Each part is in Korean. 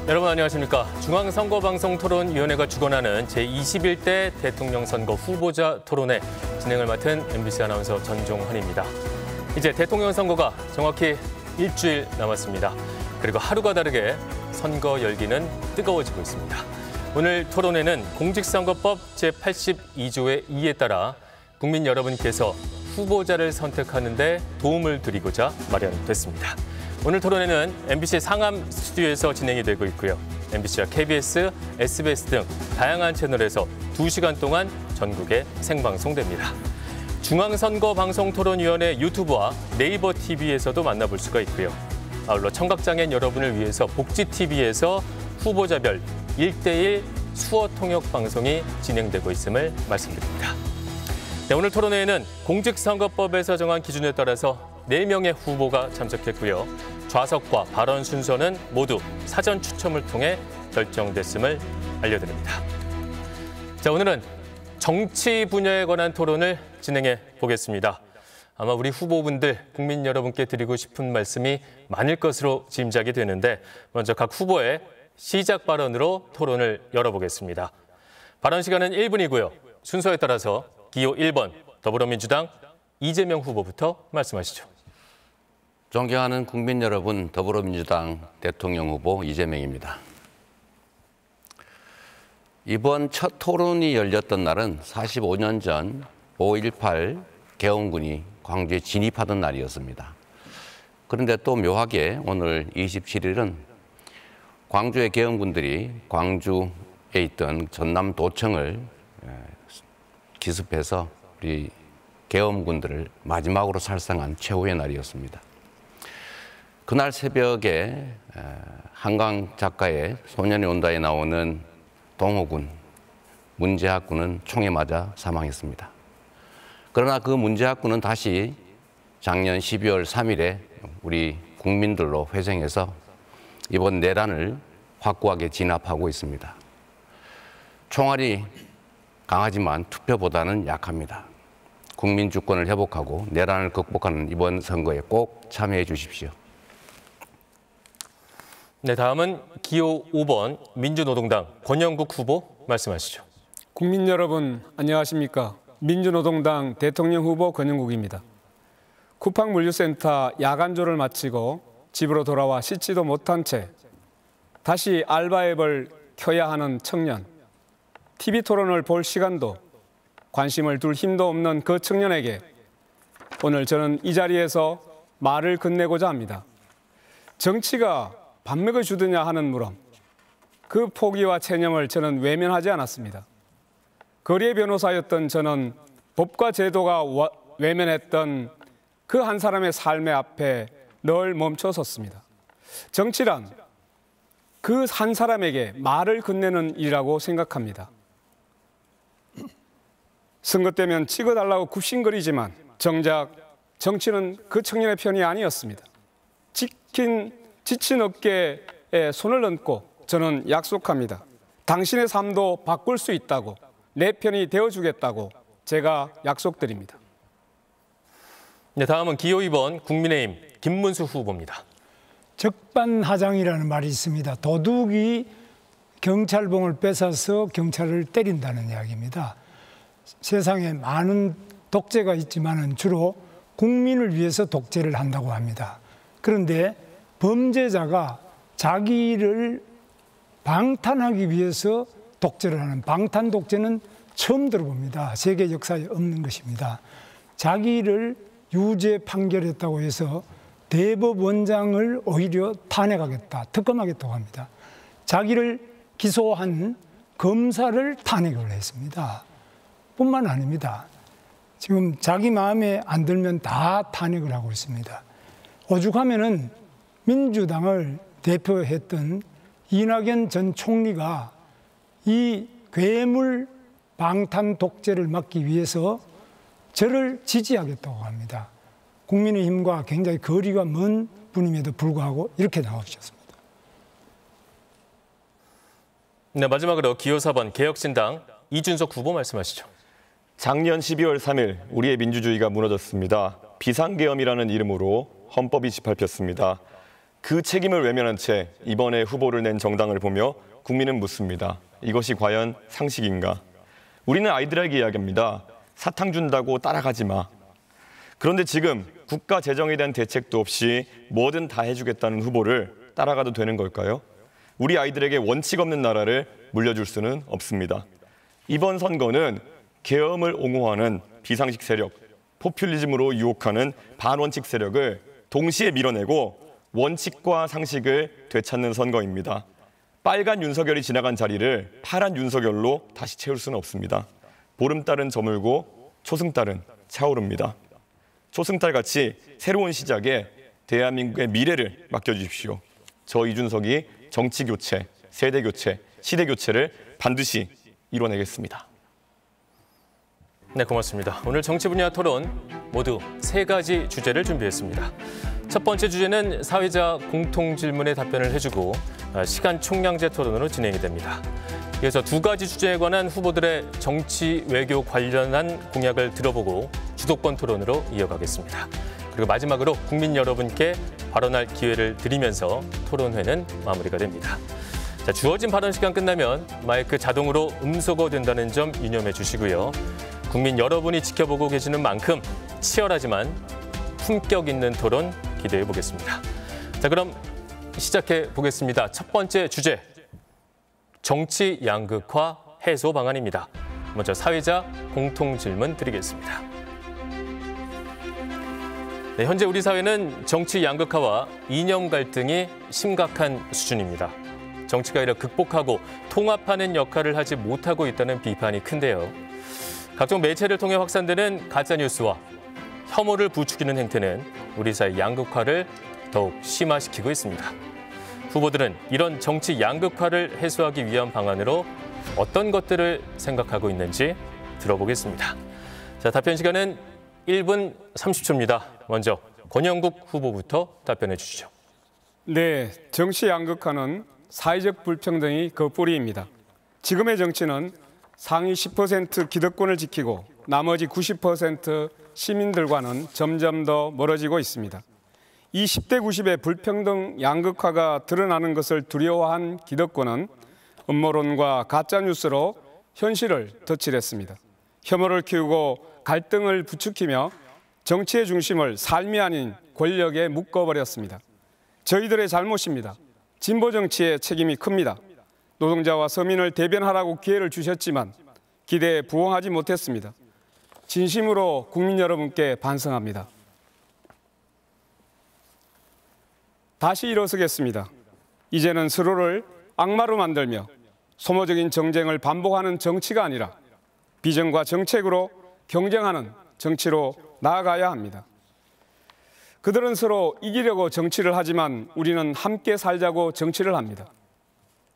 여러분 안녕하십니까. 중앙선거방송토론위원회가 주관하는 제21대 대통령 선거 후보자 토론회 진행을 맡은 MBC 아나운서 전종환입니다. 이제 대통령 선거가 정확히 일주일 남았습니다. 그리고 하루가 다르게 선거 열기는 뜨거워지고 있습니다. 오늘 토론회는 공직선거법 제82조의 2에 따라 국민 여러분께서 후보자를 선택하는 데 도움을 드리고자 마련됐습니다. 오늘 토론회는 MBC 상암 스튜디오에서 진행이 되고 있고요. MBC와 KBS, SBS 등 다양한 채널에서 2시간 동안 전국에 생방송됩니다. 중앙선거방송토론위원회 유튜브와 네이버 TV에서도 만나볼 수가 있고요. 아울러 청각장애인 여러분을 위해서 복지TV에서 후보자별 1대1 수어 통역 방송이 진행되고 있음을 말씀드립니다. 네, 오늘 토론회에는 공직선거법에서 정한 기준에 따라서 4명의 후보가 참석했고요. 좌석과 발언 순서는 모두 사전 추첨을 통해 결정됐음을 알려드립니다. 자, 오늘은 정치 분야에 관한 토론을 진행해 보겠습니다. 아마 우리 후보분들, 국민 여러분께 드리고 싶은 말씀이 많을 것으로 짐작이 되는데 먼저 각 후보의 시작 발언으로 토론을 열어보겠습니다. 발언 시간은 1분이고요. 순서에 따라서 기호 1번 더불어민주당 이재명 후보부터 말씀하시죠. 존경하는 국민 여러분, 더불어민주당 대통령 후보 이재명입니다. 이번 첫 토론이 열렸던 날은 45년 전 5.18 계엄군이 광주에 진입하던 날이었습니다. 그런데 또 묘하게 오늘 27일은 광주의 계엄군들이 광주에 있던 전남도청을 기습해서 우리 계엄군들을 마지막으로 살상한 최후의 날이었습니다. 그날 새벽에 한강 작가의 소년이 온다에 나오는 동호군, 문재학 군은 총에 맞아 사망했습니다. 그러나 그 문재학 군은 다시 작년 12월 3일에 우리 국민들로 회생해서 이번 내란을 확고하게 진압하고 있습니다. 총알이 강하지만 투표보다는 약합니다. 국민 주권을 회복하고 내란을 극복하는 이번 선거에 꼭 참여해 주십시오. 네, 다음은 기호 5번 민주노동당 권영국 후보 말씀하시죠. 국민 여러분 안녕하십니까. 민주노동당 대통령 후보 권영국입니다. 쿠팡물류센터 야간조를 마치고 집으로 돌아와 씻지도 못한 채 다시 알바앱을 켜야 하는 청년, TV토론을 볼 시간도 관심을 둘 힘도 없는 그 청년에게 오늘 저는 이 자리에서 말을 건네고자 합니다. 정치가 밥 먹여주느냐 하는 물음, 그 포기와 체념을 저는 외면하지 않았습니다. 거리의 변호사였던 저는 법과 제도가 외면했던 그 한 사람의 삶의 앞에 늘 멈춰섰습니다. 정치란 그 한 사람에게 말을 건네는 일이라고 생각합니다. 선거 때면 찍어달라고 굽신거리지만 정작 정치는 그 청년의 편이 아니었습니다. 지친 어깨에 손을 얹고 저는 약속합니다. 당신의 삶도 바꿀 수 있다고, 내 편이 되어주겠다고 제가 약속드립니다. 네, 다음은 기호 2번 국민의힘 김문수 후보입니다. 적반하장이라는 말이 있습니다. 도둑이 경찰봉을 뺏어서 경찰을 때린다는 이야기입니다. 세상에 많은 독재가 있지만 주로 국민을 위해서 독재를 한다고 합니다. 그런데 범죄자가 자기를 방탄하기 위해서 독재를 하는 방탄 독재는 처음 들어봅니다. 세계 역사에 없는 것입니다. 자기를 유죄 판결했다고 해서 대법원장을 오히려 탄핵하겠다, 특검하겠다고 합니다. 자기를 기소한 검사를 탄핵을 했습니다. 뿐만 아닙니다. 지금 자기 마음에 안 들면 다 탄핵을 하고 있습니다. 오죽하면은 민주당을 대표했던 이낙연 전 총리가 이 괴물 방탄 독재를 막기 위해서 저를 지지하겠다고 합니다. 국민의힘과 굉장히 거리가 먼 분임에도 불구하고 이렇게 나오셨습니다. 네, 마지막으로 기호 4번 개혁신당 이준석 후보 말씀하시죠. 작년 12월 3일 우리의 민주주의가 무너졌습니다. 비상계엄이라는 이름으로 헌법이 짓밟혔습니다. 그 책임을 외면한 채 이번에 후보를 낸 정당을 보며 국민은 묻습니다. 이것이 과연 상식인가? 우리는 아이들에게 이야기합니다. 사탕 준다고 따라가지 마. 그런데 지금 국가 재정에 대한 대책도 없이 뭐든 다 해주겠다는 후보를 따라가도 되는 걸까요? 우리 아이들에게 원칙 없는 나라를 물려줄 수는 없습니다. 이번 선거는 계엄을 옹호하는 비상식 세력, 포퓰리즘으로 유혹하는 반원칙 세력을 동시에 밀어내고 원칙과 상식을 되찾는 선거입니다. 빨간 윤석열이 지나간 자리를 파란 윤석열로 다시 채울 수는 없습니다. 보름달은 저물고 초승달은 차오릅니다. 초승달같이 새로운 시작에 대한민국의 미래를 맡겨주십시오. 저 이준석이 정치교체, 세대교체, 시대교체를 반드시 이뤄내겠습니다. 네, 고맙습니다. 오늘 정치 분야 토론 모두 3가지 주제를 준비했습니다. 첫 번째 주제는 사회자 공통 질문에 답변을 해주고 시간 총량제 토론으로 진행이 됩니다. 이어서 2가지 주제에 관한 후보들의 정치 외교 관련한 공약을 들어보고 주도권 토론으로 이어가겠습니다. 그리고 마지막으로 국민 여러분께 발언할 기회를 드리면서 토론회는 마무리가 됩니다. 자, 주어진 발언 시간 끝나면 마이크 자동으로 음소거된다는 점 유념해 주시고요. 국민 여러분이 지켜보고 계시는 만큼 치열하지만 품격 있는 토론 기대해 보겠습니다. 자, 그럼 시작해 보겠습니다. 첫 번째 주제, 정치 양극화 해소 방안입니다. 먼저 사회자 공통 질문 드리겠습니다. 네, 현재 우리 사회는 정치 양극화와 이념 갈등이 심각한 수준입니다. 정치가 이를 극복하고 통합하는 역할을 하지 못하고 있다는 비판이 큰데요. 각종 매체를 통해 확산되는 가짜뉴스와 혐오를 부추기는 행태는 우리 사회 양극화를 더욱 심화시키고 있습니다. 후보들은 이런 정치 양극화를 해소하기 위한 방안으로 어떤 것들을 생각하고 있는지 들어보겠습니다. 자, 답변 시간은 1분 30초입니다. 먼저 권영국 후보부터 답변해 주시죠. 네, 정치 양극화는 사회적 불평등이 그 뿌리입니다. 지금의 정치는 상위 10% 기득권을 지키고 나머지 90% 시민들과는 점점 더 멀어지고 있습니다. 이 10대 90의 불평등 양극화가 드러나는 것을 두려워한 기득권은 음모론과 가짜뉴스로 현실을 덧칠했습니다. 혐오를 키우고 갈등을 부추기며 정치의 중심을 삶이 아닌 권력에 묶어버렸습니다. 저희들의 잘못입니다. 진보 정치의 책임이 큽니다. 노동자와 서민을 대변하라고 기회를 주셨지만 기대에 부응하지 못했습니다. 진심으로 국민 여러분께 반성합니다. 다시 일어서겠습니다. 이제는 서로를 악마로 만들며 소모적인 정쟁을 반복하는 정치가 아니라 비전과 정책으로 경쟁하는 정치로 나아가야 합니다. 그들은 서로 이기려고 정치를 하지만 우리는 함께 살자고 정치를 합니다.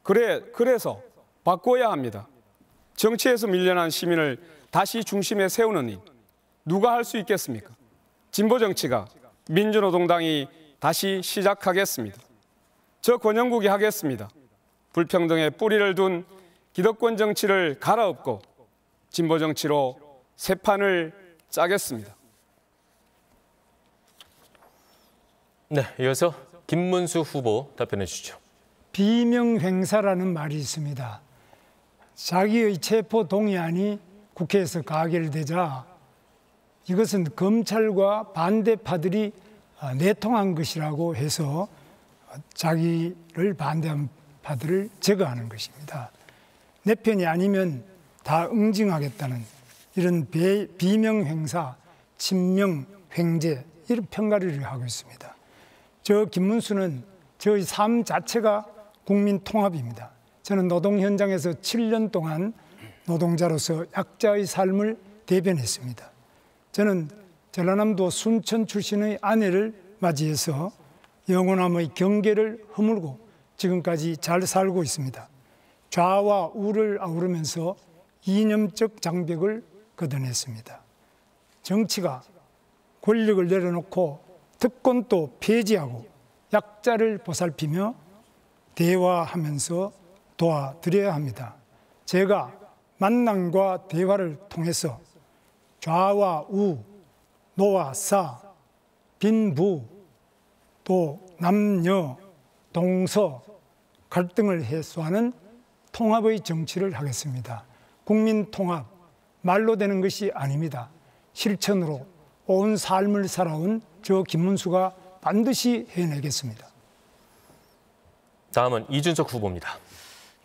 그래서 바꿔야 합니다. 정치에서 밀려난 시민을 다시 중심에 세우는 일, 누가 할 수 있겠습니까? 진보 정치가, 민주노동당이 다시 시작하겠습니다. 저 권영국이 하겠습니다. 불평등에 뿌리를 둔 기득권 정치를 갈아엎고 진보 정치로 새 판을 짜겠습니다. 네, 이어서 김문수 후보 답변해 주시죠. 비명행사라는 말이 있습니다. 자기의 체포 동의안이 국회에서 가결되자 이것은 검찰과 반대파들이 내통한 것이라고 해서 자기를 반대한 파들을 제거하는 것입니다. 내 편이 아니면 다 응징하겠다는 이런 비명행사, 친명횡재 이런 평가를 하고 있습니다. 저 김문수는 저의 삶 자체가 국민 통합입니다. 저는 노동 현장에서 7년 동안 노동자로서 약자의 삶을 대변했습니다. 저는 전라남도 순천 출신의 아내를 맞이해서 영원함의 경계를 허물고 지금까지 잘 살고 있습니다. 좌와 우를 아우르면서 이념적 장벽을 걷어냈습니다. 정치가 권력을 내려놓고 특권도 폐지하고 약자를 보살피며 대화하면서 도와드려야 합니다. 제가 만남과 대화를 통해서 좌와 우, 노와 사, 빈부, 또 남녀, 동서 갈등을 해소하는 통합의 정치를 하겠습니다. 국민 통합, 말로 되는 것이 아닙니다. 실천으로 온 삶을 살아온 저 김문수가 반드시 해내겠습니다. 다음은 이준석 후보입니다.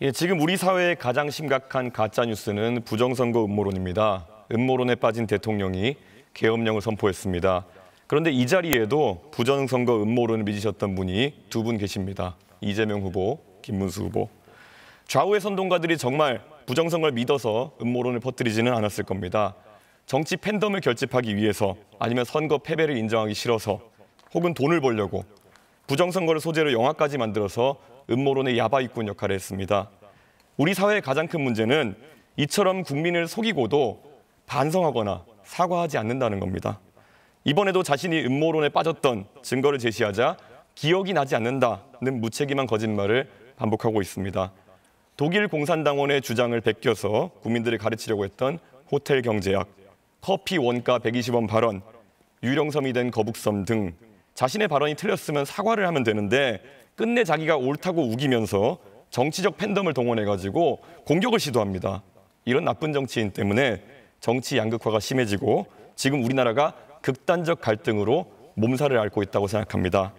예, 지금 우리 사회의 가장 심각한 가짜뉴스는 부정선거 음모론입니다. 음모론에 빠진 대통령이 계엄령을 선포했습니다. 그런데 이 자리에도 부정선거 음모론을 믿으셨던 분이 두 분 계십니다. 이재명 후보, 김문수 후보. 좌우의 선동가들이 정말 부정선거를 믿어서 음모론을 퍼뜨리지는 않았을 겁니다. 정치 팬덤을 결집하기 위해서 아니면 선거 패배를 인정하기 싫어서 혹은 돈을 벌려고 부정선거를 소재로 영화까지 만들어서 음모론의 야바이꾼 역할을 했습니다. 우리 사회의 가장 큰 문제는 이처럼 국민을 속이고도 반성하거나 사과하지 않는다는 겁니다. 이번에도 자신이 음모론에 빠졌던 증거를 제시하자 기억이 나지 않는다는 무책임한 거짓말을 반복하고 있습니다. 독일 공산당원의 주장을 베껴서 국민들을 가르치려고 했던 호텔 경제학, 커피 원가 120원 발언, 유령섬이 된 거북섬 등 자신의 발언이 틀렸으면 사과를 하면 되는데 끝내 자기가 옳다고 우기면서 정치적 팬덤을 동원해가지고 공격을 시도합니다. 이런 나쁜 정치인 때문에 정치 양극화가 심해지고 지금 우리나라가 극단적 갈등으로 몸살을 앓고 있다고 생각합니다.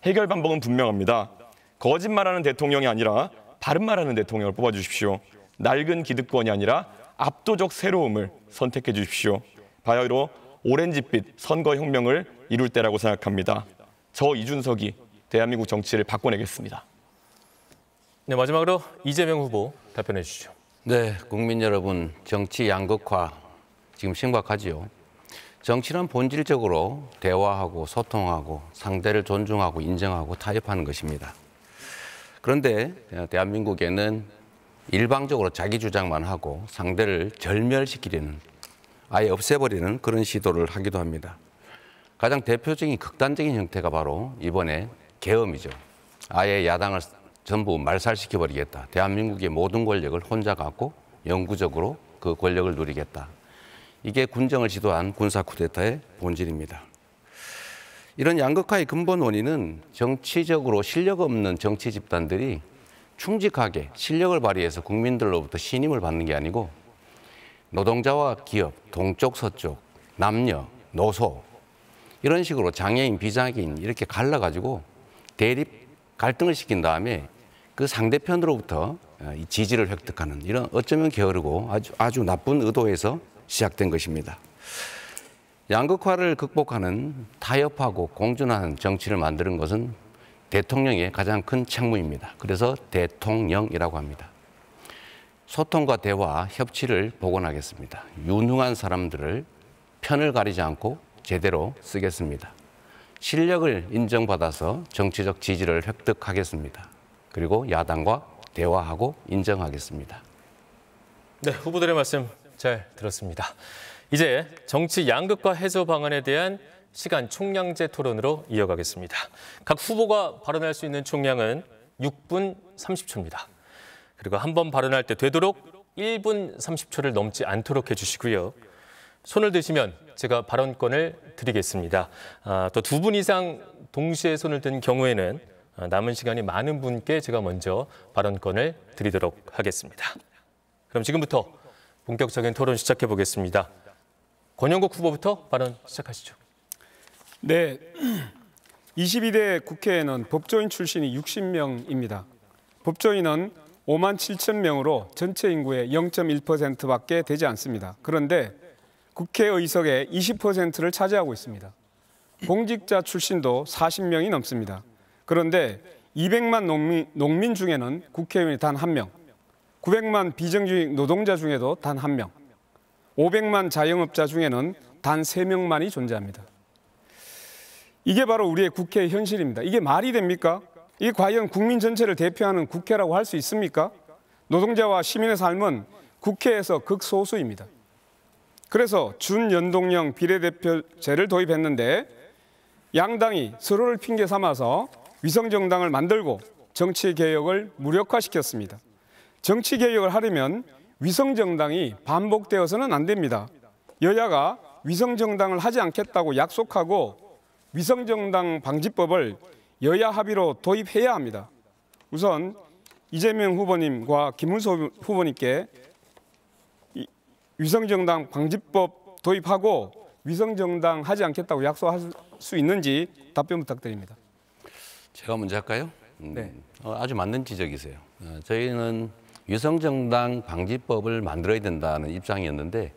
해결 방법은 분명합니다. 거짓말하는 대통령이 아니라 바른 말하는 대통령을 뽑아주십시오. 낡은 기득권이 아니라 압도적 새로움을 선택해 주십시오. 바야흐로 오렌지빛 선거혁명을 이룰 때라고 생각합니다. 저 이준석이 대한민국 정치를 바꿔내겠습니다. 네, 마지막으로 이재명 후보 답변해 주시죠. 네, 국민 여러분, 정치 양극화 지금 심각하지요. 정치는 본질적으로 대화하고 소통하고 상대를 존중하고 인정하고 타협하는 것입니다. 그런데 대한민국에는 일방적으로 자기 주장만 하고 상대를 절멸시키려는, 아예 없애버리는 그런 시도를 하기도 합니다. 가장 대표적인 극단적인 형태가 바로 이번에 계엄이죠. 아예 야당을 전부 말살시켜버리겠다. 대한민국의 모든 권력을 혼자 갖고 영구적으로 그 권력을 누리겠다. 이게 군정을 시도한 군사 쿠데타의 본질입니다. 이런 양극화의 근본 원인은 정치적으로 실력 없는 정치 집단들이 충직하게 실력을 발휘해서 국민들로부터 신임을 받는 게 아니고 노동자와 기업, 동쪽, 서쪽, 남녀, 노소 이런 식으로 장애인, 비장애인 이렇게 갈라가지고 대립, 갈등을 시킨 다음에 그 상대편으로부터 지지를 획득하는 이런 어쩌면 게으르고 아주 나쁜 의도에서 시작된 것입니다. 양극화를 극복하는 타협하고 공존하는 정치를 만드는 것은 대통령의 가장 큰 책무입니다. 그래서 대통령이라고 합니다. 소통과 대화, 협치를 복원하겠습니다. 유능한 사람들을 편을 가리지 않고 제대로 쓰겠습니다. 실력을 인정받아서 정치적 지지를 획득하겠습니다. 그리고 야당과 대화하고 인정하겠습니다. 네, 후보들의 말씀 잘 들었습니다. 이제 정치 양극화 해소 방안에 대한 시간 총량제 토론으로 이어가겠습니다. 각 후보가 발언할 수 있는 총량은 6분 30초입니다. 그리고 한 번 발언할 때 되도록 1분 30초를 넘지 않도록 해주시고요. 손을 드시면 제가 발언권을 드리겠습니다. 또 2분 이상 동시에 손을 든 경우에는 남은 시간이 많은 분께 제가 먼저 발언권을 드리도록 하겠습니다. 그럼 지금부터 본격적인 토론 시작해 보겠습니다. 권영국 후보부터 발언 시작하시죠. 네, 22대 국회에는 법조인 출신이 60명입니다. 법조인은 5만 7천 명으로 전체 인구의 0.1%밖에 되지 않습니다. 그런데 국회의석의 20%를 차지하고 있습니다. 공직자 출신도 40명이 넘습니다. 그런데 200만 농민 중에는 국회의원이 단 1명, 900만 비정규직 노동자 중에도 단 1명, 500만 자영업자 중에는 단 3명만이 존재합니다. 이게 바로 우리의 국회의 현실입니다. 이게 말이 됩니까? 이게 과연 국민 전체를 대표하는 국회라고 할 수 있습니까? 노동자와 시민의 삶은 국회에서 극소수입니다. 그래서 준연동형 비례대표제를 도입했는데 양당이 서로를 핑계 삼아서 위성정당을 만들고 정치개혁을 무력화시켰습니다. 정치개혁을 하려면 위성정당이 반복되어서는 안 됩니다. 여야가 위성정당을 하지 않겠다고 약속하고 위성정당 방지법을 여야 합의로 도입해야 합니다. 우선 이재명 후보님과 김문수 후보님께 위성정당 방지법 도입하고 위성정당 하지 않겠다고 약속할 수 있는지 답변 부탁드립니다. 제가 먼저 할까요? 네. 아주 맞는 지적이세요. 저희는 위성정당 방지법을 만들어야 된다는 입장이었는데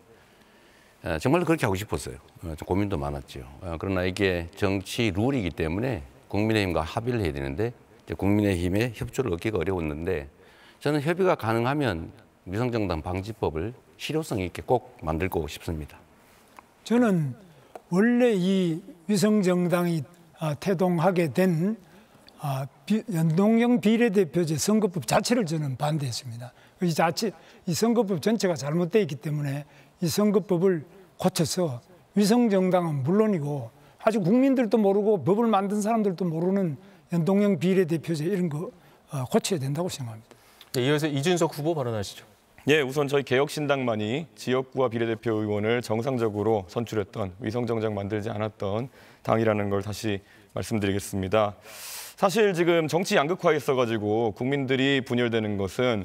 정말로 그렇게 하고 싶었어요. 좀 고민도 많았죠. 그러나 이게 정치 룰이기 때문에 국민의힘과 합의를 해야 되는데 이제 국민의힘의 협조를 얻기가 어려웠는데 저는 협의가 가능하면 위성정당 방지법을 실효성 있게 꼭 만들고 싶습니다. 저는 원래 이 위성정당이 태동하게 된 연동형 비례대표제 선거법 자체를 저는 반대했습니다. 이 선거법 전체가 잘못되어 있기 때문에 이 선거법을 고쳐서 위성정당은 물론이고 아주 국민들도 모르고 법을 만든 사람들도 모르는 연동형 비례대표제 이런 거 고쳐야 된다고 생각합니다. 네, 이어서 이준석 후보 발언하시죠. 예, 우선 저희 개혁신당만이 지역구와 비례대표 의원을 정상적으로 선출했던 위성정당 만들지 않았던 당이라는 걸 다시 말씀드리겠습니다. 사실 지금 정치 양극화에 있어가지고 국민들이 분열되는 것은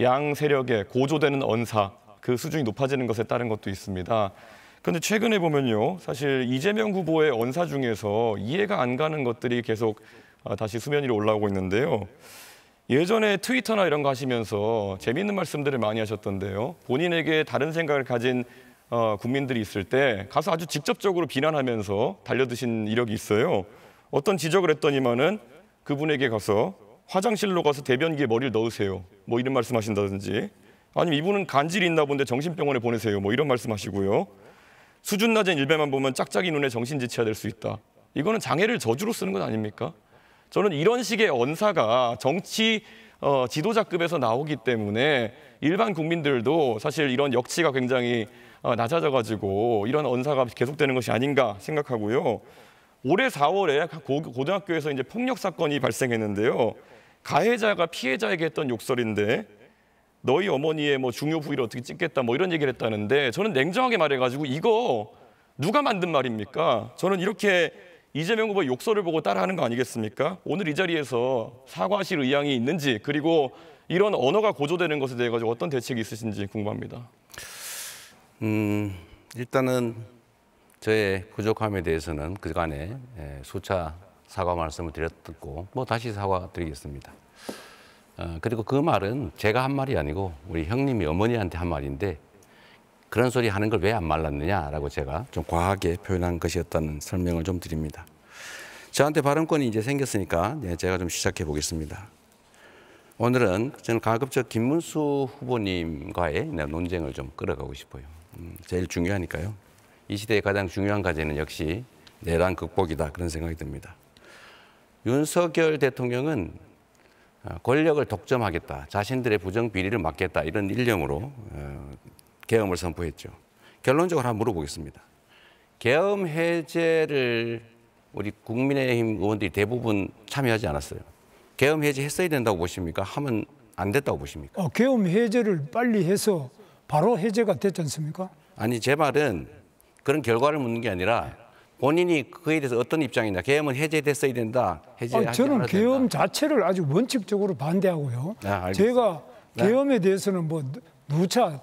양 세력의 고조되는 언사, 그 수준이 높아지는 것에 따른 것도 있습니다. 그런데 최근에 보면요, 사실 이재명 후보의 언사 중에서 이해가 안 가는 것들이 계속 다시 수면 위로 올라오고 있는데요. 예전에 트위터나 이런 거 하시면서 재미있는 말씀들을 많이 하셨던데요. 본인에게 다른 생각을 가진 국민들이 있을 때 가서 아주 직접적으로 비난하면서 달려드신 이력이 있어요. 어떤 지적을 했더니만은 그분에게 가서 화장실로 가서 대변기에 머리를 넣으세요. 뭐 이런 말씀하신다든지, 아니면 이분은 간질이 있나 본데 정신병원에 보내세요. 뭐 이런 말씀하시고요. 수준 낮은 일배만 보면 짝짝이 눈에 정신지체가 될 수 있다. 이거는 장애를 저주로 쓰는 건 아닙니까? 저는 이런 식의 언사가 정치 지도자급에서 나오기 때문에 일반 국민들도 사실 이런 역치가 굉장히 낮아져가지고 이런 언사가 계속되는 것이 아닌가 생각하고요. 올해 4월에 고등학교에서 이제 폭력 사건이 발생했는데요. 가해자가 피해자에게 했던 욕설인데 너희 어머니의 뭐 중요 부위를 어떻게 찍겠다 뭐 이런 얘기를 했다는데 저는 냉정하게 말해가지고 이거 누가 만든 말입니까? 저는 이렇게 이재명 후보의 욕설을 보고 따라하는 거 아니겠습니까? 오늘 이 자리에서 사과하실 의향이 있는지, 그리고 이런 언어가 고조되는 것에 대해 가지고 어떤 대책이 있으신지 궁금합니다. 일단은 저의 부족함에 대해서는 그간에 수차 사과 말씀을 드렸고 뭐 다시 사과드리겠습니다. 그리고 그 말은 제가 한 말이 아니고 우리 형님이 어머니한테 한 말인데 그런 소리 하는 걸 왜 안 말랐느냐라고 제가 좀 과하게 표현한 것이었다는 설명을 좀 드립니다. 저한테 발언권이 이제 생겼으니까 제가 좀 시작해 보겠습니다. 오늘은 저는 가급적 김문수 후보님과의 논쟁을 좀 끌어가고 싶어요. 제일 중요하니까요. 이 시대의 가장 중요한 과제는 역시 내란 극복이다, 그런 생각이 듭니다. 윤석열 대통령은 권력을 독점하겠다, 자신들의 부정 비리를 막겠다, 이런 일념으로 계엄을 선포했죠. 결론적으로 한번 물어보겠습니다. 계엄 해제를 우리 국민의힘 의원들이 대부분 참여하지 않았어요. 계엄 해제했어야 된다고 보십니까? 하면 안 됐다고 보십니까? 계엄 해제를 빨리 해서 바로 해제가 됐지 않습니까? 아니, 제 말은 그런 결과를 묻는 게 아니라 본인이 그에 대해서 어떤 입장이냐. 계엄은 해제됐어야 된다. 해제하지 저는 않아야 계엄 된다. 자체를 아주 원칙적으로 반대하고요. 알겠습니다. 제가 계엄에 대해서는 뭐 누차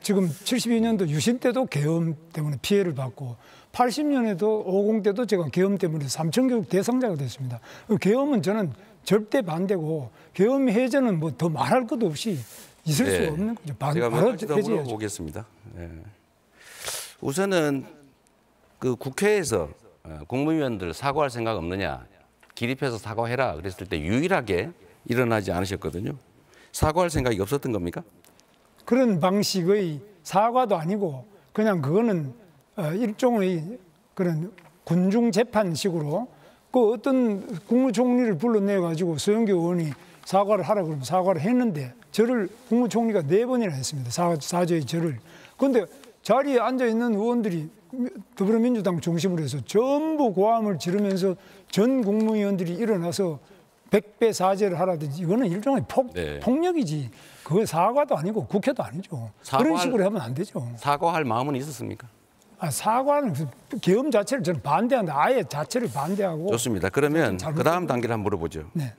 지금 72년도 유신 때도 계엄 때문에 피해를 받고 80년에도 50 때도 제가 계엄 때문에 삼천교육 대상자가 됐습니다. 계엄은 저는 절대 반대고 계엄 해제는 뭐 더 말할 것도 없이 있을 수가 없는 거죠. 제가 바로 몇 가지 더 해제해야죠. 물어보겠습니다. 우선은 그 국회에서 국무위원들 사과할 생각 없느냐, 기립해서 사과해라 그랬을 때 유일하게 일어나지 않으셨거든요. 사과할 생각이 없었던 겁니까? 그런 방식의 사과도 아니고 그냥 그거는 일종의 그런 군중 재판식으로 그 어떤 국무총리를 불러내 가지고 서영교 의원이 사과를 하라 그러면 사과를 했는데 절을 국무총리가 4번이나 했습니다. 사죄의 절을. 그런데 자리에 앉아 있는 의원들이 더불어민주당 중심으로 해서 전부 고함을 지르면서 전 국무위원들이 일어나서 100배 사죄를 하라든지 이거는 일종의 폭력이지. 그거 사과도 아니고 국회도 아니죠. 그런 식으로 하면 안 되죠. 사과할 마음은 있었습니까? 사과는 계엄 자체를 저는 반대한다. 아예 자체를 반대하고. 좋습니다. 그러면 잘못된 그 다음 단계를 한번 물어보죠. 네.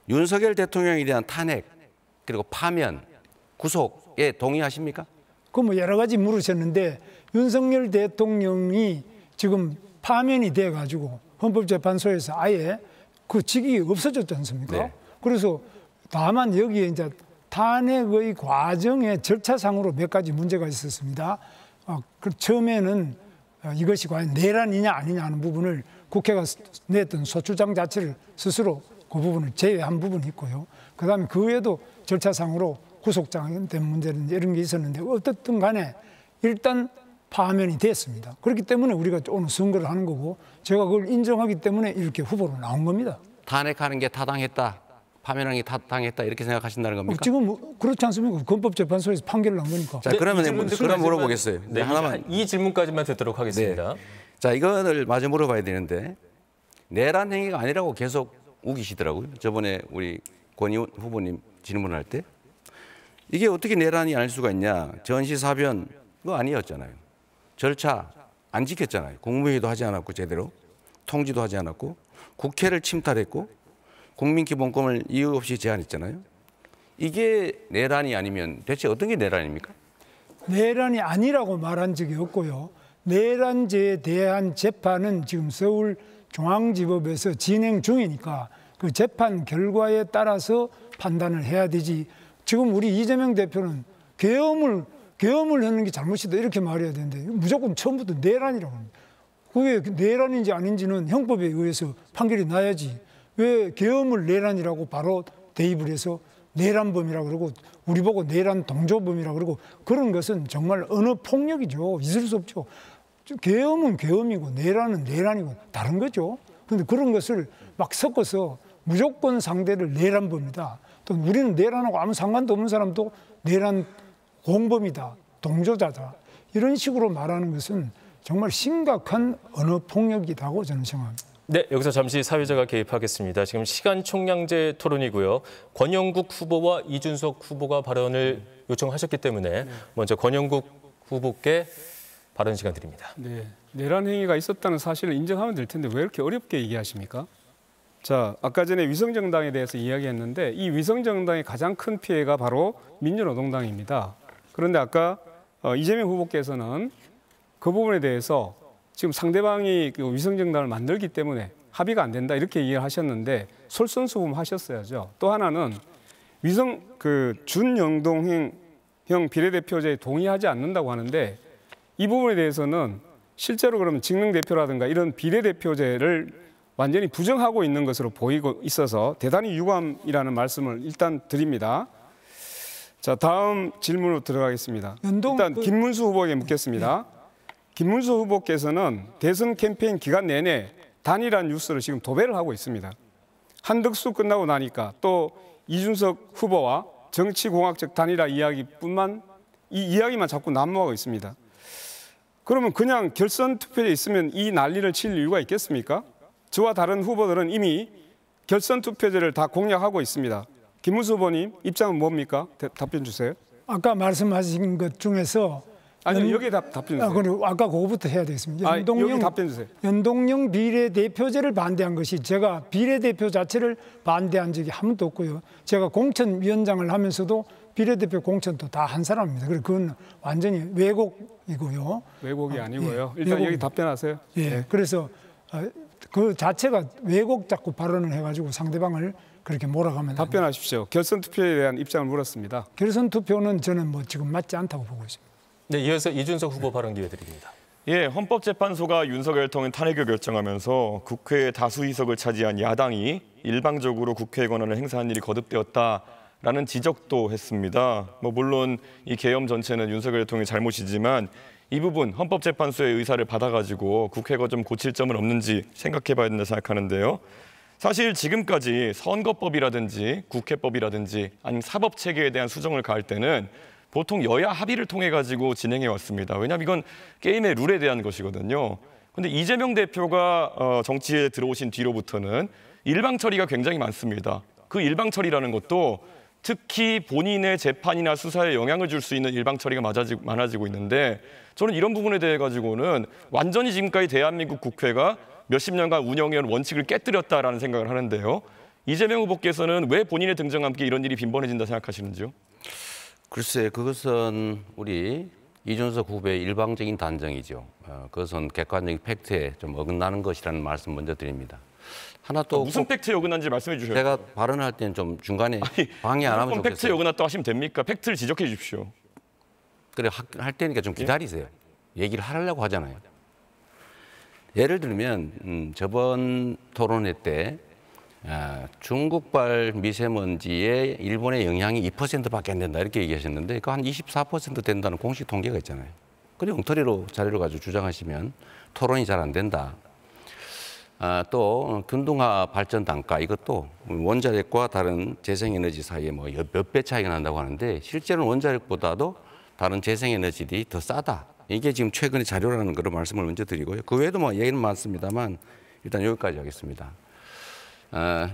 윤석열 대통령에 대한 탄핵 그리고 파면, 구속에 동의하십니까? 그 뭐 여러 가지 물으셨는데 윤석열 대통령이 지금 파면이 돼 가지고 헌법재판소에서 아예 그 직이 없어졌지 않습니까? 네. 그래서 다만 여기에 이제 탄핵의 과정의 절차상으로 몇 가지 문제가 있었습니다. 그 처음에는 이것이 과연 내란이냐 아니냐 하는 부분을 국회가 냈던 소추장 자체를 스스로 그 부분을 제외한 부분이 있고요. 그다음에 그 외에도 절차상으로 구속장된 문제는 이런 게 있었는데 어떻든 간에 일단 파면이 됐습니다. 그렇기 때문에 우리가 오늘 선거를 하는 거고 제가 그걸 인정하기 때문에 이렇게 후보로 나온 겁니다. 탄핵하는 게 타당했다, 파면하는 게 타당했다 이렇게 생각하신다는 겁니까? 지금 그렇지 않습니까? 헌법재판소에서 판결을 난 거니까. 자, 그러면 물어보겠어요. 네, 하나만. 이 질문까지만 듣도록 하겠습니다. 네. 자, 이거를 마저 물어봐야 되는데 내란 행위가 아니라고 계속 우기시더라고요. 저번에 우리 권의원 후보님 질문할 때 이게 어떻게 내란이 아닐 수가 있냐? 전시사변 그거 아니었잖아요. 절차 안 지켰잖아요. 국무회의도 하지 않았고 제대로 통지도 하지 않았고 국회를 침탈했고 국민기본권을 이유 없이 제한했잖아요. 이게 내란이 아니면 대체 어떤 게 내란입니까? 내란이 아니라고 말한 적이 없고요. 내란죄에 대한 재판은 지금 서울중앙지법에서 진행 중이니까 그 재판 결과에 따라서 판단을 해야 되지. 지금 우리 이재명 대표는 계엄을 하는 게 잘못이다 이렇게 말해야 되는데 무조건 처음부터 내란이라고 합니다. 그게 내란인지 아닌지는 형법에 의해서 판결이 나야지. 왜 계엄을 내란이라고 바로 대입을 해서 내란범이라고 그러고 우리 보고 내란 동조범이라고 그러고 그런 것은 정말 언어 폭력이죠. 있을 수 없죠. 계엄은 계엄이고 내란은 내란이고 다른 거죠. 그런데 그런 것을 막 섞어서 무조건 상대를 내란범이다. 또 우리는 내란하고 아무 상관도 없는 사람도 내란 공범이다. 동조자다. 이런 식으로 말하는 것은 정말 심각한 언어 폭력이라고 저는 생각합니다. 네, 여기서 잠시 사회자가 개입하겠습니다. 지금 시간 총량제 토론이고요. 권영국 후보와 이준석 후보가 발언을 요청하셨기 때문에 먼저 권영국 후보께 발언 시간 드립니다. 네, 내란 행위가 있었다는 사실을 인정하면 될 텐데 왜 이렇게 어렵게 얘기하십니까? 자, 아까 전에 위성정당에 대해서 이야기했는데 이 위성정당의 가장 큰 피해가 바로 민주노동당입니다. 그런데 아까 이재명 후보께서는 그 부분에 대해서 지금 상대방이 그 위성정당을 만들기 때문에 합의가 안 된다 이렇게 이해를 하셨는데 솔선수범하셨어야죠. 또 하나는 준영동형 비례대표제에 동의하지 않는다고 하는데 이 부분에 대해서는 실제로 그러면 직능대표라든가 이런 비례대표제를 완전히 부정하고 있는 것으로 보이고 있어서 대단히 유감이라는 말씀을 일단 드립니다. 자, 다음 질문으로 들어가겠습니다. 일단 김문수 후보에게 묻겠습니다. 김문수 후보께서는 대선 캠페인 기간 내내 단일화 뉴스를 지금 도배를 하고 있습니다. 한덕수 끝나고 나니까 또 이준석 후보와 정치공학적 단일화 이야기만 자꾸 난무하고 있습니다. 그러면 그냥 결선 투표에 있으면 이 난리를 칠 이유가 있겠습니까? 저와 다른 후보들은 이미 결선 투표제를 다 공략하고 있습니다. 김문수 후보님 입장은 뭡니까? 답변 주세요. 아까 말씀하신 것 중에서 아니 여기 답변 주세요. 그리고 아까 그거부터 해야 되겠습니다. 여기 답변 주세요. 연동형 비례대표제를 반대한 것이 제가 비례대표 자체를 반대한 적이 한 번도 없고요. 제가 공천위원장을 하면서도 비례대표 공천도 다 한 사람입니다. 그래서 그건 완전히 왜곡이고요. 왜곡이 아니고요. 일단 여기 답변하세요. 예. 네. 그래서 그 자체가 왜곡 자꾸 발언을 해가지고 상대방을 그렇게 몰아가면 답변하십시오. 결선 투표에 대한 입장을 물었습니다. 결선 투표는 저는 뭐 지금 맞지 않다고 보고 있습니다. 네, 이어서 이준석 후보 발언 기회 드립니다. 예, 헌법재판소가 윤석열 대통령 탄핵을 결정하면서 국회의 다수 의석을 차지한 야당이 일방적으로 국회의 권한을 행사한 일이 거듭되었다라는 지적도 했습니다. 물론 이 계엄 전체는 윤석열 대통령의 잘못이지만 이 부분 헌법재판소의 의사를 받아가지고 국회가 좀 고칠 점은 없는지 생각해봐야 된다 생각하는데요. 사실 지금까지 선거법이라든지 국회법이라든지 아니면 사법체계에 대한 수정을 가할 때는 보통 여야 합의를 통해 가지고 진행해 왔습니다. 왜냐하면 이건 게임의 룰에 대한 것이거든요. 그런데 이재명 대표가 정치에 들어오신 뒤로부터는 일방 처리가 굉장히 많습니다. 그 일방 처리라는 것도 특히 본인의 재판이나 수사에 영향을 줄 수 있는 일방 처리가 많아지고 있는데 저는 이런 부분에 대해 가지고는 완전히 지금까지 대한민국 국회가 몇십 년간 운영해온 원칙을 깨뜨렸다라는 생각을 하는데요. 이재명 후보께서는 왜 본인의 등장과 함께 이런 일이 빈번해진다 생각하시는지요? 글쎄, 그것은 우리 이준석 후보의 일방적인 단정이죠. 그것은 객관적인 팩트에 좀 어긋나는 것이라는 말씀 먼저 드립니다. 하나 또 무슨 팩트에 어긋난지 말씀해 주셔야 돼요. 제가 발언할 때는 좀 중간에 방해 안 하면 좋겠어요. 팩트에 어긋났다고 하시면 됩니까? 팩트를 지적해 주십시오. 그래 할 때니까 좀 기다리세요. 얘기를 하려고 하잖아요. 예를 들면 저번 토론회 때 중국발 미세먼지에 일본의 영향이 2%밖에 안 된다 이렇게 얘기하셨는데 그 한 24% 된다는 공식 통계가 있잖아요. 그리고 엉터리로 자료를 가지고 주장하시면 토론이 잘 안 된다. 또 균등화 발전 단가 이것도 원자력과 다른 재생에너지 사이에 뭐 몇 배 차이가 난다고 하는데 실제로는 원자력보다도 다른 재생에너지들이 더 싸다. 이게 지금 최근의 자료라는 그런 말씀을 먼저 드리고요. 그 외에도 뭐 얘기는 많습니다만 일단 여기까지 하겠습니다.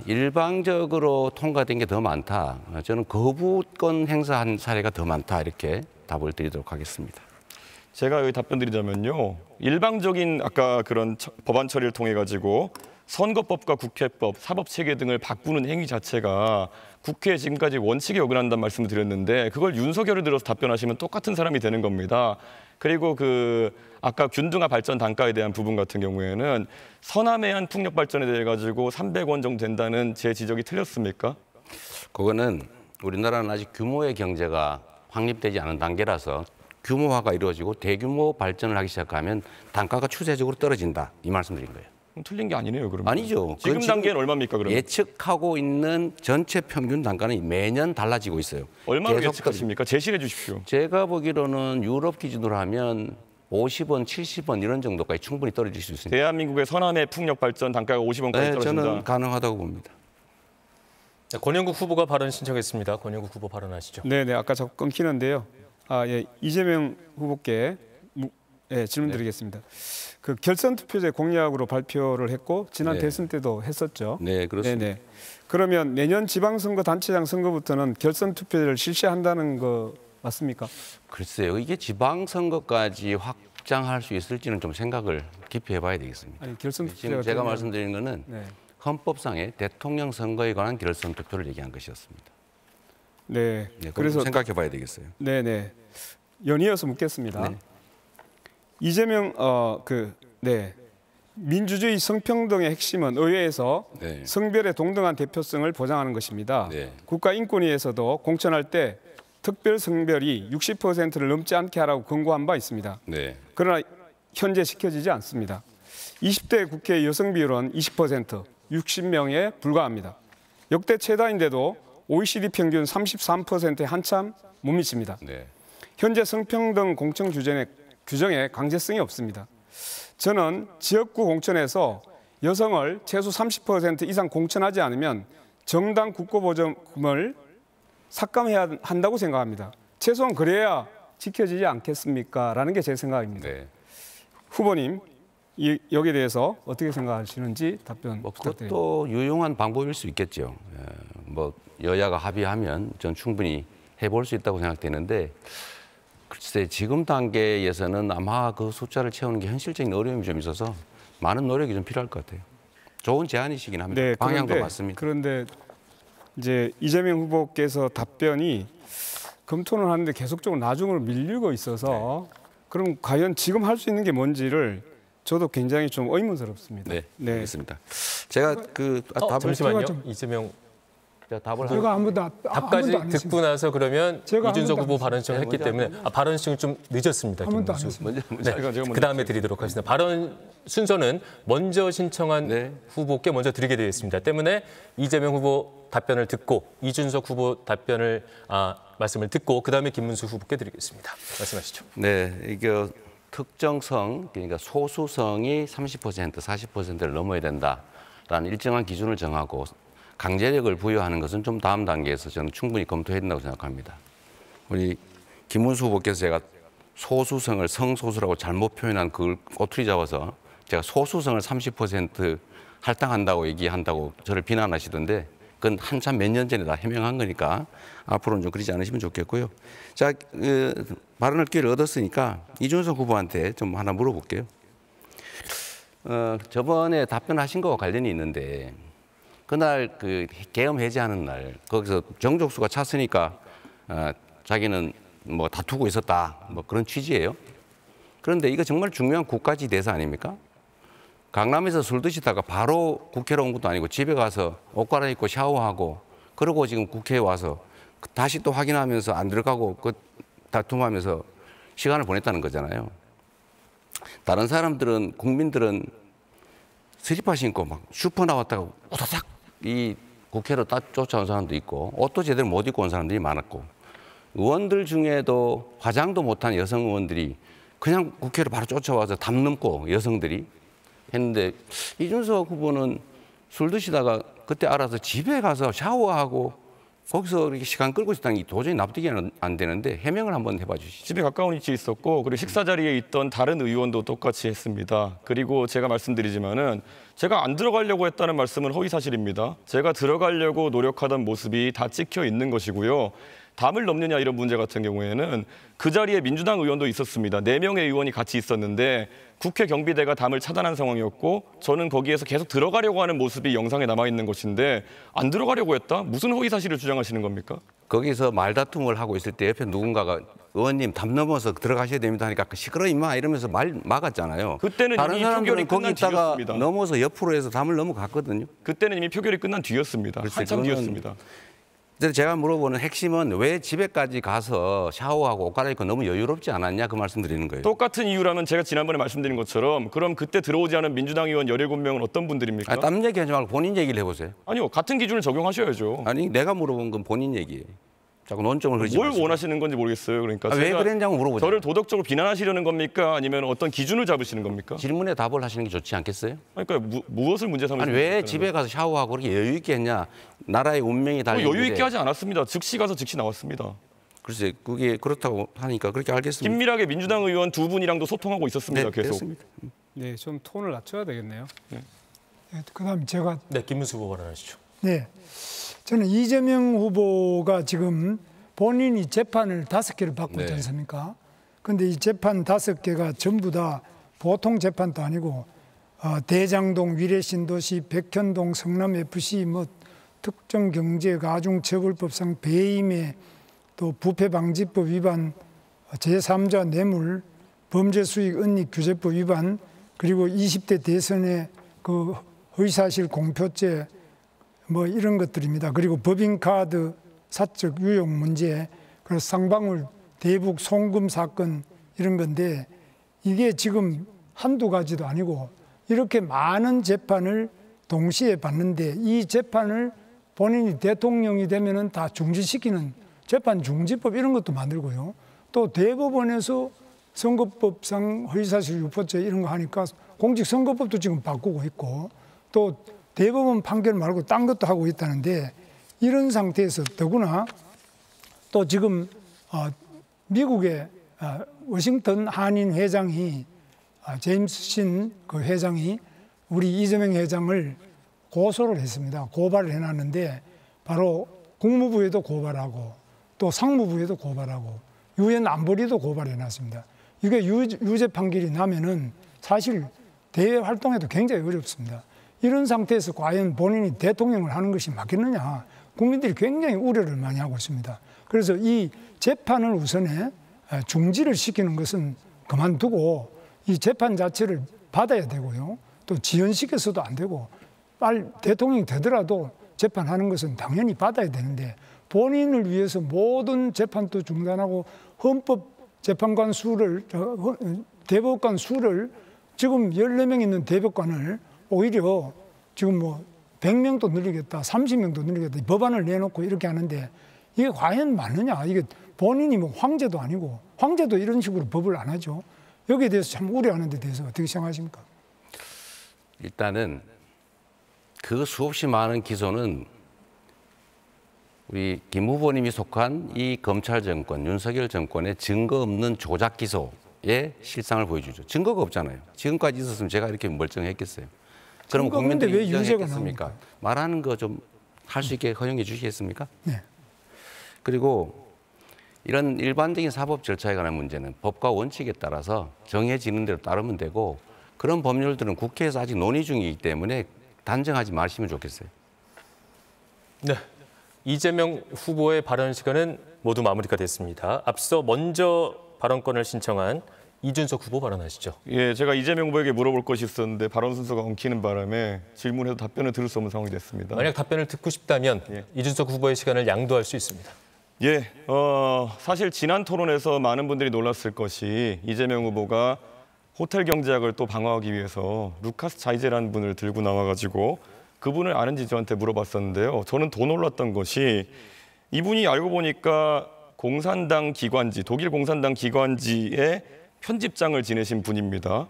일방적으로 통과된 게 더 많다. 저는 거부권 행사한 사례가 더 많다. 이렇게 답을 드리도록 하겠습니다. 제가 여기 답변 드리자면요. 일방적인 아까 그런 법안 처리를 통해 가지고 선거법과 국회법, 사법체계 등을 바꾸는 행위 자체가 국회에 지금까지 원칙에 어긋난다는 말씀을 드렸는데 그걸 윤석열을 들어서 답변하시면 똑같은 사람이 되는 겁니다. 그리고 아까 균등화 발전 단가에 대한 부분 같은 경우에는 서남해안 풍력 발전에 대해 가지고 300원 정도 된다는 제 지적이 틀렸습니까? 그거는 우리나라는 아직 규모의 경제가 확립되지 않은 단계라서 규모화가 이루어지고 대규모 발전을 하기 시작하면 단가가 추세적으로 떨어진다. 이 말씀드린 거예요. 틀린 게 아니네요, 그러면. 아니죠. 지금 단계는 얼마입니까, 그러면? 예측하고 있는 전체 평균 단가는 매년 달라지고 있어요. 얼마나 예측하십니까? 제시해 주십시오. 제가 보기로는 유럽 기준으로 하면 50원, 70원 이런 정도까지 충분히 떨어질 수 있습니다. 대한민국의 서남해 풍력 발전 단가가 50원까지 떨어진다. 저는 가능하다고 봅니다. 권영국 후보가 발언 신청했습니다. 권영국 후보 발언하시죠. 네네, 아까 자꾸 끊기는데요. 이재명 후보께 질문 드리겠습니다. 그 결선 투표제 공약으로 발표를 했고 지난 대선 때도 했었죠. 네, 그렇습니다. 네네. 그러면 내년 지방선거 단체장 선거부터는 결선 투표제를 실시한다는 거 맞습니까? 글쎄요, 이게 지방선거까지 확장할 수 있을지는 좀 생각을 깊이 해봐야 되겠습니다. 아니, 결선 투표제가 지금 제가 말씀드린 거는 네. 헌법상의 대통령 선거에 관한 결선 투표를 얘기한 것이었습니다. 네. 그래서 생각해봐야 되겠어요. 네네. 연이어서 묻겠습니다. 네. 이재명 민주주의 성평등의 핵심은 의회에서 성별의 동등한 대표성을 보장하는 것입니다. 네. 국가인권위에서도 공천할 때 특별 성별이 60%를 넘지 않게 하라고 권고한 바 있습니다. 네. 그러나 현재 지켜지지 않습니다. 20대 국회 여성 비율은 20%, 60명에 불과합니다. 역대 최다인데도 OECD 평균 33%에 한참 못 미칩니다. 네. 현재 성평등 공천 규정에 강제성이 없습니다. 저는 지역구 공천에서 여성을 최소 30% 이상 공천하지 않으면 정당 국고보조금을 삭감해야 한다고 생각합니다. 최소한 그래야 지켜지지 않겠습니까? 라는 게 제 생각입니다. 네. 후보님, 여기에 대해서 어떻게 생각하시는지 답변 부탁드립니다. 그것도 유용한 방법일 수 있겠죠. 여야가 합의하면 전 충분히 해볼 수 있다고 생각되는데 글쎄 지금 단계에서는 아마 그 숫자를 채우는 게 현실적인 어려움이 좀 있어서 많은 노력이 좀 필요할 것 같아요. 좋은 제안이시긴 합니다. 네, 방향도 맞습니다. 그런데 이제 이재명 후보께서 답변이 검토는 하는데 계속적으로 나중으로 밀리고 있어서 그럼 과연 지금 할 수 있는 게 뭔지를 저도 굉장히 좀 의문스럽습니다. 네, 알겠습니다. 제가 답을 잠시만요. 제가 이재명 답을 제가 아무도 답까지 아무도 안 듣고 했습니다. 나서 그러면 제가 이준석 아무도 후보 안 발언 신청을 했기 때문에 발언 신청이 좀 늦었습니다. 아무도 안 김문수. 했습니다. 네, 그 다음에 드리도록 하겠습니다. 발언 순서는 먼저 신청한 후보께 먼저 드리게 되어 있습니다. 때문에 이재명 후보 답변을 듣고 이준석 후보 답변을 말씀을 듣고 그 다음에 김문수 후보께 드리겠습니다. 말씀하시죠. 네, 이게 특정성 그러니까 소수성이 30%, 40%를 넘어야 된다라는 일정한 기준을 정하고 강제력을 부여하는 것은 좀 다음 단계에서 저는 충분히 검토해야 된다고 생각합니다. 우리 김문수 후보께서 제가 소수성을 성소수라고 잘못 표현한 그걸 꼬투리 잡아서 제가 소수성을 30% 할당한다고 얘기한다고 저를 비난하시던데 그건 한참 몇 년 전에 다 해명한 거니까 앞으로는 좀 그러지 않으시면 좋겠고요. 자, 발언할 기회를 얻었으니까 이준석 후보한테 좀 하나 물어볼게요. 저번에 답변하신 거와 관련이 있는데 그날 그 계엄 해제하는 날 거기서 정족수가 찼으니까 자기는 뭐 다투고 있었다 뭐 그런 취지예요. 그런데 이거 정말 중요한 국가지 대사 아닙니까? 강남에서 술 드시다가 바로 국회로 온 것도 아니고 집에 가서 옷 갈아입고 샤워하고 그러고 지금 국회에 와서 다시 또 확인하면서 안 들어가고 그 다툼하면서 시간을 보냈다는 거잖아요. 다른 사람들은 국민들은 슬리퍼 신고 막 슈퍼 나왔다가 우다닥 이 국회로 쫓아온 사람도 있고 옷도 제대로 못 입고 온 사람들이 많았고 의원들 중에도 화장도 못한 여성 의원들이 그냥 국회로 바로 쫓아와서 담 넘고 여성들이 했는데 이준석 후보는 술 드시다가 그때 알아서 집에 가서 샤워하고 거기서 이렇게 시간 끌고 있었다는 게 도저히 납득이 안 되는데 해명을 한번 해봐 주시죠. 집에 가까운 위치에 있었고 그리고 식사 자리에 있던 다른 의원도 똑같이 했습니다. 그리고 제가 말씀드리지만은 제가 안 들어가려고 했다는 말씀은 허위 사실입니다. 제가 들어가려고 노력하던 모습이 다 찍혀 있는 것이고요. 담을 넘느냐 이런 문제 같은 경우에는 그 자리에 민주당 의원도 있었습니다. 4명의 의원이 같이 있었는데 국회 경비대가 담을 차단한 상황이었고 저는 거기에서 계속 들어가려고 하는 모습이 영상에 남아있는 것인데 안 들어가려고 했다? 무슨 허위 사실을 주장하시는 겁니까? 거기서 말다툼을 하고 있을 때 옆에 누군가가 의원님 담 넘어서 들어가셔야 됩니다 하니까 시끄러 임마 이러면서 말 막았잖아요. 그때는 다른 이미 사람들은 표결이 거기 끝난 있다가 뒤였습니다. 넘어서 옆으로 해서 담을 넘어갔거든요. 그때는 이미 표결이 끝난 뒤였습니다. 글쎄, 한참 그거는- 뒤였습니다. 그래서 제가 물어보는 핵심은 왜 집에까지 가서 샤워하고 옷 갈아입고 너무 여유롭지 않았냐 그 말씀 드리는 거예요. 똑같은 이유라면 제가 지난번에 말씀드린 것처럼 그럼 그때 들어오지 않은 민주당 의원 17명은 어떤 분들입니까? 땀 얘기하지 말고 본인 얘기를 해보세요. 아니요. 같은 기준을 적용하셔야죠. 아니 내가 물어본 건 본인 얘기예요. 자꾸 논점을 흐리지 뭘 마시고. 원하시는 건지 모르겠어요. 그러니까 왜 제가 그랬냐고 물어보죠. 저를 도덕적으로 비난하시려는 겁니까? 아니면 어떤 기준을 잡으시는 겁니까? 질문에 답을 하시는 게 좋지 않겠어요? 그러니까 무엇을 문제 삼으시는 아니 왜 겁니까? 집에 가서 샤워하고 그렇게 여유 있게 했냐? 나라의 운명이 달린 여유 있게 일에. 하지 않았습니다. 즉시 가서 즉시 나왔습니다. 글쎄 그게 그렇다고 하니까 그렇게 알겠습니다. 긴밀하게 민주당 의원 2분이랑도 소통하고 있었습니다. 네, 계속. 됐습니다. 네, 좀 톤을 낮춰야 되겠네요. 그다음 제가 네, 김문수 후보 발언하시죠. 네, 저는 이재명 후보가 지금 본인이 재판을 5개를 받고 있지 네. 않습니까? 근데 이 재판 5개가 전부 다 보통 재판도 아니고 대장동, 위례신도시, 백현동, 성남FC, 뭐 특정경제가중처벌법상 배임에 또 부패방지법 위반, 제3자 뇌물, 범죄수익 은닉규제법 위반, 그리고 20대 대선의 그 허위사실 공표죄 뭐 이런 것들입니다. 그리고 법인카드 사적 유용 문제, 그리고 쌍방울 대북 송금 사건 이런 건데 이게 지금 한두 가지도 아니고 이렇게 많은 재판을 동시에 받는데 이 재판을 본인이 대통령이 되면은 다 중지시키는 재판 중지법 이런 것도 만들고요. 또 대법원에서 선거법상 허위사실 유포죄 이런 거 하니까 공직선거법도 지금 바꾸고 있고 또 대법원 판결 말고 딴 것도 하고 있다는데 이런 상태에서 더구나 또 지금 미국의 워싱턴 한인 회장이 제임스 신 그 회장이 우리 이재명 회장을 고소를 했습니다. 고발을 해놨는데 바로 국무부에도 고발하고 또 상무부에도 고발하고 유엔 안보리도 고발해놨습니다. 이게 유죄 판결이 나면은 사실 대외 활동에도 굉장히 어렵습니다. 이런 상태에서 과연 본인이 대통령을 하는 것이 맞겠느냐? 국민들이 굉장히 우려를 많이 하고 있습니다. 그래서 이 재판을 우선에 중지를 시키는 것은 그만두고 이 재판 자체를 받아야 되고요. 또 지연시켜서도 안 되고 빨리 대통령이 되더라도 재판하는 것은 당연히 받아야 되는데 본인을 위해서 모든 재판도 중단하고 헌법재판관 수를 대법관 수를 지금 14명 있는 대법관을 오히려 지금 뭐 100명도 늘리겠다, 30명도 늘리겠다 법안을 내놓고 이렇게 하는데 이게 과연 맞느냐? 이게 본인이 뭐 황제도 아니고 황제도 이런 식으로 법을 안 하죠. 여기에 대해서 참 우려하는 데 대해서 어떻게 생각하십니까? 일단은 그 수없이 많은 기소는 우리 김 후보님이 속한 이 검찰 정권, 윤석열 정권의 증거 없는 조작 기소의 실상을 보여주죠. 증거가 없잖아요. 지금까지 있었으면 제가 이렇게 멀쩡했겠어요. 그럼 증거 없는데 국민들이 왜 유죄가 인정했겠습니까? 말하는 거 좀 할 수 있게 허용해 주시겠습니까? 네. 그리고 이런 일반적인 사법 절차에 관한 문제는 법과 원칙에 따라서 정해지는 대로 따르면 되고 그런 법률들은 국회에서 아직 논의 중이기 때문에 단정하지 마시면 좋겠어요. 네. 이재명 후보의 발언 시간은 모두 마무리가 됐습니다. 앞서 먼저 발언권을 신청한 이준석 후보 발언하시죠. 예, 제가 이재명 후보에게 물어볼 것이 있었는데 발언 순서가 엉키는 바람에 질문해도 답변을 들을 수 없는 상황이 됐습니다. 만약 답변을 듣고 싶다면 예. 이준석 후보의 시간을 양도할 수 있습니다. 예, 사실 지난 토론에서 많은 분들이 놀랐을 것이 이재명 후보가 호텔 경제학을 또 방어하기 위해서 루카스 자이제라는 분을 들고 나와가지고 그분을 아는지 저한테 물어봤었는데요. 저는 더 놀랐던 것이 이분이 알고 보니까 공산당 기관지, 독일 공산당 기관지의 편집장을 지내신 분입니다.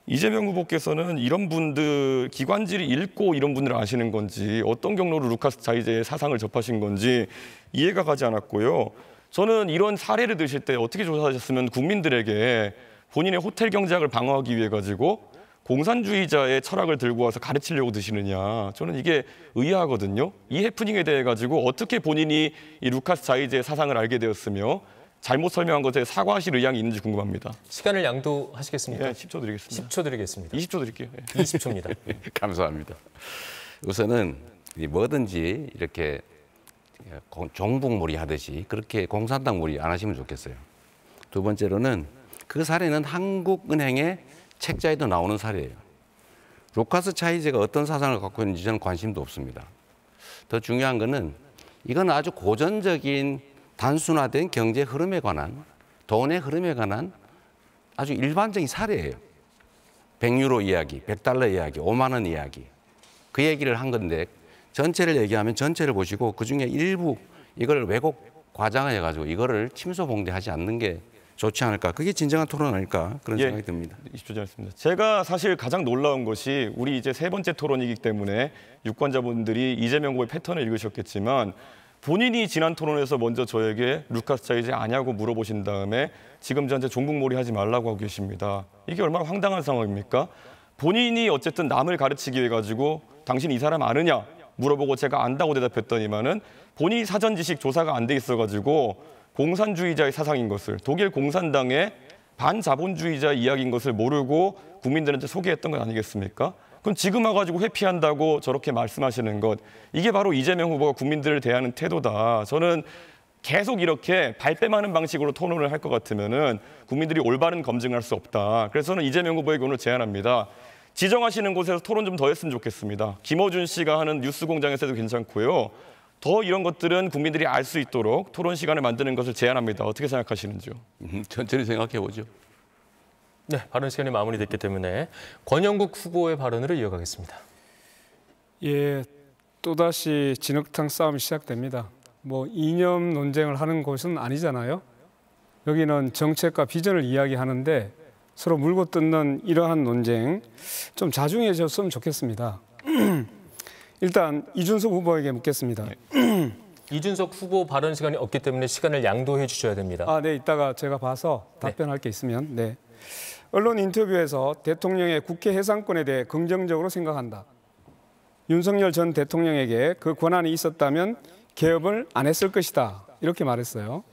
이재명 후보께서는 이런 분들, 기관지를 읽고 이런 분들을 아시는 건지 어떤 경로로 루카스 자이제의 사상을 접하신 건지 이해가 가지 않았고요. 저는 이런 사례를 드실 때 어떻게 조사하셨으면 국민들에게 본인의 호텔 경제학을 방어하기 위해 가지고 공산주의자의 철학을 들고 와서 가르치려고 드시느냐. 저는 이게 의아하거든요. 이 해프닝에 대해 가지고 어떻게 본인이 이 루카스 자이제의 사상을 알게 되었으며 잘못 설명한 것에 사과하실 의향이 있는지 궁금합니다. 시간을 양도하시겠습니까? 예, 10초 드리겠습니다. 10초 드리겠습니다. 20초 드릴게요. 예. 20초입니다. 감사합니다. 우선은 뭐든지 이렇게 종북몰이 하듯이 그렇게 공산당몰이 안 하시면 좋겠어요. 두 번째로는 그 사례는 한국은행의 책자에도 나오는 사례예요. 루카스 자이제가 어떤 사상을 갖고 있는지 저는 관심도 없습니다. 더 중요한 거는 이건 아주 고전적인 단순화된 경제 흐름에 관한, 돈의 흐름에 관한 아주 일반적인 사례예요. 100유로 이야기, 100달러 이야기, 5만 원 이야기. 그 얘기를 한 건데 전체를 얘기하면 전체를 보시고 그중에 일부 이걸 왜곡 과장해가지고 이거를 침소봉대하지 않는 게 좋지 않을까. 그게 진정한 토론 아닐까 그런 생각이 듭니다. 20초 지났습니다. 제가 사실 가장 놀라운 것이 우리 이제 세 번째 토론이기 때문에 유권자분들이 이재명 후보의 패턴을 읽으셨겠지만 본인이 지난 토론에서 먼저 저에게 루카스 자이제 아냐고 물어보신 다음에 지금 저한테 종북몰이 하지 말라고 하고 계십니다. 이게 얼마나 황당한 상황입니까? 본인이 어쨌든 남을 가르치기 위해 가지고 당신 이 사람 아느냐 물어보고 제가 안다고 대답했더니만은 본인이 사전 지식 조사가 안 돼 있어가지고 공산주의자의 사상인 것을 독일 공산당의 반자본주의자 이야기인 것을 모르고 국민들한테 소개했던 것 아니겠습니까? 그럼 지금 와가지고 회피한다고 저렇게 말씀하시는 것 이게 바로 이재명 후보가 국민들을 대하는 태도다. 저는 계속 이렇게 발뺌하는 방식으로 토론을 할 것 같으면은 국민들이 올바른 검증을 할 수 없다. 그래서 저는 이재명 후보에게 오늘 제안합니다. 지정하시는 곳에서 토론 좀 더 했으면 좋겠습니다. 김어준 씨가 하는 뉴스공장에서도 괜찮고요. 더 이런 것들은 국민들이 알 수 있도록 토론 시간을 만드는 것을 제안합니다. 어떻게 생각하시는지요? 천천히 생각해 보죠. 네, 발언 시간이 마무리됐기 때문에 권영국 후보의 발언으로 이어가겠습니다. 예, 또다시 진흙탕 싸움이 시작됩니다. 뭐 이념 논쟁을 하는 곳은 아니잖아요. 여기는 정책과 비전을 이야기하는데 서로 물고 뜯는 이러한 논쟁 좀 자중해졌으면 좋겠습니다. 일단 이준석 후보에게 묻겠습니다. 이준석 후보 발언 시간이 없기 때문에 시간을 양도해 주셔야 됩니다. 아, 네, 이따가 제가 봐서 답변할 게 있으면. 네. 언론 인터뷰에서 대통령의 국회 해산권에 대해 긍정적으로 생각한다. 윤석열 전 대통령에게 그 권한이 있었다면 개업을 안 했을 것이다. 이렇게 말했어요.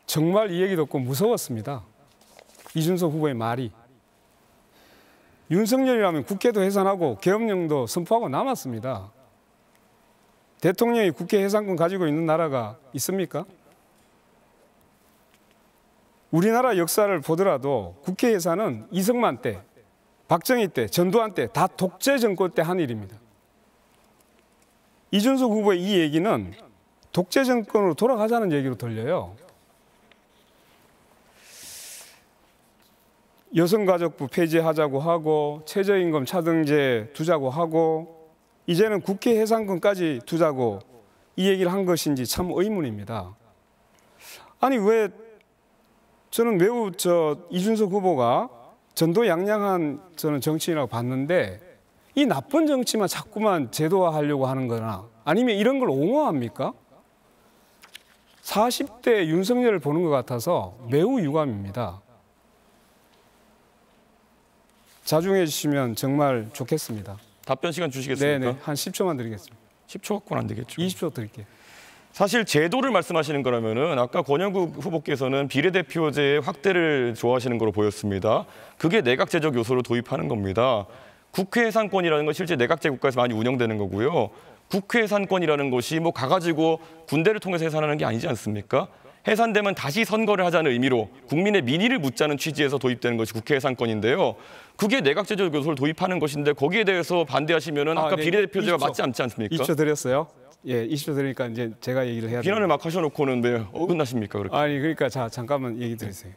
정말 이 얘기 듣고 무서웠습니다. 이준석 후보의 말이. 윤석열이라면 국회도 해산하고 계엄령도 선포하고 남았습니다. 대통령이 국회 해산권 가지고 있는 나라가 있습니까? 우리나라 역사를 보더라도 국회 해산은 이승만 때, 박정희 때, 전두환 때 다 독재 정권 때 한 일입니다. 이준석 후보의 이 얘기는 독재 정권으로 돌아가자는 얘기로 들려요. 여성가족부 폐지하자고 하고 최저임금 차등제 두자고 하고 이제는 국회 해산권까지 두자고 이 얘기를 한 것인지 참 의문입니다. 아니 왜 저는 매우 이준석 후보가 전도양양한 저는 정치인이라고 봤는데 이 나쁜 정치만 자꾸만 제도화하려고 하는 거나 아니면 이런 걸 옹호합니까? 40대 윤석열을 보는 것 같아서 매우 유감입니다. 자중해 주시면 정말 좋겠습니다. 답변 시간 주시겠습니까? 네네, 한 10초만 드리겠습니다. 10초 갖고는 안 되겠죠. 20초 드릴게요. 사실 제도를 말씀하시는 거라면은 아까 권영국 후보께서는 비례대표제의 확대를 좋아하시는 걸로 보였습니다. 그게 내각제적 요소를 도입하는 겁니다. 국회 해산권이라는 건 실제 내각제 국가에서 많이 운영되는 거고요. 국회 해산권이라는 것이 뭐 가가지고 군대를 통해서 해산하는 게 아니지 않습니까? 해산되면 다시 선거를 하자는 의미로 국민의 민의를 묻자는 취지에서 도입되는 것이 국회 해산권인데요. 그게 내각제적 요소를 도입하는 것인데 거기에 대해서 반대하시면은 아까 네. 비례대표제가 20초. 맞지 않지 않습니까? 20초 드렸어요. 예, 20초 드리니까 이제 제가 얘기를 해야 돼요. 비난을 막 하셔놓고는 왜 어긋나십니까? 그렇게. 아니 그러니까 자 잠깐만 얘기 드리세요.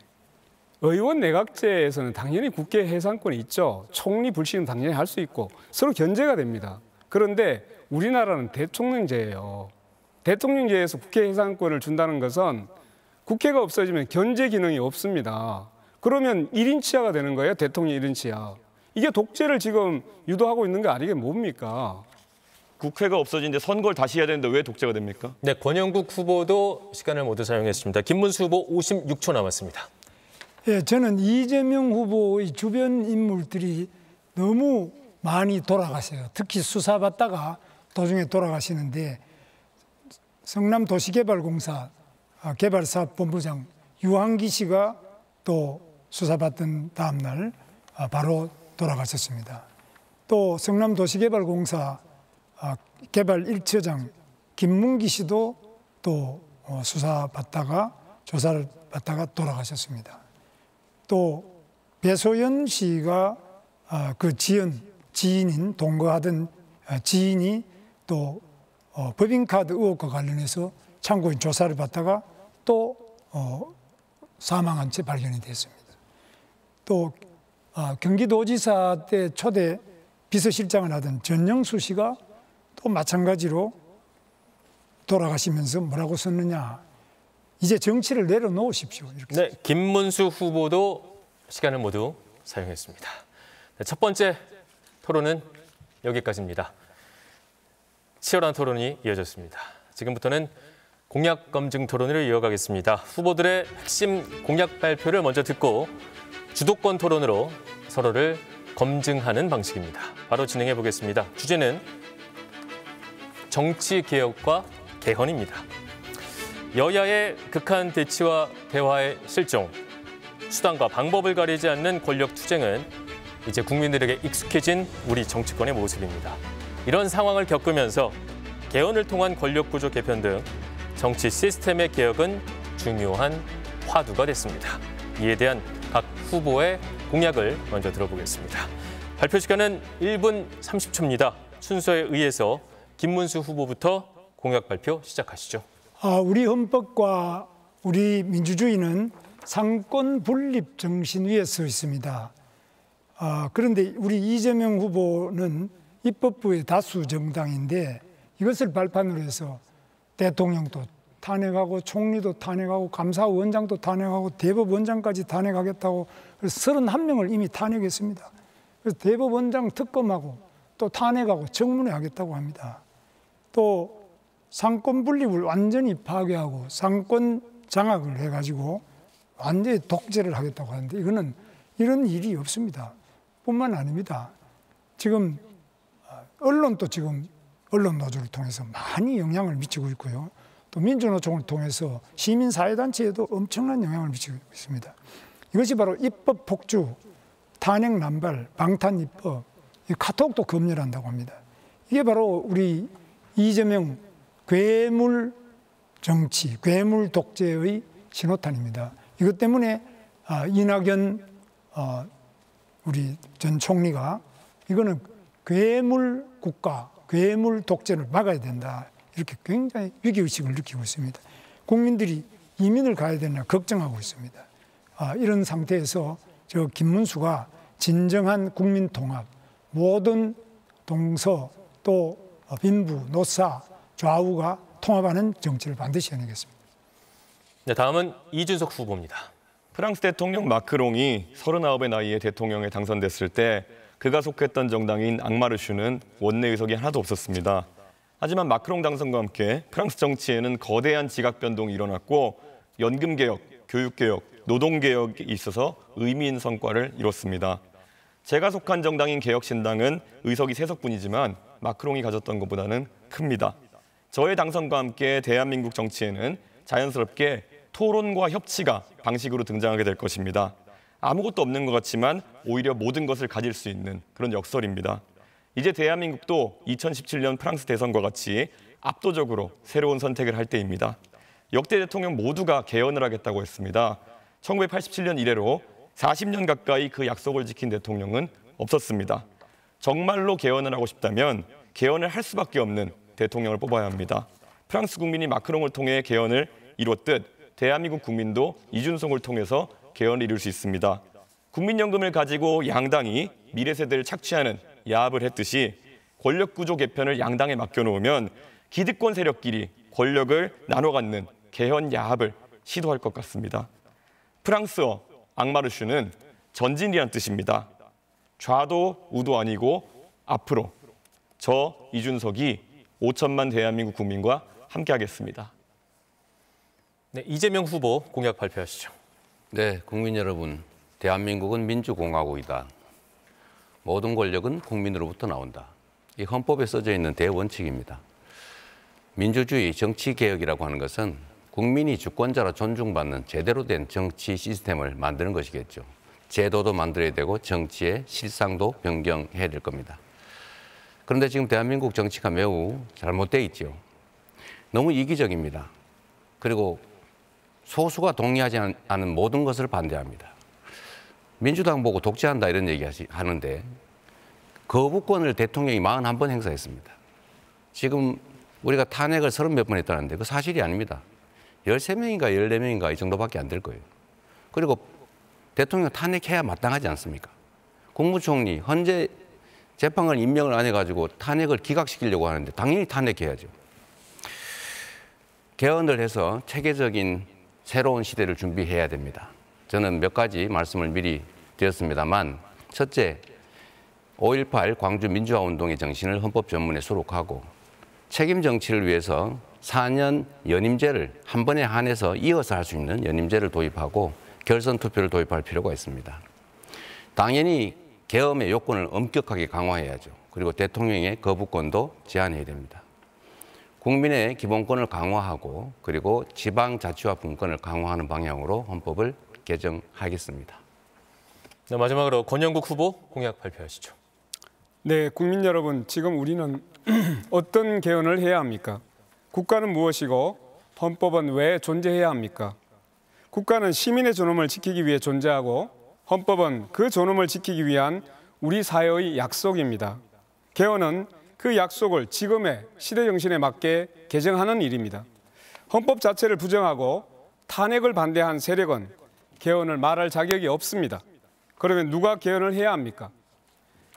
의원 내각제에서는 당연히 국회 해산권이 있죠. 총리 불신은 당연히 할 수 있고 서로 견제가 됩니다. 그런데 우리나라는 대통령제예요. 대통령제에서 국회 해산권을 준다는 것은 국회가 없어지면 견제 기능이 없습니다. 그러면 1인 치하가 되는 거예요. 대통령 1인 치하. 이게 독재를 지금 유도하고 있는 게 아니게 뭡니까? 국회가 없어진데 선거를 다시 해야 되는데 왜 독재가 됩니까? 네, 권영국 후보도 시간을 모두 사용했습니다. 김문수 후보 56초 남았습니다. 예, 저는 이재명 후보의 주변 인물들이 너무 많이 돌아가세요. 특히 수사받다가 도중에 돌아가시는데 성남도시개발공사 개발사업본부장 유한기 씨가 또 수사받던 다음 날 바로 돌아가셨습니다. 또 성남도시개발공사 개발 1처장 김문기 씨도 또 수사받다가 조사를 받다가 돌아가셨습니다. 또 배소연 씨가 그 지인인 동거하던 지인이 또 법인카드 의혹과 관련해서 참고인 조사를 받다가 또 사망한 채 발견이 됐습니다. 또 경기도지사 때 초대 비서실장을 하던 전영수 씨가 또 마찬가지로 돌아가시면서 뭐라고 썼느냐. 이제 정치를 내려놓으십시오. 이렇게 네, 김문수 후보도 시간을 모두 사용했습니다. 네, 첫 번째 토론은 여기까지입니다. 치열한 토론이 이어졌습니다. 지금부터는 공약 검증 토론을 이어가겠습니다. 후보들의 핵심 공약 발표를 먼저 듣고 주도권 토론으로 서로를 검증하는 방식입니다. 바로 진행해 보겠습니다. 주제는 정치개혁과 개헌입니다. 여야의 극한 대치와 대화의 실종, 수단과 방법을 가리지 않는 권력 투쟁은 이제 국민들에게 익숙해진 우리 정치권의 모습입니다. 이런 상황을 겪으면서 개헌을 통한 권력구조 개편 등 정치 시스템의 개혁은 중요한 화두가 됐습니다. 이에 대한 각 후보의 공약을 먼저 들어보겠습니다. 발표 시간은 1분 30초입니다. 순서에 의해서 김문수 후보부터 공약 발표 시작하시죠. 우리 헌법과 우리 민주주의는 상권 분립 정신 위에 서 있습니다. 그런데 우리 이재명 후보는 입법부의 다수 정당인데 이것을 발판으로 해서 대통령도 탄핵하고 총리도 탄핵하고 감사원장도 탄핵하고 대법원장까지 탄핵하겠다고 31명을 이미 탄핵했습니다. 그래서 대법원장 특검하고 또 탄핵하고 청문회 하겠다고 합니다. 또 상권 분립을 완전히 파괴하고 상권 장악을 해가지고 완전히 독재를 하겠다고 하는데 이거는 이런 일이 없습니다. 뿐만 아닙니다. 지금 언론도 지금 언론 노조를 통해서 많이 영향을 미치고 있고요. 또 민주노총을 통해서 시민사회단체에도 엄청난 영향을 미치고 있습니다. 이것이 바로 입법 폭주, 탄핵 남발, 방탄 입법, 카톡도 검열한다고 합니다. 이게 바로 우리 이재명 괴물 정치, 괴물 독재의 신호탄입니다. 이것 때문에 이낙연 우리 전 총리가 이거는 괴물 국가, 괴물 독재를 막아야 된다. 이렇게 굉장히 위기의식을 느끼고 있습니다. 국민들이 이민을 가야 되나 걱정하고 있습니다. 이런 상태에서 저 김문수가 진정한 국민 통합, 모든 동서 또 빈부, 노사, 좌우가 통합하는 정치를 반드시 해내겠습니다. 네, 다음은 이준석 후보입니다. 프랑스 대통령 마크롱이 39의 나이에 대통령에 당선됐을 때 그가 속했던 정당인 앙마르슈는 원내 의석이 하나도 없었습니다. 하지만 마크롱 당선과 함께 프랑스 정치에는 거대한 지각 변동이 일어났고 연금개혁, 교육개혁, 노동개혁이 있어서 의미 있는 성과를 이뤘습니다. 제가 속한 정당인 개혁신당은 의석이 3석뿐이지만 마크롱이 가졌던 것보다는 큽니다. 저의 당선과 함께 대한민국 정치에는 자연스럽게 토론과 협치가 방식으로 등장하게 될 것입니다. 아무것도 없는 것 같지만 오히려 모든 것을 가질 수 있는 그런 역설입니다. 이제 대한민국도 2017년 프랑스 대선과 같이 압도적으로 새로운 선택을 할 때입니다. 역대 대통령 모두가 개헌을 하겠다고 했습니다. 1987년 이래로 40년 가까이 그 약속을 지킨 대통령은 없었습니다. 정말로 개헌을 하고 싶다면 개헌을 할 수밖에 없는 대통령을 뽑아야 합니다. 프랑스 국민이 마크롱을 통해 개헌을 이뤘듯 대한민국 국민도 이준석을 통해서 개헌을 이룰 수 있습니다. 국민연금을 가지고 양당이 미래 세대를 착취하는 야합을 했듯이 권력구조 개편을 양당에 맡겨놓으면 기득권 세력끼리 권력을 나눠 갖는 개헌 야합을 시도할 것 같습니다. 프랑스어 앙마르슈는 전진이란 뜻입니다. 좌도 우도 아니고 앞으로 저 이준석이 5천만 대한민국 국민과 함께하겠습니다. 네, 이재명 후보 공약 발표하시죠. 네, 국민 여러분, 대한민국은 민주공화국이다. 모든 권력은 국민으로부터 나온다. 이 헌법에 써져 있는 대원칙입니다. 민주주의 정치개혁이라고 하는 것은 국민이 주권자로 존중받는 제대로 된 정치 시스템을 만드는 것이겠죠. 제도도 만들어야 되고 정치의 실상도 변경해야 될 겁니다. 그런데 지금 대한민국 정치가 매우 잘못되어 있죠. 너무 이기적입니다. 그리고 소수가 동의하지 않은 모든 것을 반대합니다. 민주당 보고 독재한다 이런 얘기 하는데 거부권을 대통령이 41번 행사했습니다. 지금 우리가 탄핵을 30몇 번 했다는데 그 사실이 아닙니다. 13명인가 14명인가 이 정도밖에 안 될 거예요. 그리고 대통령 탄핵해야 마땅하지 않습니까? 국무총리, 헌재 재판관 임명을 안 해가지고 탄핵을 기각시키려고 하는데 당연히 탄핵해야죠. 개헌을 해서 체계적인 새로운 시대를 준비해야 됩니다. 저는 몇 가지 말씀을 미리 드렸습니다만, 첫째, 5.18 광주 민주화운동의 정신을 헌법 전문에 수록하고 책임 정치를 위해서 4년 연임제를 한 번에 한해서 이어서 할 수 있는 연임제를 도입하고 결선 투표를 도입할 필요가 있습니다. 당연히 계엄의 요건을 엄격하게 강화해야죠. 그리고 대통령의 거부권도 제한해야 됩니다. 국민의 기본권을 강화하고 그리고 지방자치와 분권을 강화하는 방향으로 헌법을 개정하겠습니다. 네, 마지막으로 권영국 후보 공약 발표하시죠. 네, 국민 여러분, 지금 우리는 어떤 개헌을 해야 합니까? 국가는 무엇이고 헌법은 왜 존재해야 합니까? 국가는 시민의 존엄을 지키기 위해 존재하고 헌법은 그 존엄을 지키기 위한 우리 사회의 약속입니다. 개헌은 그 약속을 지금의 시대 정신에 맞게 개정하는 일입니다. 헌법 자체를 부정하고 탄핵을 반대한 세력은 개헌을 말할 자격이 없습니다. 그러면 누가 개헌을 해야 합니까?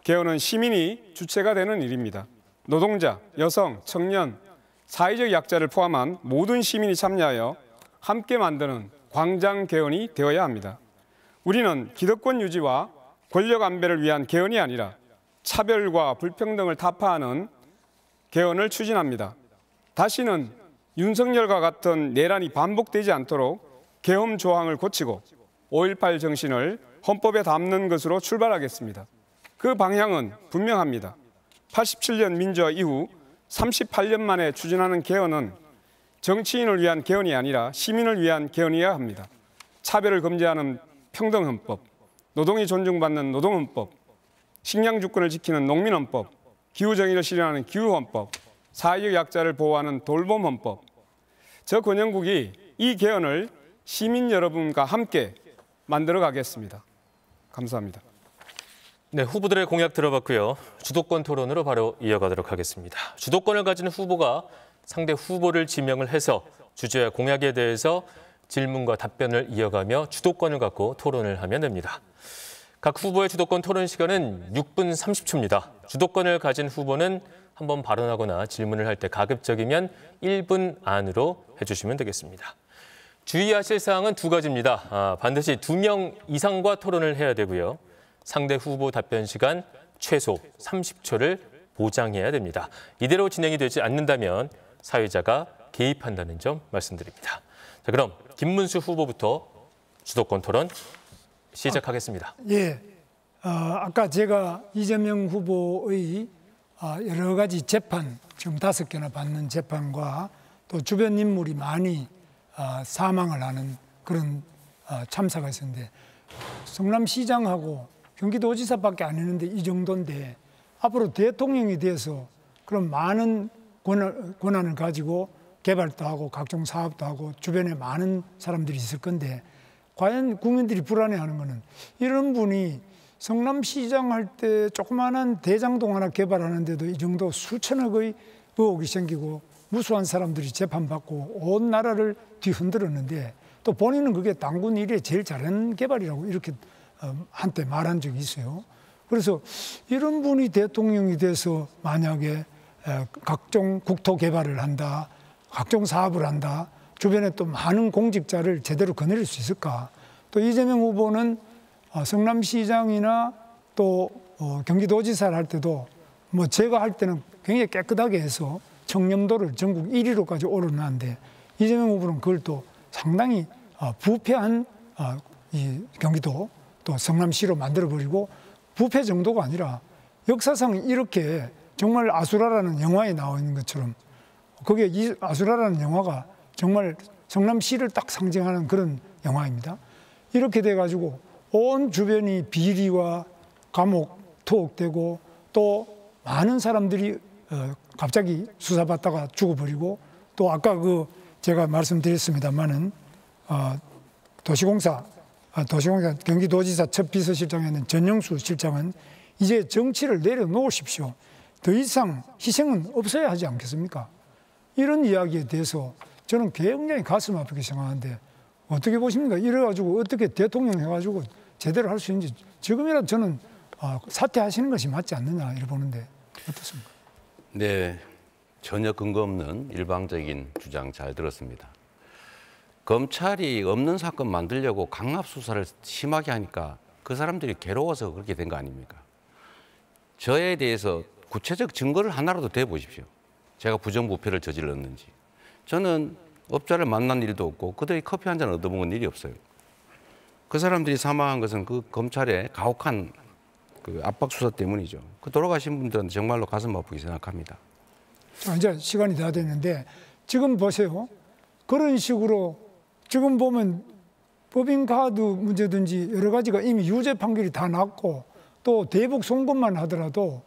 개헌은 시민이 주체가 되는 일입니다. 노동자, 여성, 청년, 사회적 약자를 포함한 모든 시민이 참여하여 함께 만드는 광장 개헌이 되어야 합니다. 우리는 기득권 유지와 권력 안배를 위한 개헌이 아니라 차별과 불평등을 타파하는 개헌을 추진합니다. 다시는 윤석열과 같은 내란이 반복되지 않도록 계엄 조항을 고치고 5.18 정신을 헌법에 담는 것으로 출발하겠습니다. 그 방향은 분명합니다. 87년 민주화 이후 38년 만에 추진하는 개헌은 정치인을 위한 개헌이 아니라 시민을 위한 개헌이어야 합니다. 차별을 금지하는 평등헌법, 노동이 존중받는 노동헌법, 식량주권을 지키는 농민헌법, 기후정의를 실현하는 기후헌법, 사회적 약자를 보호하는 돌봄헌법. 저 권영국이 이 개헌을 시민 여러분과 함께 만들어 가겠습니다. 감사합니다. 네, 후보들의 공약 들어봤고요. 주도권 토론으로 바로 이어가도록 하겠습니다. 주도권을 가진 후보가 상대 후보를 지명을 해서 주제와 공약에 대해서 질문과 답변을 이어가며 주도권을 갖고 토론을 하면 됩니다. 각 후보의 주도권 토론 시간은 6분 30초입니다. 주도권을 가진 후보는 한번 발언하거나 질문을 할 때 가급적이면 1분 안으로 해주시면 되겠습니다. 주의하실 사항은 두 가지입니다. 반드시 2명 이상과 토론을 해야 되고요. 상대 후보 답변 시간 최소 30초를 보장해야 됩니다. 이대로 진행이 되지 않는다면 사회자가 개입한다는 점 말씀드립니다. 자, 그럼 김문수 후보부터 주도권 토론 시작하겠습니다. 예, 아까 제가 이재명 후보의 여러 가지 재판, 지금 5개나 받는 재판과 또 주변 인물이 많이 사망을 하는 그런 참사가 있었는데, 성남시장하고 경기도지사밖에 안 했는데 이 정도인데, 앞으로 대통령이 돼서 그런 많은 권한을 가지고 개발도 하고 각종 사업도 하고 주변에 많은 사람들이 있을 건데, 과연 국민들이 불안해하는 거는, 이런 분이 성남시장 할 때 조그마한 대장동 하나 개발하는데도 이 정도 수천억의 의혹이 생기고 무수한 사람들이 재판받고 온 나라를 뒤흔들었는데, 또 본인은 그게 당군 일에 제일 잘하는 개발이라고 이렇게 한때 말한 적이 있어요. 그래서 이런 분이 대통령이 돼서 만약에 각종 국토 개발을 한다, 각종 사업을 한다, 주변에 또 많은 공직자를 제대로 거느릴 수 있을까? 또 이재명 후보는 성남시장이나 또 경기도지사를 할 때도 뭐 제가 할 때는 굉장히 깨끗하게 해서 청렴도를 전국 1위로까지 오르는데, 이재명 후보는 그걸 또 상당히 부패한 이 경기도 또 성남시로 만들어버리고, 부패 정도가 아니라 역사상 이렇게 정말 아수라라는 영화에 나와 있는 것처럼, 그게 이 아수라라는 영화가 정말 성남시를 딱 상징하는 그런 영화입니다. 이렇게 돼가지고 온 주변이 비리와 감옥, 투옥되고, 또 많은 사람들이 갑자기 수사받다가 죽어버리고, 또 아까 제가 말씀드렸습니다만은 도시공사 경기도지사 첫 비서실장이었는 전영수 실장은 이제 정치를 내려놓으십시오. 더 이상 희생은 없어야 하지 않겠습니까? 이런 이야기에 대해서 저는 굉장히 가슴 아프게 생각하는데, 어떻게 보십니까? 이래가지고 어떻게 대통령 해가지고 제대로 할 수 있는지, 지금이라도 저는 사퇴하시는 것이 맞지 않느냐 이렇게 보는데 어떻습니까? 네, 전혀 근거 없는 일방적인 주장 잘 들었습니다. 검찰이 없는 사건 만들려고 강압 수사를 심하게 하니까 그 사람들이 괴로워서 그렇게 된 거 아닙니까? 저에 대해서 구체적 증거를 하나라도 대보십시오. 제가 부정부패를 저질렀는지. 저는 업자를 만난 일도 없고 그들이 커피 한 잔 얻어먹은 일이 없어요. 그 사람들이 사망한 것은 그 검찰의 가혹한 그 압박 수사 때문이죠. 그 돌아가신 분들은 정말로 가슴 아프게 생각합니다. 이제 시간이 다 됐는데, 지금 보세요. 그런 식으로 지금 보면 법인카드 문제든지 여러 가지가 이미 유죄 판결이 다 났고, 또 대북 송금만 하더라도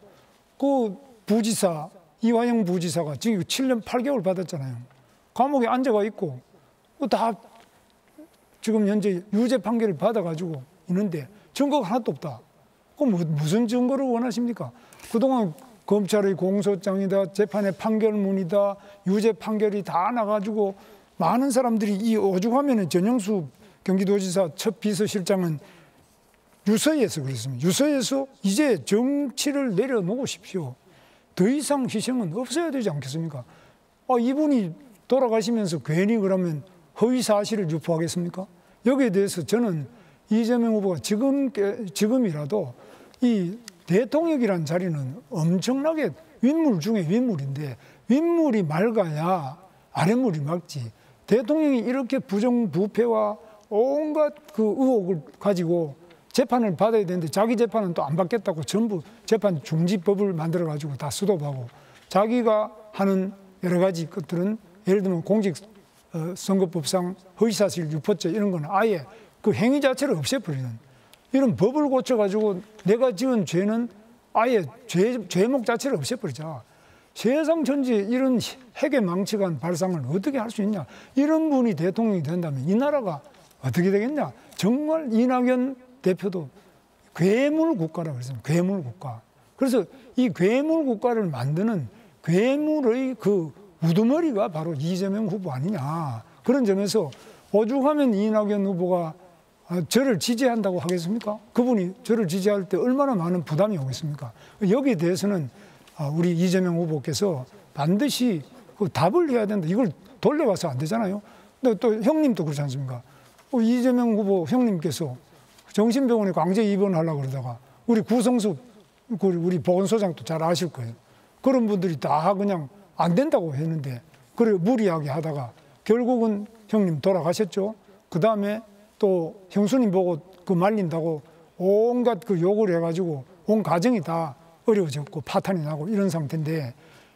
그 부지사, 이화영 부지사가 지금 7년 8개월 받았잖아요. 감옥에 앉아가 있고 다 지금 현재 유죄 판결을 받아가지고 있는데 증거가 하나도 없다. 그럼 무슨 증거를 원하십니까? 그동안 검찰의 공소장이다, 재판의 판결문이다, 유죄 판결이 다 나가지고 많은 사람들이 이 오죽하면은 전영수 경기도지사 첫 비서실장은 유서에서 그랬습니다. 유서에서 이제 정치를 내려놓으십시오. 더 이상 희생은 없어야 되지 않겠습니까? 이분이 돌아가시면서 괜히 그러면 허위 사실을 유포하겠습니까? 여기에 대해서 저는 이재명 후보가 지금이라도 이 대통령이라는 자리는 엄청나게 윗물 중에 윗물인데, 윗물이 맑아야 아랫물이 맑지. 대통령이 이렇게 부정부패와 온갖 그 의혹을 가지고 재판을 받아야 되는데, 자기 재판은 또 안 받겠다고 전부 재판 중지법을 만들어가지고 다 수도하고, 자기가 하는 여러 가지 것들은 예를 들면 공직선거법상 허위사실 유포죄 이런 거는 아예 그 행위 자체를 없애버리는 이런 법을 고쳐가지고 내가 지은 죄는 아예 죄목 자체를 없애버리자. 세상 전체에 이런 핵의 망측한 발상을 어떻게 할 수 있냐. 이런 분이 대통령이 된다면 이 나라가 어떻게 되겠냐. 정말 이낙연 대표도 괴물 국가라고 그랬습니다. 괴물 국가. 그래서 이 괴물 국가를 만드는 괴물의 그 우두머리가 바로 이재명 후보 아니냐. 그런 점에서 오죽하면 이낙연 후보가 저를 지지한다고 하겠습니까? 그분이 저를 지지할 때 얼마나 많은 부담이 오겠습니까? 여기에 대해서는 우리 이재명 후보께서 반드시 그 답을 해야 된다. 이걸 돌려와서 안 되잖아요. 근데 또 형님도 그렇지 않습니까? 이재명 후보 형님께서 정신병원에 강제 입원하려고 그러다가 우리 구성수, 우리 보건소장도 잘 아실 거예요. 그런 분들이 다 그냥 안 된다고 했는데, 그래 무리하게 하다가 결국은 형님 돌아가셨죠. 그 다음에 또 형수님 보고 그 말린다고 온갖 그 요구를 해가지고 온 가정이 다 어려워졌고 파탄이 나고 이런 상태인데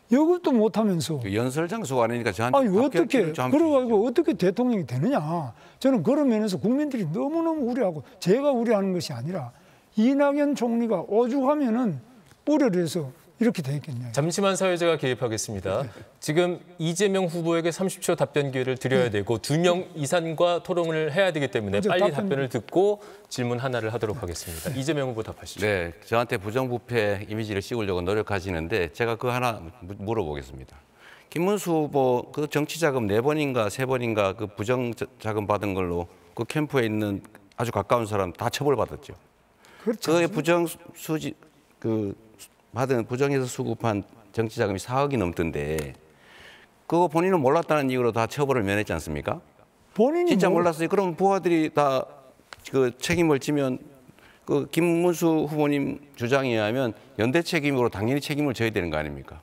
이것도 못하면서 연설 장소가 아니니까 저한테 아니 어떻게 그래가지고 어떻게 대통령이 되느냐. 저는 그런 면에서 국민들이 너무너무 우려하고 제가 우려하는 것이 아니라 이낙연 총리가 오죽하면은 우려를 해서 이렇게 돼 있겠냐. 잠시만 사회자가 개입하겠습니다. 지금 이재명 후보에게 30초 답변 기회를 드려야 되고 2명 이상과 토론을 해야 되기 때문에 빨리 답변을 듣고 질문 하나를 하도록 하겠습니다. 이재명 후보 답하시죠. 네, 저한테 부정부패 이미지를 씌우려고 노력하시는데 제가 그거 하나 물어보겠습니다. 김문수 후보 그 정치자금 4번인가 3번인가 그 부정자금 받은 걸로 그 캠프에 있는 아주 가까운 사람 다 처벌받았죠. 그렇죠. 그의 부정수지 받은 부정해서 수급한 정치자금이 4억이 넘던데 그거 본인은 몰랐다는 이유로 다 처벌을 면했지 않습니까? 본인이 진짜 몰랐어요. 그럼 부하들이 다 그 책임을 지면 그 김문수 후보님 주장에 의하면 연대 책임으로 당연히 책임을 져야 되는 거 아닙니까?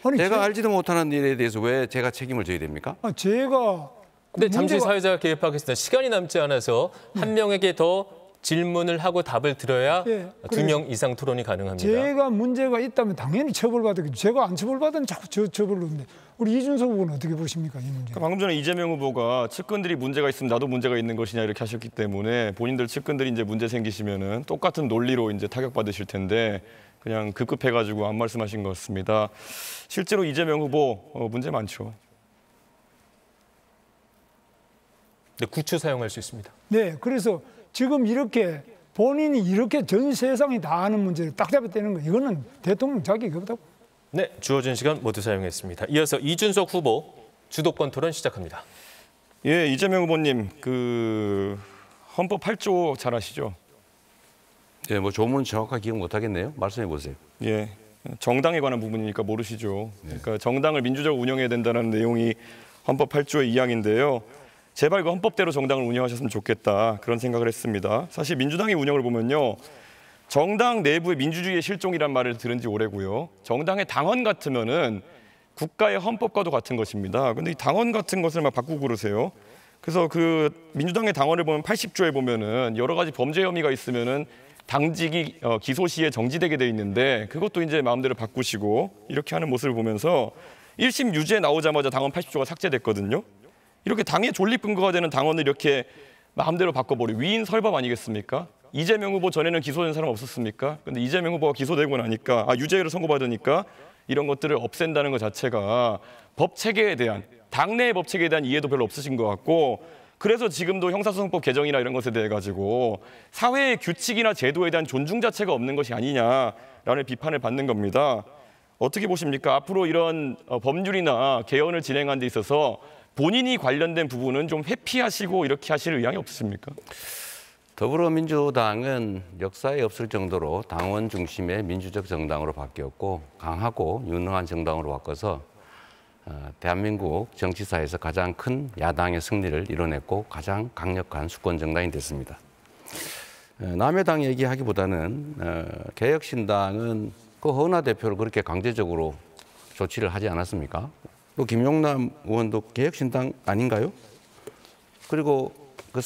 아니, 제가 알지도 못하는 일에 대해서 왜 제가 책임을 져야 됩니까? 제가 근데 잠시 사회자가 개입하겠습니다. 시간이 남지 않아서 한 명에게 더 질문을 하고 답을 들어야 예, 2명 이상 토론이 가능합니다. 제가 문제가 있다면 당연히 처벌받았겠죠. 제가 안 처벌받은 자꾸 처벌로 하는데 우리 이준석 후보는 어떻게 보십니까 이 문제? 방금 전에 이재명 후보가 측근들이 문제가 있으면 나도 문제가 있는 것이냐 이렇게 하셨기 때문에 본인들 측근들이 이제 문제 생기시면은 똑같은 논리로 이제 타격받으실 텐데 그냥 급급해가지고 안 말씀하신 것 같습니다. 실제로 이재명 후보 문제 많죠. 네, 구추 사용할 수 있습니다. 네, 그래서 지금 이렇게 본인이 이렇게 전 세상이 다 아는 문제를 딱 잡아떼는 거 이거는 대통령 자격이 없다고. 네, 주어진 시간 모두 사용했습니다. 이어서 이준석 후보 주도권 토론 시작합니다. 예, 이재명 후보님 그 헌법 8조 잘 아시죠? 네, 뭐 조문 정확하게 기억 못 하겠네요. 말씀해 보세요. 예, 정당에 관한 부분이니까 모르시죠. 그러니까 정당을 민주적으로 운영해야 된다는 내용이 헌법 8조의 2항인데요. 제발 그 헌법대로 정당을 운영하셨으면 좋겠다 그런 생각을 했습니다. 사실 민주당의 운영을 보면요. 정당 내부의 민주주의의 실종이란 말을 들은 지 오래고요. 정당의 당원 같으면은 국가의 헌법과도 같은 것입니다. 근데 이 당원 같은 것을 막 바꾸고 그러세요. 그래서 그 민주당의 당원을 보면 80조에 보면은 여러 가지 범죄 혐의가 있으면은 당직이 기소 시에 정지되게 돼 있는데 그것도 이제 마음대로 바꾸시고 이렇게 하는 모습을 보면서 1심 유죄 나오자마자 당원 80조가 삭제됐거든요. 이렇게 당의 존립 근거가 되는 당원을 이렇게 마음대로 바꿔버리고 위인 설법 아니겠습니까? 이재명 후보 전에는 기소된 사람 없었습니까? 근데 이재명 후보가 기소되고 나니까 유죄로 선고받으니까 이런 것들을 없앤다는 것 자체가 법 체계에 대한 당내의 법 체계에 대한 이해도 별로 없으신 것 같고 그래서 지금도 형사소송법 개정이나 이런 것에 대해 가지고 사회의 규칙이나 제도에 대한 존중 자체가 없는 것이 아니냐라는 비판을 받는 겁니다. 어떻게 보십니까? 앞으로 이런 법률이나 개헌을 진행하는 데 있어서 본인이 관련된 부분은 좀 회피하시고 이렇게 하실 의향이 없으십니까? 더불어민주당은 역사에 없을 정도로 당원 중심의 민주적 정당으로 바뀌었고 강하고 유능한 정당으로 바꿔서 대한민국 정치사에서 가장 큰 야당의 승리를 이뤄냈고 가장 강력한 수권 정당이 됐습니다. 남의 당 얘기하기보다는 개혁신당은 그 허은하 대표를 그렇게 강제적으로 조치를 하지 않았습니까? 또 김용남 의원도 개혁신당 아닌가요? 그리고 그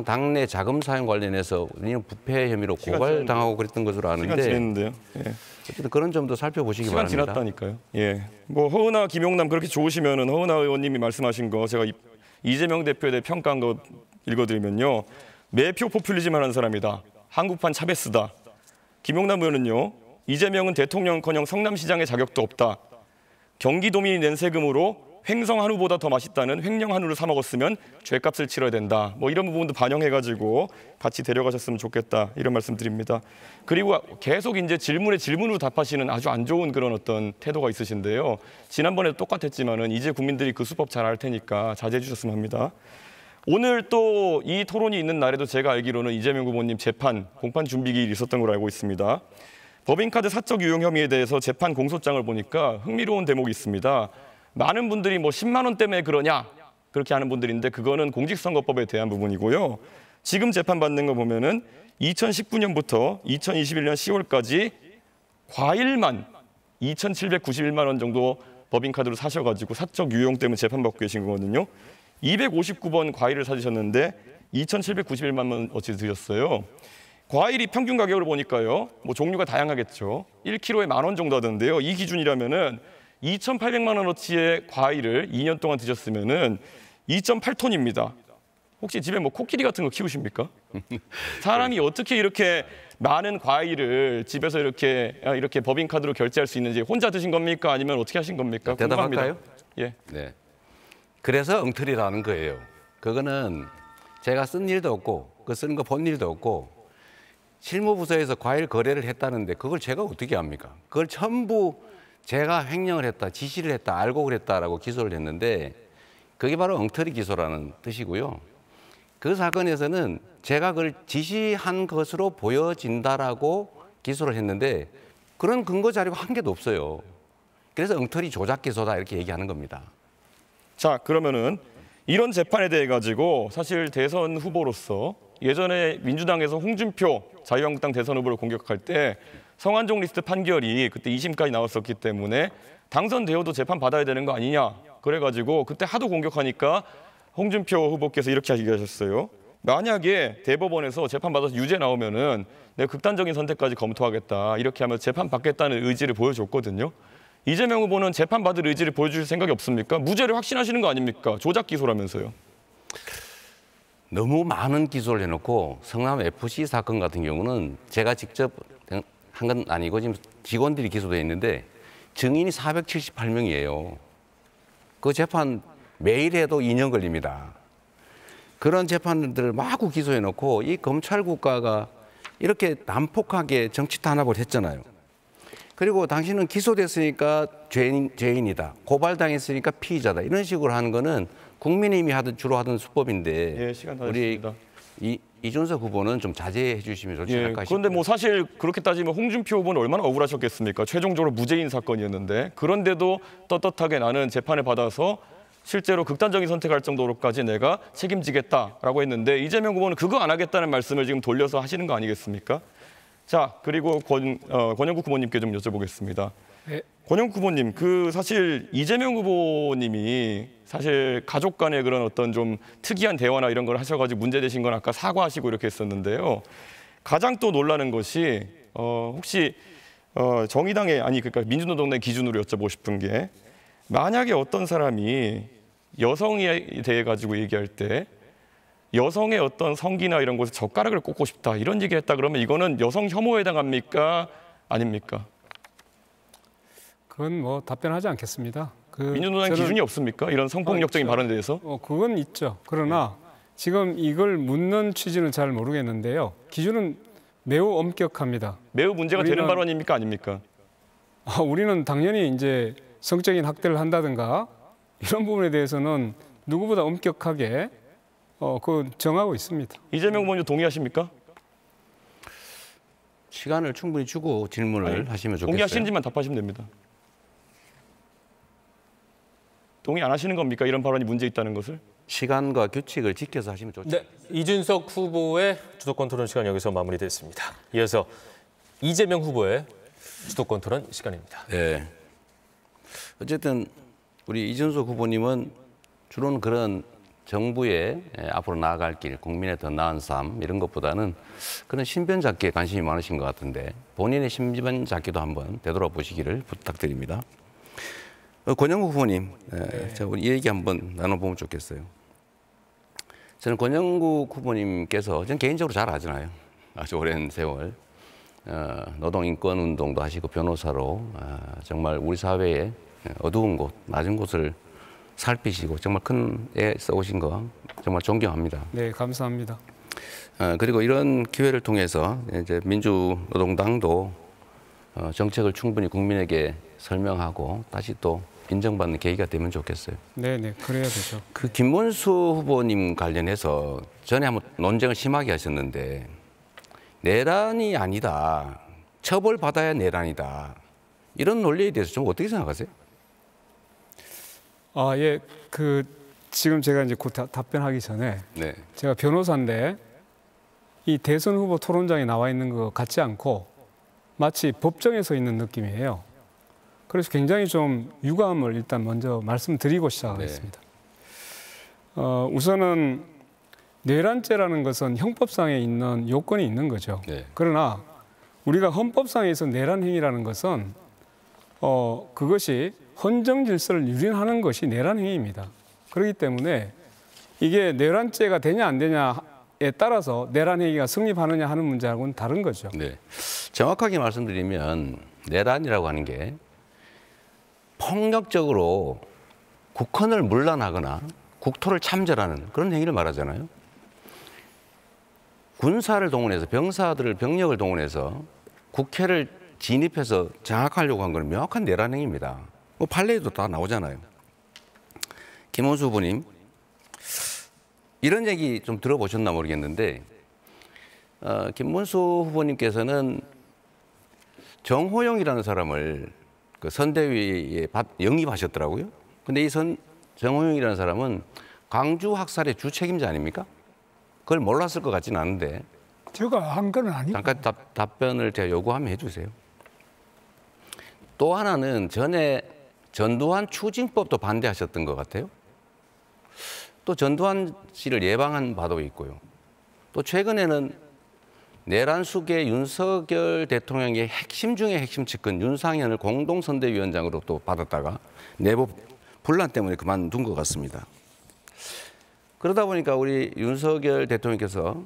당내 자금 사용 관련해서 우리는 부패 혐의로 고발당하고 그랬던 것으로 아는데 시간 지냈는데요. 예. 어쨌든 그런 점도 살펴보시기 시간 바랍니다. 지났다니까요. 예. 뭐 허은하, 김용남 그렇게 좋으시면은 허은하 의원님이 말씀하신 거 제가 이재명 대표에 대해 평가한 거 읽어드리면요. 매표 포퓰리즘 하는 사람이다. 한국판 차베스다. 김용남 의원은요. 이재명은 대통령커녕 성남시장의 자격도 없다. 경기도민이 낸 세금으로 횡성 한우보다 더 맛있다는 횡령 한우를 사 먹었으면 죄값을 치러야 된다. 뭐 이런 부분도 반영해가지고 같이 데려가셨으면 좋겠다. 이런 말씀드립니다. 그리고 계속 이제 질문에 질문으로 답하시는 아주 안 좋은 그런 어떤 태도가 있으신데요. 지난번에도 똑같았지만은 이제 국민들이 그 수법 잘 알 테니까 자제해 주셨으면 합니다. 오늘 또 이 토론이 있는 날에도 제가 알기로는 이재명 후보님 재판, 공판 준비 기일이 있었던 걸로 알고 있습니다. 법인카드 사적 유용 혐의에 대해서 재판 공소장을 보니까 흥미로운 대목이 있습니다. 많은 분들이 뭐 10만 원 때문에 그러냐 그렇게 하는 분들인데 그거는 공직선거법에 대한 부분이고요. 지금 재판받는 거 보면은 2019년부터 2021년 10월까지 과일만 2,791만 원 정도 법인카드로 사셔가지고 사적 유용 때문에 재판받고 계신 거거든요. 259번 과일을 사주셨는데 2,791만 원 어치 드셨어요. 과일이 평균 가격을 보니까요. 뭐 종류가 다양하겠죠. 1kg에 10,000원 정도 하던데요. 이 기준이라면은 2,800만 원어치의 과일을 2년 동안 드셨으면은 2.8톤입니다. 혹시 집에 뭐 코끼리 같은 거 키우십니까? 사람이 어떻게 이렇게 많은 과일을 집에서 이렇게 법인카드로 결제할 수 있는지 혼자 드신 겁니까? 아니면 어떻게 하신 겁니까? 대답할까요? 예. 네. 그래서 엉터리라는 거예요. 그거는 제가 쓴 일도 없고 그 쓰는 거 본 일도 없고 실무부서에서 과일 거래를 했다는데 그걸 제가 어떻게 합니까? 그걸 전부 제가 횡령을 했다, 지시를 했다, 알고 그랬다라고 기소를 했는데 그게 바로 엉터리 기소라는 뜻이고요. 그 사건에서는 제가 그걸 지시한 것으로 보여진다라고 기소를 했는데 그런 근거 자료가 한 개도 없어요. 그래서 엉터리 조작 기소다 이렇게 얘기하는 겁니다. 자, 그러면은 이런 재판에 대해 가지고 사실 대선 후보로서 예전에 민주당에서 홍준표 자유한국당 대선 후보를 공격할 때 성완종 리스트 판결이 그때 2심까지 나왔었기 때문에 당선되어도 재판 받아야 되는 거 아니냐. 그래가지고 그때 하도 공격하니까 홍준표 후보께서 이렇게 얘기하셨어요. 만약에 대법원에서 재판 받아서 유죄 나오면은 내가 극단적인 선택까지 검토하겠다. 이렇게 하면 재판 받겠다는 의지를 보여줬거든요. 이재명 후보는 재판 받을 의지를 보여줄 생각이 없습니까? 무죄를 확신하시는 거 아닙니까? 조작 기소라면서요. 너무 많은 기소를 해놓고 성남 FC 사건 같은 경우는 제가 직접 한 건 아니고 지금 직원들이 기소되어 있는데 증인이 478명이에요. 그 재판 매일 해도 2년 걸립니다. 그런 재판들을 마구 기소해놓고 이 검찰 국가가 이렇게 난폭하게 정치 탄압을 했잖아요. 그리고 당신은 기소됐으니까 죄인이다. 고발당했으니까 피의자다. 이런 식으로 하는 거는 국민의힘이 주로 하던 수법인데 예, 시간 다 우리 됐습니다. 이준석 후보는 좀 자제해 주시면 좋지 않을까 싶습니다. 그런데 뭐 사실 그렇게 따지면 홍준표 후보는 얼마나 억울하셨겠습니까? 최종적으로 무죄인 사건이었는데 그런데도 떳떳하게 나는 재판을 받아서 실제로 극단적인 선택할 정도로까지 내가 책임지겠다라고 했는데 이재명 후보는 그거 안 하겠다는 말씀을 지금 돌려서 하시는 거 아니겠습니까? 자, 그리고 권영국 후보님께 좀 여쭤보겠습니다. 네. 권영국 후보님, 사실 이재명 후보님이 사실 가족 간의 그런 어떤 좀 특이한 대화나 이런 걸 하셔가지고 문제되신 건 아까 사과하시고 이렇게 했었는데요. 가장 또 놀라는 것이 혹시 정의당의 그러니까 민주노동당 기준으로 여쭤보고 싶은 게 만약에 어떤 사람이 여성에 대해 가지고 얘기할 때 여성의 어떤 성기나 이런 곳에 젓가락을 꽂고 싶다 이런 얘기를 했다 그러면 이거는 여성 혐오에 해당합니까? 아닙니까? 그건 뭐 답변하지 않겠습니다. 민주노당 기준이 없습니까? 이런 성폭력적인 발언에 대해서? 그건 있죠. 그러나 지금 이걸 묻는 취지는 잘 모르겠는데요. 기준은 매우 엄격합니다. 매우 문제가 되는 발언입니까? 아닙니까? 우리는 당연히 이제 성적인 학대를 한다든가 이런 부분에 대해서는 누구보다 엄격하게 정하고 있습니다. 이재명 후보님 동의하십니까? 시간을 충분히 주고 질문을 하시면 좋겠어요. 동의하시는지만 답하시면 됩니다. 동의 안 하시는 겁니까? 이런 발언이 문제 있다는 것을? 시간과 규칙을 지켜서 하시면 좋죠. 네, 이준석 후보의 주도권 토론 시간 여기서 마무리됐습니다. 이어서 이재명 후보의 주도권 토론 시간입니다. 네. 어쨌든 우리 이준석 후보님은 주로는 그런 정부의 앞으로 나아갈 길, 국민의 더 나은 삶 이런 것보다는 그런 신변 잡기에 관심이 많으신 것 같은데 본인의 신변 잡기도 한번 되돌아보시기를 부탁드립니다. 권영국 후보님, 제가 이 얘기 한번 나눠보면 좋겠어요. 저는 권영국 후보님께서 저는 개인적으로 잘 아잖아요. 아주 오랜 세월 노동인권운동도 하시고 변호사로 정말 우리 사회의 어두운 곳, 낮은 곳을 살피시고 정말 큰 애 써오신 거 정말 존경합니다. 네, 감사합니다. 그리고 이런 기회를 통해서 이제 민주노동당도 정책을 충분히 국민에게 설명하고 다시 또 인정받는 계기가 되면 좋겠어요. 네, 그래야 되죠. 그 김문수 후보님 관련해서 전에 한번 논쟁을 심하게 하셨는데 내란이 아니다, 처벌받아야 내란이다 이런 논리에 대해서 좀 어떻게 생각하세요? 예, 지금 제가 이제 곧 답변하기 전에 네. 제가 변호사인데 이 대선 후보 토론장에 나와 있는 것 같지 않고 마치 법정에 서 있는 느낌이에요. 그래서 굉장히 좀 유감을 일단 먼저 말씀드리고 시작하겠습니다. 우선은 내란죄라는 것은 형법상에 있는 요건이 있는 거죠. 네. 그러나 우리가 헌법상에서 내란 행위라는 것은 그것이 헌정 질서를 유린하는 것이 내란 행위입니다. 그렇기 때문에 이게 내란죄가 되냐 안 되냐에 따라서 내란 행위가 성립하느냐 하는 문제하고는 다른 거죠. 네. 정확하게 말씀드리면 내란이라고 하는 게 폭력적으로 국헌을 문란하거나 국토를 참전하는 그런 행위를 말하잖아요. 군사를 동원해서 병력을 동원해서 국회를 진입해서 장악하려고 한 건 명확한 내란 행위입니다. 뭐 판례에도 다 나오잖아요. 김원수 후보님, 이런 얘기 좀 들어보셨나 모르겠는데 김문수 후보님께서는 정호영이라는 사람을 그 선대위에 영입하셨더라고요. 근데 이 정호영이라는 사람은 광주 학살의 주책임자 아닙니까? 그걸 몰랐을 것 같지는 않은데 제가 한 건 아니고. 잠깐 답변을 제가 요구하면 해주세요. 또 하나는 전에 전두환 추징법도 반대하셨던 것 같아요. 또 전두환 씨를 예방한 바도 있고요. 또 최근에는 내란 수계 윤석열 대통령의 핵심 중에 핵심 측근 윤상현을 공동선대위원장으로 또 받았다가 내부 분란 때문에 그만둔 것 같습니다. 그러다 보니까 우리 윤석열 대통령께서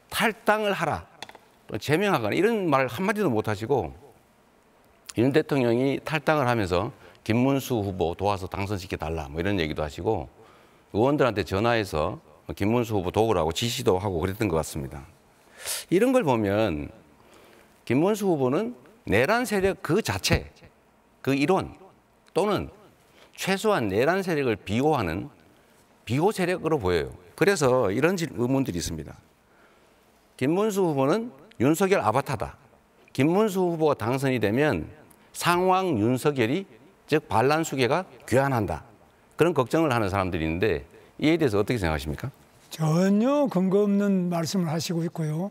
탈당을 하라, 또 제명하거나 이런 말 한마디도 못 하시고 윤 대통령이 탈당을 하면서 김문수 후보 도와서 당선시켜달라 뭐 이런 얘기도 하시고 의원들한테 전화해서 김문수 후보 도우라고 지시도 하고 그랬던 것 같습니다. 이런 걸 보면 김문수 후보는 내란 세력 그 자체, 그 이론 또는 최소한 내란 세력을 비호하는 비호 세력으로 보여요. 그래서 이런 의문들이 있습니다. 김문수 후보는 윤석열 아바타다. 김문수 후보가 당선이 되면 상황 윤석열이 즉 반란 수계가 귀환한다. 그런 걱정을 하는 사람들이 있는데 이에 대해서 어떻게 생각하십니까? 전혀 근거 없는 말씀을 하시고 있고요.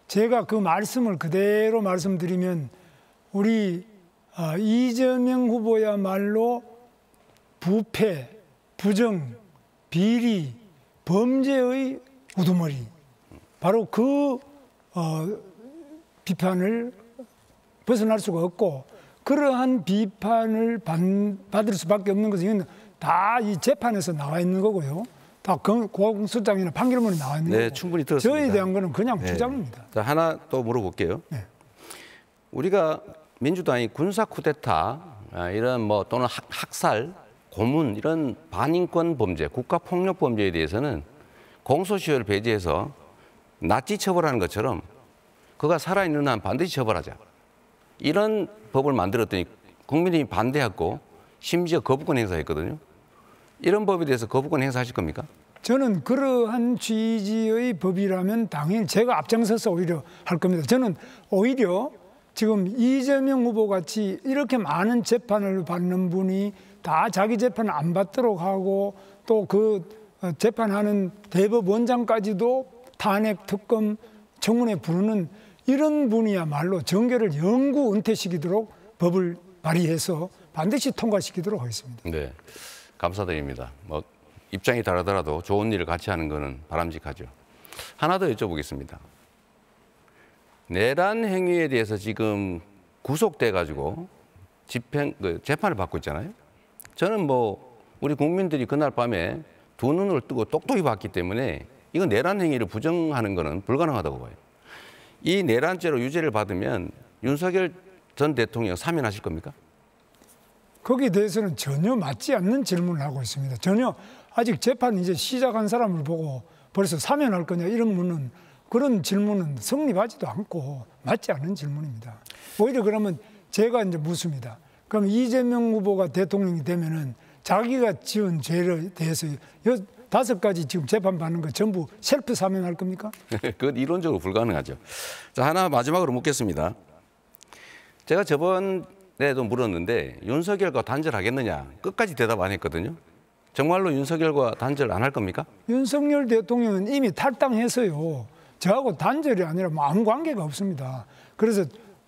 제가 그 말씀을 그대로 말씀드리면 우리 이재명 후보야말로 부패, 부정, 비리, 범죄의 우두머리. 바로 그 비판을 벗어날 수가 없고 그러한 비판을 받을 수밖에 없는 것은 이건 다 이 재판에서 나와 있는 거고요. 다 공소장이나 판결문에 나와 있는 거고. 충분히 들었습니다. 저에 대한 거는 그냥 주장입니다. 자, 하나 또 물어볼게요. 네. 우리가 민주당이 군사 쿠데타 이런 뭐 또는 학살, 고문 이런 반인권 범죄, 국가 폭력 범죄에 대해서는 공소시효를 배제해서 낫지 처벌하는 것처럼 그가 살아있는 한 반드시 처벌하자. 이런 법을 만들었더니 국민들이 반대했고 심지어 거부권 행사했거든요. 이런 법에 대해서 거부권 행사하실 겁니까? 저는 그러한 취지의 법이라면 당연히 제가 앞장서서 오히려 할 겁니다. 저는 오히려 지금 이재명 후보 같이 이렇게 많은 재판을 받는 분이 다 자기 재판을 안 받도록 하고 또 그 재판하는 대법원장까지도 탄핵, 특검, 청문회 부르는 이런 분이야말로 정계를 영구 은퇴시키도록 법을 발의해서 반드시 통과시키도록 하겠습니다. 네, 감사드립니다. 뭐 입장이 다르더라도 좋은 일을 같이 하는 것은 바람직하죠. 하나 더 여쭤보겠습니다. 내란 행위에 대해서 지금 구속돼 가지고 재판을 받고 있잖아요. 저는 뭐 우리 국민들이 그날 밤에 두 눈을 뜨고 똑똑히 봤기 때문에 이건 내란 행위를 부정하는 것은 불가능하다고 봐요. 이 내란죄로 유죄를 받으면 윤석열 전 대통령 사면하실 겁니까? 거기에 대해서는 전혀 맞지 않는 질문을 하고 있습니다. 전혀 아직 재판 이제 시작한 사람을 보고 벌써 사면할 거냐 이런 문은 그런 질문은 성립하지도 않고 맞지 않는 질문입니다. 오히려 그러면 제가 이제 묻습니다. 그럼 이재명 후보가 대통령이 되면은 자기가 지은 죄에 대해서 5가지 지금 재판받는 거 전부 셀프 사면할 겁니까? 그건 이론적으로 불가능하죠. 자, 하나 마지막으로 묻겠습니다. 제가 저번에도 물었는데 윤석열과 단절하겠느냐 끝까지 대답 안 했거든요. 정말로 윤석열과 단절 안 할 겁니까? 윤석열 대통령은 이미 탈당해서요. 저하고 단절이 아니라 뭐 아무 관계가 없습니다. 그래서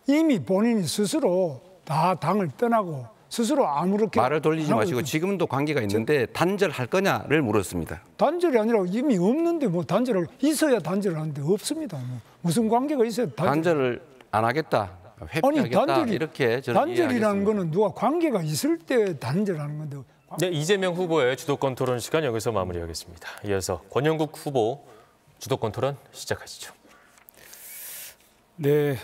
이미 본인이 스스로 다 당을 떠나고 스스로 아무렇게 말을 돌리지 하고 마시고 있고. 지금도 관계가 있는데 단절할 거냐를 물었습니다. 단절이 아니라 이미 없는데 뭐 단절을 있어야 단절을 하는데 없습니다. 뭐 무슨 관계가 있어야 단절을 안 하겠다, 회피하겠다 이렇게 저는 단절이라는 이해하겠습니다. 거는 누가 관계가 있을 때 단절하는 건데. 네, 이재명 후보의 주도권 토론 시간 여기서 마무리하겠습니다. 이어서 권영국 후보 주도권 토론 시작하시죠. 네,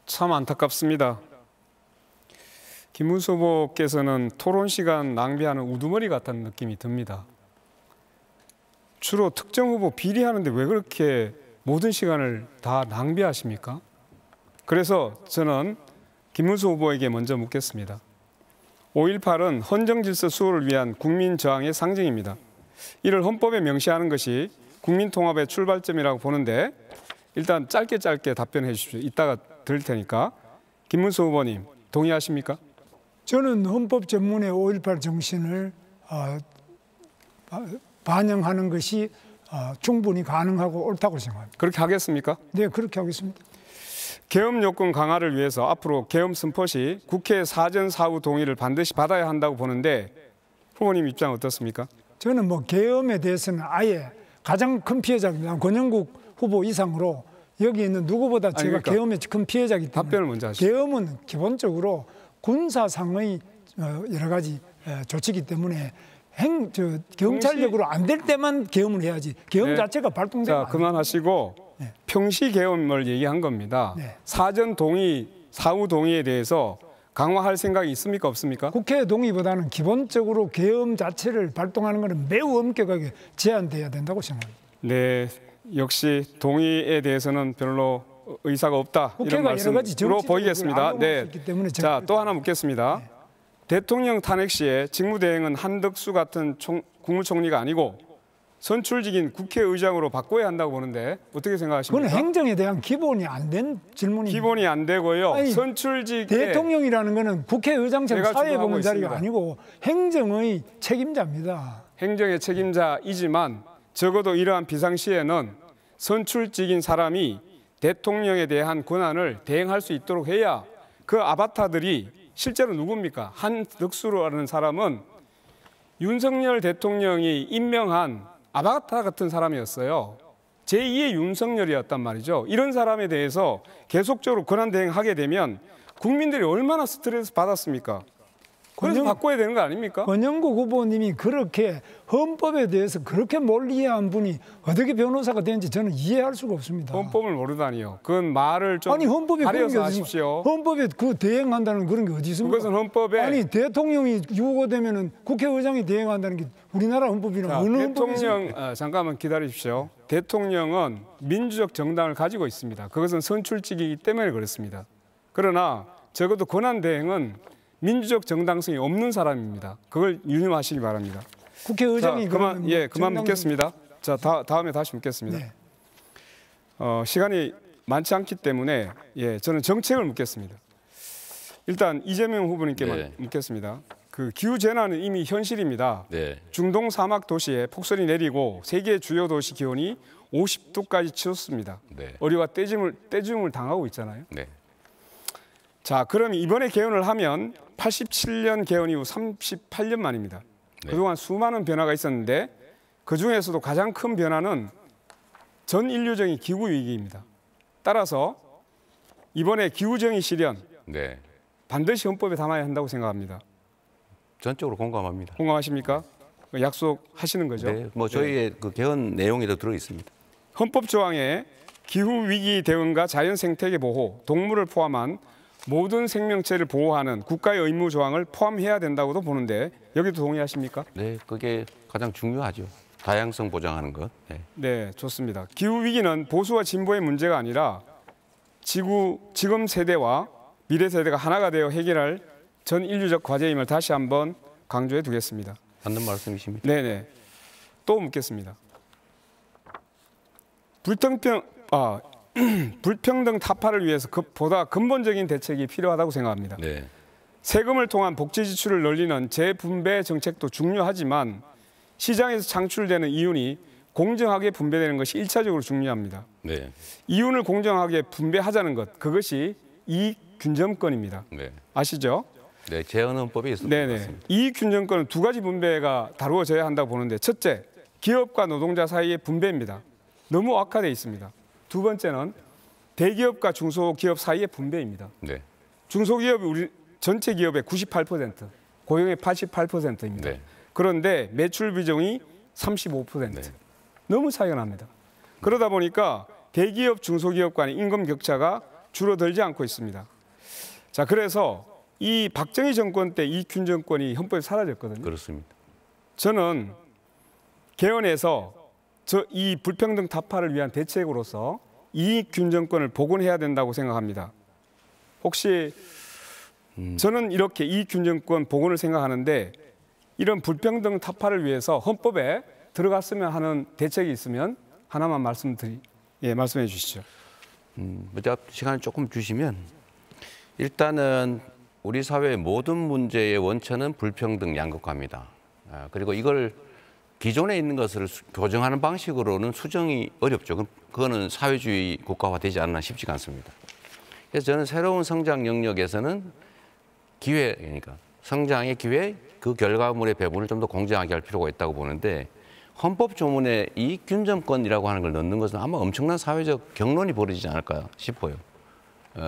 참 안타깝습니다. 김문수 후보께서는 토론 시간 낭비하는 우두머리 같다는 느낌이 듭니다. 주로 특정 후보 비리하는데 왜 그렇게 모든 시간을 다 낭비하십니까? 그래서 저는 김문수 후보에게 먼저 묻겠습니다. 5.18은 헌정질서 수호를 위한 국민 저항의 상징입니다. 이를 헌법에 명시하는 것이 국민통합의 출발점이라고 보는데 일단 짧게 답변해 주십시오. 이따가 들을 테니까. 김문수 후보님 동의하십니까? 저는 헌법 전문의 5.18 정신을 반영하는 것이 충분히 가능하고 옳다고 생각합니다. 그렇게 하겠습니까? 네, 그렇게 하겠습니다. 계엄 요건 강화를 위해서 앞으로 계엄 선포 시 국회 사전 사후 동의를 반드시 받아야 한다고 보는데 후보님 입장 어떻습니까? 저는 뭐 계엄에 대해서는 아예 가장 큰 피해자입니다. 권영국 후보 이상으로 여기 있는 누구보다 제가 그러니까 계엄의 큰 피해자이기 때문에 답변을 먼저 하시죠. 계엄은 기본적으로 군사상의 여러 가지 조치이기 때문에 경찰력으로 안 될 때만 계엄을 해야지 계엄 네. 자체가 발동되면 자, 그만하시고 네. 평시 계엄을 얘기한 겁니다. 네. 사전 동의, 사후 동의에 대해서 강화할 생각이 있습니까, 없습니까? 국회 동의보다는 기본적으로 계엄 자체를 발동하는 것은 매우 엄격하게 제한돼야 된다고 생각합니다. 네, 역시 동의에 대해서는 별로 의사가 없다 이런 국회가 여러 가지 말씀으로 정치적으로 보이겠습니다. 악용할 네. 수 있기 때문에 자, 또 하나 묻겠습니다. 네. 대통령 탄핵 시에 직무대행은 한덕수 같은 국무총리가 아니고 선출직인 국회의장으로 바꿔야 한다고 보는데 어떻게 생각하십니까? 그건 행정에 대한 기본이 안 된 질문입니다. 기본이 안 되고요. 아니, 선출직 대통령이라는 것은 국회의장처럼 제가 사회 보는 주도하고 자리가 있습니다. 아니고 행정의 책임자입니다. 행정의 책임자이지만 적어도 이러한 비상시에는 선출직인 사람이 대통령에 대한 권한을 대행할 수 있도록 해야 그 아바타들이 실제로 누굽니까? 한덕수라는 사람은 윤석열 대통령이 임명한 아바타 같은 사람이었어요. 제2의 윤석열이었단 말이죠. 이런 사람에 대해서 계속적으로 권한 대행하게 되면 국민들이 얼마나 스트레스 받았습니까? 그래서 바꿔야 되는 거 아닙니까? 권영국 후보님이 그렇게 헌법에 대해서 그렇게 못 이해한 분이 어떻게 변호사가 되는지 저는 이해할 수가 없습니다. 헌법을 모르다니요. 그건 말을 좀 아니 헌법에 그런 게 가려서 어디 하십시오. 헌법에 그 대행한다는 그런 게 어디 있습니까? 그것은 헌법에 아니 대통령이 유고되면은 국회의장이 대행한다는 게 우리나라 헌법이나 자, 어느 헌법에 있습니까? 대통령 잠깐만 기다리십시오. 대통령은 민주적 정당을 가지고 있습니다. 그것은 선출직이기 때문에 그렇습니다. 그러나 적어도 권한 대행은 민주적 정당성이 없는 사람입니다. 그걸 유념하시기 바랍니다. 국회의장이 자, 그만 그러면 그만 정당- 묻겠습니다. 자, 다음에 다시 묻겠습니다. 네. 시간이 많지 않기 때문에 저는 정책을 묻겠습니다. 일단 이재명 후보님께만 네. 묻겠습니다. 그 기후 재난은 이미 현실입니다. 네. 중동 사막 도시에 폭설이 내리고 세계 주요 도시 기온이 50도까지 치솟습니다. 네. 어리와 떼짐을 당하고 있잖아요. 네. 자, 그럼 이번에 개헌을 하면 87년 개헌 이후 38년 만입니다. 네. 그동안 수많은 변화가 있었는데 그중에서도 가장 큰 변화는 전 인류적인 기후 위기입니다. 따라서 이번에 기후정의 실현 네. 반드시 헌법에 담아야 한다고 생각합니다. 전적으로 공감합니다. 공감하십니까? 약속하시는 거죠? 네. 뭐 저희의 그 개헌 내용에도 들어 있습니다. 헌법 조항에 기후 위기 대응과 자연 생태계 보호, 동물을 포함한 모든 생명체를 보호하는 국가의 의무 조항을 포함해야 된다고도 보는데 여기도 동의하십니까? 네, 그게 가장 중요하죠. 다양성 보장하는 것. 네. 네, 좋습니다. 기후 위기는 보수와 진보의 문제가 아니라 지금 세대와 미래 세대가 하나가 되어 해결할 전 인류적 과제임을 다시 한번 강조해 두겠습니다. 맞는 말씀이십니다. 네네. 또 묻겠습니다. 불평등 타파를 위해서 보다 근본적인 대책이 필요하다고 생각합니다. 네. 세금을 통한 복지 지출을 늘리는 재분배 정책도 중요하지만 시장에서 창출되는 이윤이 공정하게 분배되는 것이 1차적으로 중요합니다. 네. 이윤을 공정하게 분배하자는 것, 그것이 이익 균점권입니다. 네. 아시죠? 네, 재헌헌법에 있습니다. 네네. 이익균정권은 두 가지 분배가 다루어져야 한다고 보는데, 첫째, 기업과 노동자 사이의 분배입니다. 너무 악화되어 있습니다. 두 번째는 대기업과 중소기업 사이의 분배입니다. 네. 중소기업이 우리 전체 기업의 98%, 고용의 88%입니다. 네. 그런데 매출 비중이 35%. 네. 너무 차이가 납니다. 그러다 보니까 대기업, 중소기업 간의 임금 격차가 줄어들지 않고 있습니다. 자, 그래서 이 박정희 정권 때 이익균정권이 헌법에 사라졌거든요. 그렇습니다. 저는 개헌에서 이 불평등 타파를 위한 대책으로서 이익균정권을 복원해야 된다고 생각합니다. 혹시 저는 이렇게 이익균정권 복원을 생각하는데, 이런 불평등 타파를 위해서 헌법에 들어갔으면 하는 대책이 있으면 하나만 말씀해 주시죠. 시간을 조금 주시면, 일단은 우리 사회의 모든 문제의 원천은 불평등 양극화입니다. 그리고 이걸 기존에 있는 것을 교정하는 방식으로는 수정이 어렵죠. 그거는 사회주의 국가화 되지 않나 싶지가 않습니다. 그래서 저는 새로운 성장 영역에서는 기회, 그러니까 성장의 기회, 그 결과물의 배분을 좀 더 공정하게 할 필요가 있다고 보는데, 헌법 조문에 이익균정권이라고 하는 걸 넣는 것은 아마 엄청난 사회적 경론이 벌어지지 않을까 싶어요.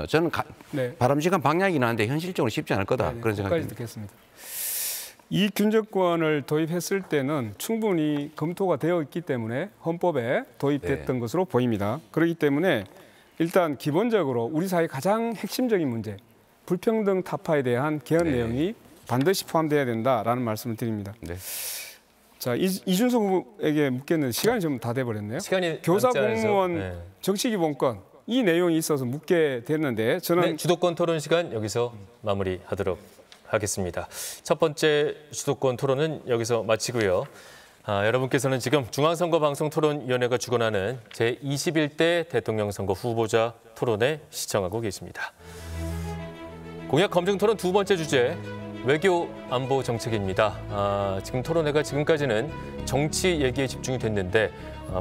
저는 네. 바람직한 방향이긴 한데 현실적으로 쉽지 않을 거다, 그런 생각이 듭니다. 듣겠습니다. 이익균정권을 도입했을 때는 충분히 검토가 되어 있기 때문에 헌법에 도입됐던 것으로 보입니다. 그렇기 때문에 일단 기본적으로 우리 사회 가장 핵심적인 문제, 불평등 타파에 대한 개헌 내용이 반드시 포함돼야 된다라는 말씀을 드립니다. 네. 자, 이준석 후보에게 묻겠는데 시간이 좀 다 돼버렸네요. 시간이 교사 남지 않아서, 공무원 정치기본권, 이 내용이 있어서 묻게 됐는데, 저는 주도권 토론 시간 여기서 마무리하도록 하겠습니다. 첫 번째 주도권 토론은 여기서 마치고요. 여러분께서는 지금 중앙선거방송토론위원회가 주관하는 제21대 대통령 선거 후보자 토론회 시청하고 계십니다. 공약 검증 토론 두 번째 주제, 외교 안보 정책입니다. 지금 토론회가 지금까지는 정치 얘기에 집중이 됐는데,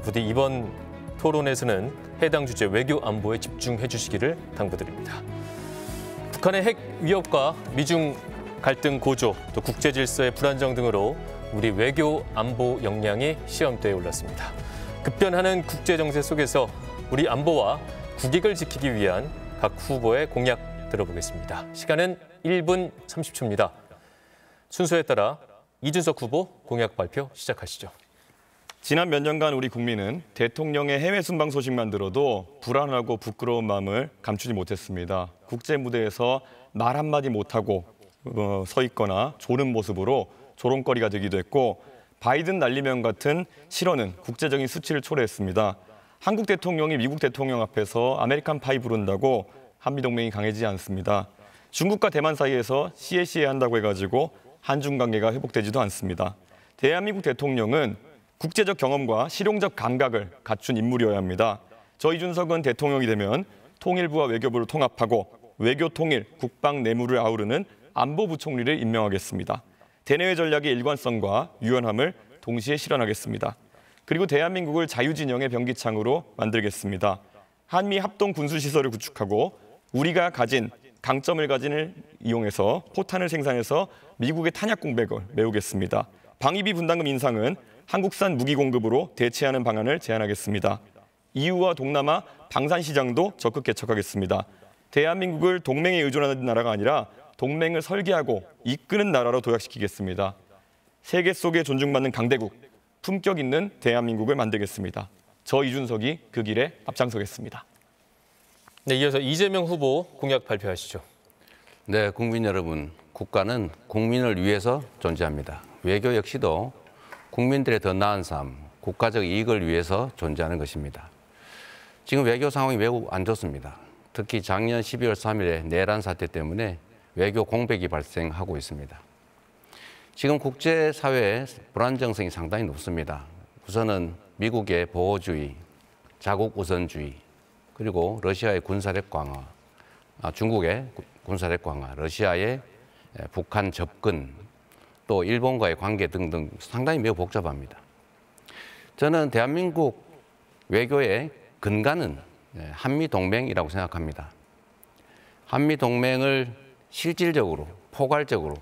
부디 이번 토론에서는 해당 주제 외교 안보에 집중해 주시기를 당부드립니다. 북한의 핵 위협과 미중 갈등 고조, 또 국제 질서의 불안정 등으로 우리 외교 안보 역량이 시험대에 올랐습니다. 급변하는 국제 정세 속에서 우리 안보와 국익을 지키기 위한 각 후보의 공약 들어보겠습니다. 시간은 1분 30초입니다. 순서에 따라 이준석 후보 공약 발표 시작하시죠. 지난 몇 년간 우리 국민은 대통령의 해외 순방 소식만 들어도 불안하고 부끄러운 마음을 감추지 못했습니다. 국제 무대에서 말 한마디 못하고 서 있거나 조는 모습으로 조롱거리가 되기도 했고, 바이든 날리면 같은 실언은 국제적인 수치를 초래했습니다. 한국 대통령이 미국 대통령 앞에서 아메리칸 파이 부른다고 한미동맹이 강해지지 않습니다. 중국과 대만 사이에서 CACA 한다고 해가지고 한중 관계가 회복되지도 않습니다. 대한민국 대통령은 국제적 경험과 실용적 감각을 갖춘 인물이어야 합니다. 저 이준석은 대통령이 되면 통일부와 외교부를 통합하고 외교 통일, 국방 내무를 아우르는 안보부총리를 임명하겠습니다. 대내외 전략의 일관성과 유연함을 동시에 실현하겠습니다. 그리고 대한민국을 자유진영의 병기창으로 만들겠습니다. 한미 합동 군수시설을 구축하고 우리가 가진 강점을 이용해서 포탄을 생산해서 미국의 탄약 공백을 메우겠습니다. 방위비 분담금 인상은 한국산 무기 공급으로 대체하는 방안을 제안하겠습니다. EU와 동남아 방산 시장도 적극 개척하겠습니다. 대한민국을 동맹에 의존하는 나라가 아니라 동맹을 설계하고 이끄는 나라로 도약시키겠습니다. 세계 속에 존중받는 강대국, 품격 있는 대한민국을 만들겠습니다. 저 이준석이 그 길에 앞장서겠습니다. 네, 이어서 이재명 후보 공약 발표하시죠. 네, 국민 여러분, 국가는 국민을 위해서 존재합니다. 외교 역시도 국민들의 더 나은 삶, 국가적 이익을 위해서 존재하는 것입니다. 지금 외교 상황이 매우 안 좋습니다. 특히 작년 12월 3일에 내란 사태 때문에 외교 공백이 발생하고 있습니다. 지금 국제사회의 불안정성이 상당히 높습니다. 우선은 미국의 보호주의, 자국 우선주의, 그리고 러시아의 군사력 강화, 중국의 군사력 강화, 러시아의 북한 접근, 또 일본과의 관계 등등 상당히 매우 복잡합니다. 저는 대한민국 외교의 근간은 한미동맹이라고 생각합니다. 한미동맹을 실질적으로 포괄적으로,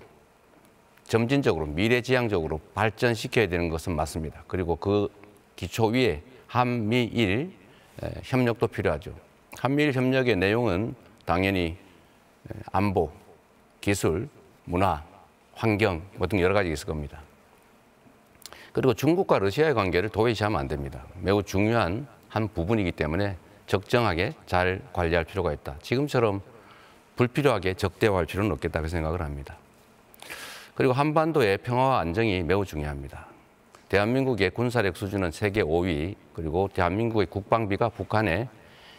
점진적으로, 미래지향적으로 발전시켜야 되는 것은 맞습니다. 그리고 그 기초 위에 한미일 협력도 필요하죠. 한미일 협력의 내용은 당연히 안보, 기술, 문화, 환경 뭐 등 여러 가지 있을 겁니다. 그리고 중국과 러시아의 관계를 도외시하면 안 됩니다. 매우 중요한 한 부분이기 때문에 적정하게 잘 관리할 필요가 있다. 지금처럼 불필요하게 적대화할 필요는 없겠다고 생각을 합니다. 그리고 한반도의 평화와 안정이 매우 중요합니다. 대한민국의 군사력 수준은 세계 5위, 그리고 대한민국의 국방비가 북한의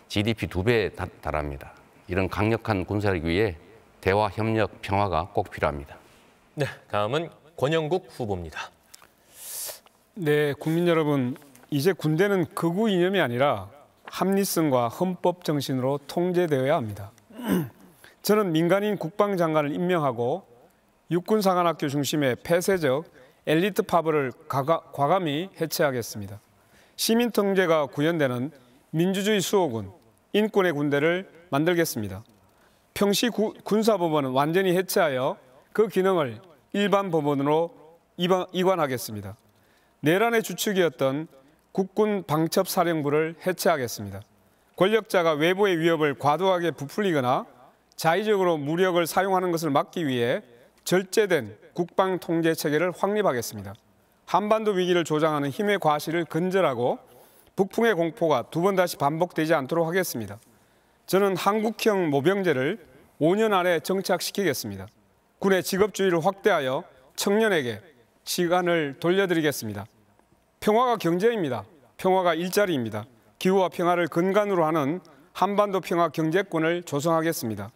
GDP 2배에 달합니다. 이런 강력한 군사력 위에 대화, 협력, 평화가 꼭 필요합니다. 네, 다음은 권영국 후보입니다. 네, 국민 여러분, 이제 군대는 극우 이념이 아니라 합리성과 헌법 정신으로 통제되어야 합니다. 저는 민간인 국방장관을 임명하고 육군사관학교 중심의 폐쇄적 엘리트 파벌을 과감히 해체하겠습니다. 시민 통제가 구현되는 민주주의 수호군, 인권의 군대를 만들겠습니다. 평시 군사법원은 완전히 해체하여 그 기능을 일반 법원으로 이관하겠습니다. 내란의 주축이었던 국군 방첩사령부를 해체하겠습니다. 권력자가 외부의 위협을 과도하게 부풀리거나 자의적으로 무력을 사용하는 것을 막기 위해 절제된 국방 통제 체계를 확립하겠습니다. 한반도 위기를 조장하는 힘의 과실을 근절하고 북풍의 공포가 두 번 다시 반복되지 않도록 하겠습니다. 저는 한국형 모병제를 5년 안에 정착시키겠습니다. 군의 직업주의를 확대하여 청년에게 시간을 돌려드리겠습니다. 평화가 경제입니다. 평화가 일자리입니다. 기후와 평화를 근간으로 하는 한반도 평화 경제권을 조성하겠습니다.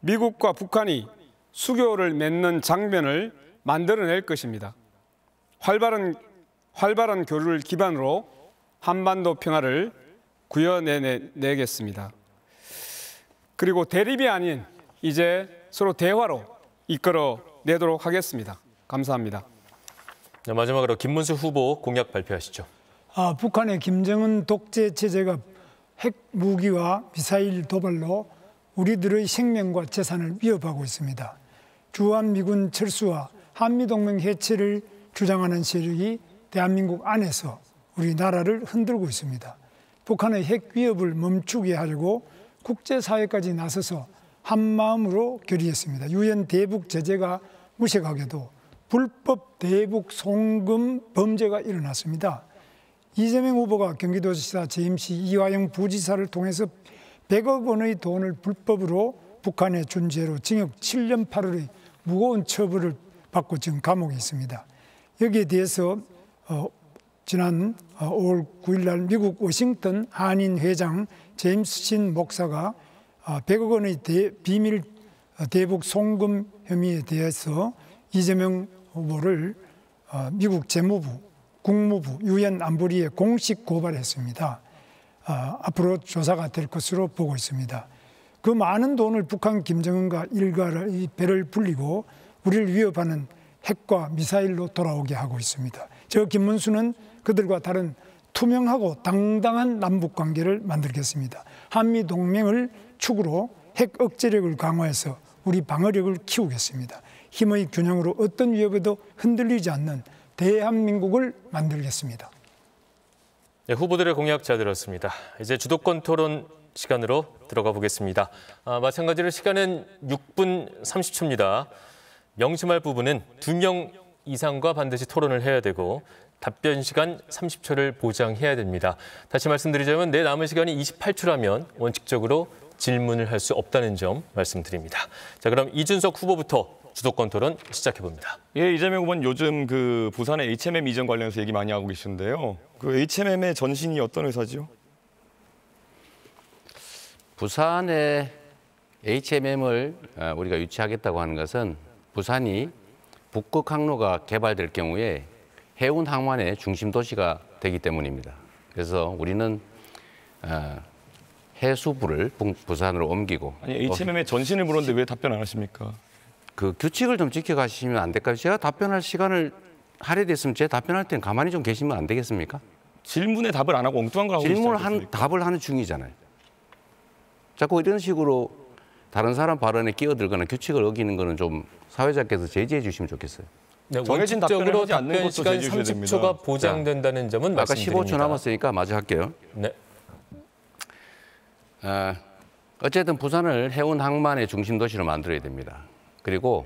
미국과 북한이 수교를 맺는 장면을 만들어낼 것입니다. 활발한 교류를 기반으로 한반도 평화를 구현해내겠습니다. 그리고 대립이 아닌 이제 서로 대화로 이끌어내도록 하겠습니다. 감사합니다. 네, 마지막으로 김문수 후보 공약 발표하시죠. 북한의 김정은 독재 체제가 핵 무기와 미사일 도발로 우리들의 생명과 재산을 위협하고 있습니다. 주한미군 철수와 한미동맹 해체를 주장하는 세력이 대한민국 안에서 우리나라를 흔들고 있습니다. 북한의 핵 위협을 멈추게 하려고 국제사회까지 나서서 한마음으로 결의했습니다. 유엔 대북 제재가 무색하게도 불법 대북 송금 범죄가 일어났습니다. 이재명 후보가 경기도지사 재임 시 이화영 부지사를 통해서 100억 원의 돈을 불법으로 북한에 준 죄로 징역 7년 8월의 무거운 처벌을 받고 지금 감옥에 있습니다. 여기에 대해서 지난 5월 9일 날 미국 워싱턴 한인 회장 제임스 신 목사가 100억 원의 비밀 대북 송금 혐의에 대해서 이재명 후보를 미국 재무부, 국무부, 유엔 안보리에 공식 고발했습니다. 앞으로 조사가 될 것으로 보고 있습니다. 그 많은 돈을 북한 김정은과 일가의 배를 불리고 우리를 위협하는 핵과 미사일로 돌아오게 하고 있습니다. 저 김문수는 그들과 다른 투명하고 당당한 남북관계를 만들겠습니다. 한미동맹을 축으로 핵 억제력을 강화해서 우리 방어력을 키우겠습니다. 힘의 균형으로 어떤 위협에도 흔들리지 않는 대한민국을 만들겠습니다. 네, 후보들의 공약 잘 들었습니다. 이제 주도권 토론 시간으로 들어가 보겠습니다. 마찬가지로 시간은 6분 30초입니다. 명심할 부분은 2명 이상과 반드시 토론을 해야 되고 답변 시간 30초를 보장해야 됩니다. 다시 말씀드리자면 내 남은 시간이 28초라면 원칙적으로 질문을 할 수 없다는 점 말씀드립니다. 자, 그럼 이준석 후보부터 주도권 토론 시작해 봅니다. 예, 이재명 후보는 요즘 그 부산의 HMM 이전 관련해서 얘기 많이 하고 계신데요. 그 HMM의 전신이 어떤 회사죠? 부산에 HMM을 우리가 유치하겠다고 하는 것은 부산이 북극 항로가 개발될 경우에 해운 항만의 중심 도시가 되기 때문입니다. 그래서 우리는 해수부를 부산으로 옮기고. 아니, HMM의 전신을 물었는데 왜 답변 안 하십니까? 그 규칙을 좀 지켜가시면 안 될까요? 제가 답변할 시간을 할애됐으면 제 답변할 때는 가만히 좀 계시면 안 되겠습니까? 질문에 답을 안 하고 엉뚱한 걸 하고 답을 하는 중이잖아요. 자꾸 이런 식으로 다른 사람 발언에 끼어들거나 규칙을 어기는 거는 좀 사회자께서 제지해 주시면 좋겠어요. 네, 정해진 답변을 원칙적으로 하지 않는 답변 것도 시간 제지해 줘야 30초가 보장된다는 점은 아까 말씀드립니다. 15초 남았으니까 마저 할게요. 네. 어쨌든 부산을 해운 항만의 중심 도시로 만들어야 됩니다. 그리고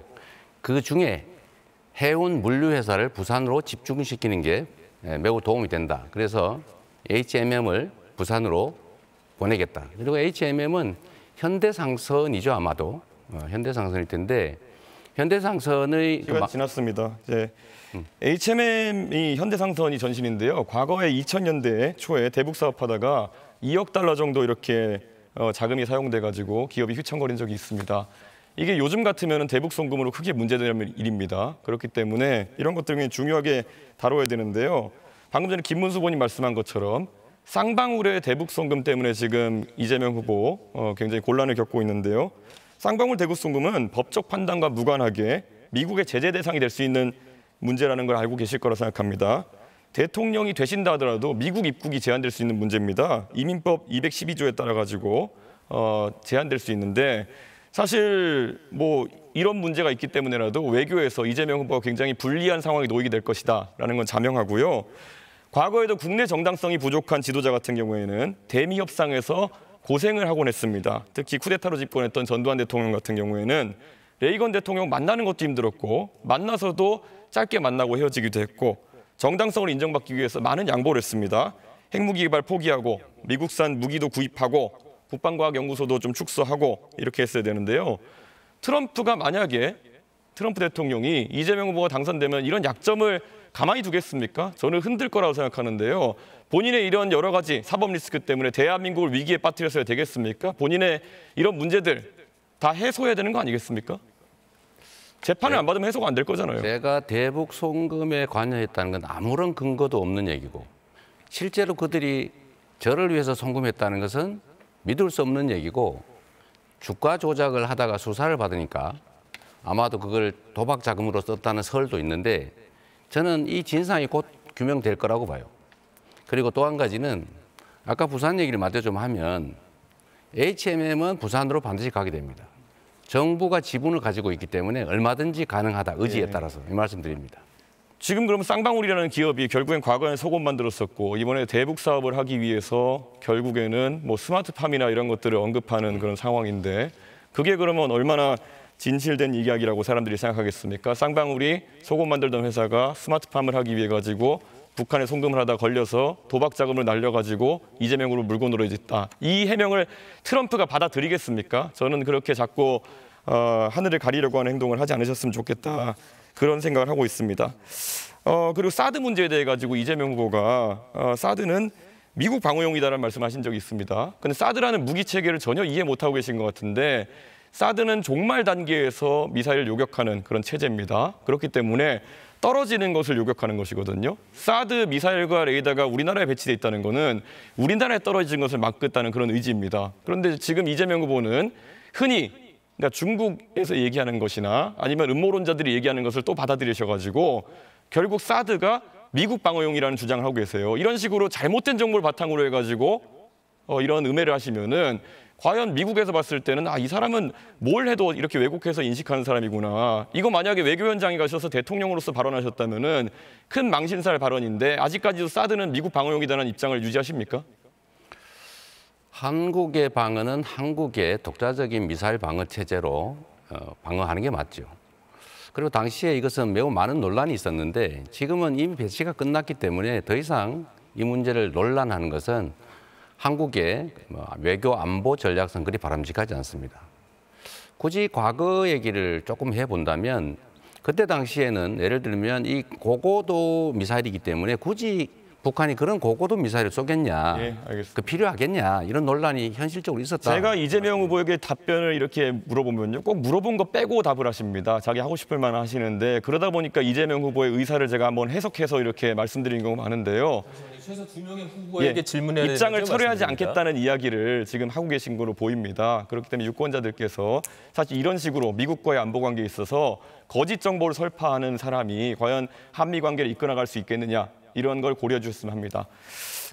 그 중에 해운 물류회사를 부산으로 집중시키는 게 매우 도움이 된다. 그래서 HMM을 부산으로 보내겠다. 그리고 HMM은 현대상선이죠, 아마도. 현대상선일 텐데 현대상선의 시간 지났습니다. 이제 HMM이 현대상선이 전신인데요. 과거에 2000년대 초에 대북 사업하다가 2억 달러 정도 이렇게 자금이 사용돼가지고 기업이 휘청거린 적이 있습니다. 이게 요즘 같으면 대북 송금으로 크게 문제되는 일입니다. 그렇기 때문에 이런 것들을 중요하게 다뤄야 되는데요. 방금 전에 김문수 의원님 말씀한 것처럼 쌍방울의 대북 송금 때문에 지금 이재명 후보 굉장히 곤란을 겪고 있는데요. 쌍방울 대북 송금은 법적 판단과 무관하게 미국의 제재 대상이 될 수 있는 문제라는 걸 알고 계실 거라 생각합니다. 대통령이 되신다 하더라도 미국 입국이 제한될 수 있는 문제입니다. 이민법 212조에 따라 가지고 제한될 수 있는데 사실 뭐 이런 문제가 있기 때문에라도 외교에서 이재명 후보가 굉장히 불리한 상황에 놓이게 될 것이다라는 건 자명하고요. 과거에도 국내 정당성이 부족한 지도자 같은 경우에는 대미 협상에서 고생을 하곤 했습니다. 특히 쿠데타로 집권했던 전두환 대통령 같은 경우에는 레이건 대통령 만나는 것도 힘들었고 만나서도 짧게 만나고 헤어지기도 했고 정당성을 인정받기 위해서 많은 양보를 했습니다. 핵무기 개발 포기하고 미국산 무기도 구입하고 국방과학연구소도 좀 축소하고 이렇게 했어야 되는데요. 트럼프가 만약에 트럼프 대통령이 이재명 후보가 당선되면 이런 약점을 가만히 두겠습니까? 저는 흔들 거라고 생각하는데요. 본인의 이런 여러 가지 사법 리스크 때문에 대한민국을 위기에 빠뜨렸어야 되겠습니까? 본인의 이런 문제들 다 해소해야 되는 거 아니겠습니까? 재판을 안 받으면 해소가 안 될 거잖아요. 제가 대북 송금에 관여했다는 건 아무런 근거도 없는 얘기고 실제로 그들이 저를 위해서 송금했다는 것은 믿을 수 없는 얘기고 주가 조작을 하다가 수사를 받으니까 아마도 그걸 도박 자금으로 썼다는 설도 있는데 저는 이 진상이 곧 규명될 거라고 봐요. 그리고 또 한 가지는 아까 부산 얘기를 마저 좀 하면 HMM은 부산으로 반드시 가게 됩니다. 정부가 지분을 가지고 있기 때문에 얼마든지 가능하다, 의지에 따라서 이 말씀드립니다. 지금 그럼 쌍방울이라는 기업이 결국엔 과거에는 속옷 만들었었고 이번에 대북 사업을 하기 위해서 결국에는 뭐 스마트팜이나 이런 것들을 언급하는 그런 상황인데 그게 그러면 얼마나 진실된 이야기라고 사람들이 생각하겠습니까? 쌍방울이 속옷 만들던 회사가 스마트팜을 하기 위해 가지고 북한에 송금을 하다 걸려서 도박 자금을 날려가지고 이재명으로 물고 늘어졌다. 이 해명을 트럼프가 받아들이겠습니까? 저는 그렇게 자꾸 하늘을 가리려고 하는 행동을 하지 않으셨으면 좋겠다. 그런 생각을 하고 있습니다. 그리고 사드 문제에 대해 가지고 이재명 후보가 사드는 미국 방어용이다라는 말씀하신 적이 있습니다. 근데 사드라는 무기 체계를 전혀 이해 못하고 계신 것 같은데 사드는 종말 단계에서 미사일을 요격하는 그런 체제입니다. 그렇기 때문에 떨어지는 것을 요격하는 것이거든요. 사드 미사일과 레이더가 우리나라에 배치돼 있다는 것은 우리나라에 떨어지는 것을 막겠다는 그런 의지입니다. 그런데 지금 이재명 후보는 흔히 그러니까 중국에서 얘기하는 것이나 아니면 음모론자들이 얘기하는 것을 또 받아들이셔가지고 결국 사드가 미국 방어용이라는 주장을 하고 계세요. 이런 식으로 잘못된 정보를 바탕으로 해가지고 이런 음해를 하시면은 과연 미국에서 봤을 때는 이 사람은 뭘 해도 이렇게 왜곡해서 인식하는 사람이구나. 이거 만약에 외교현장에 가셔서 대통령으로서 발언하셨다면은 큰 망신살 발언인데 아직까지도 사드는 미국 방어용이라는 입장을 유지하십니까? 한국의 방어는 한국의 독자적인 미사일 방어 체제로 방어하는 게 맞죠. 그리고 당시에 이것은 매우 많은 논란이 있었는데 지금은 이미 배치가 끝났기 때문에 더 이상 이 문제를 논란하는 것은 한국의 외교 안보 전략상 그리 바람직하지 않습니다. 굳이 과거 얘기를 조금 해본다면 그때 당시에는 예를 들면 이 고고도 미사일이기 때문에 굳이 북한이 그런 고고도 미사일을 쏘겠냐, 예, 알겠습니다. 그 필요하겠냐 이런 논란이 현실적으로 있었다. 제가 이재명 후보에게 답변을 이렇게 물어보면요. 꼭 물어본 거 빼고 답을 하십니다. 자기 하고 싶을 만한 하시는데 그러다 보니까 이재명 후보의 의사를 제가 한번 해석해서 이렇게 말씀드린 경우가 많은데요. 최소 2명의 후보에게 질문해야 되는 입장을 점을 철회하지 말씀드립니다. 않겠다는 이야기를 지금 하고 계신 거로 보입니다. 그렇기 때문에 유권자들께서 사실 이런 식으로 미국과의 안보 관계에 있어서 거짓 정보를 설파하는 사람이 과연 한미 관계를 이끌어갈 수 있겠느냐. 이런 걸 고려해 주셨으면 합니다.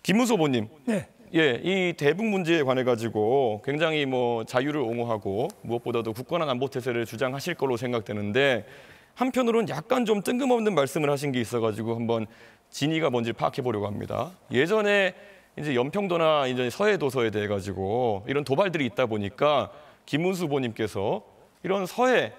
김문수 후보님. 네. 예, 이 대북 문제에 관해 가지고 굉장히 뭐 자유를 옹호하고 무엇보다도 굳건한 안보 태세를 주장하실 걸로 생각되는데 한편으로는 약간 좀 뜬금없는 말씀을 하신 게 있어가지고 한번 진위가 뭔지 파악해 보려고 합니다. 예전에 이제 연평도나 이제 서해 도서에 대해 가지고 이런 도발들이 있다 보니까 김문수 후보님께서 이런 서해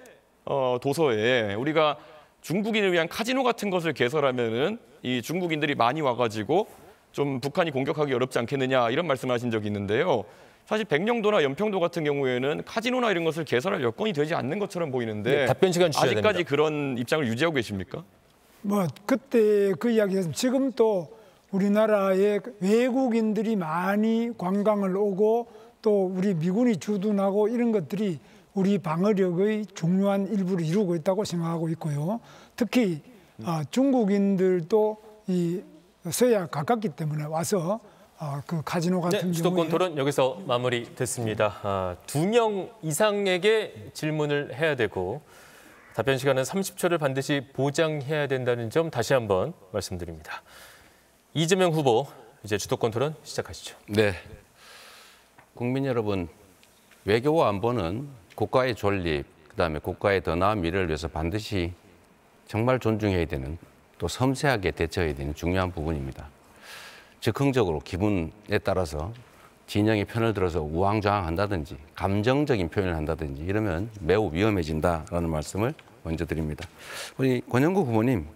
도서에 우리가 중국인을 위한 카지노 같은 것을 개설하면은 이 중국인들이 많이 와가지고 좀 북한이 공격하기 어렵지 않겠느냐 이런 말씀하신 적이 있는데요. 사실 백령도나 연평도 같은 경우에는 카지노나 이런 것을 개설할 여건이 되지 않는 것처럼 보이는데 네, 답변 시간 주셔야 아직까지 됩니다. 그런 입장을 유지하고 계십니까? 뭐 그때 그 이야기에서 지금 또 우리나라에 외국인들이 많이 관광을 오고 또 우리 미군이 주둔하고 이런 것들이 우리 방어력의 중요한 일부를 이루고 있다고 생각하고 있고요. 특히 중국인들도 이 서해와 가깝기 때문에 와서 그 카지노 같은 경우에 수도권 토론 여기서 마무리됐습니다. 2명 이상에게 질문을 해야 되고 답변 시간은 30초를 반드시 보장해야 된다는 점 다시 한번 말씀드립니다. 이재명 후보, 이제 주도권 토론 시작하시죠. 네. 국민 여러분, 외교와 안보는 국가의 존립, 그다음에 국가의 더 나은 미래를 위해서 반드시 정말 존중해야 되는 또 섬세하게 대처해야 되는 중요한 부분입니다. 즉흥적으로 기분에 따라서 진영의 편을 들어서 우왕좌왕한다든지 감정적인 표현을 한다든지 이러면 매우 위험해진다라는 말씀을 먼저 드립니다. 우리 권영국 후보님,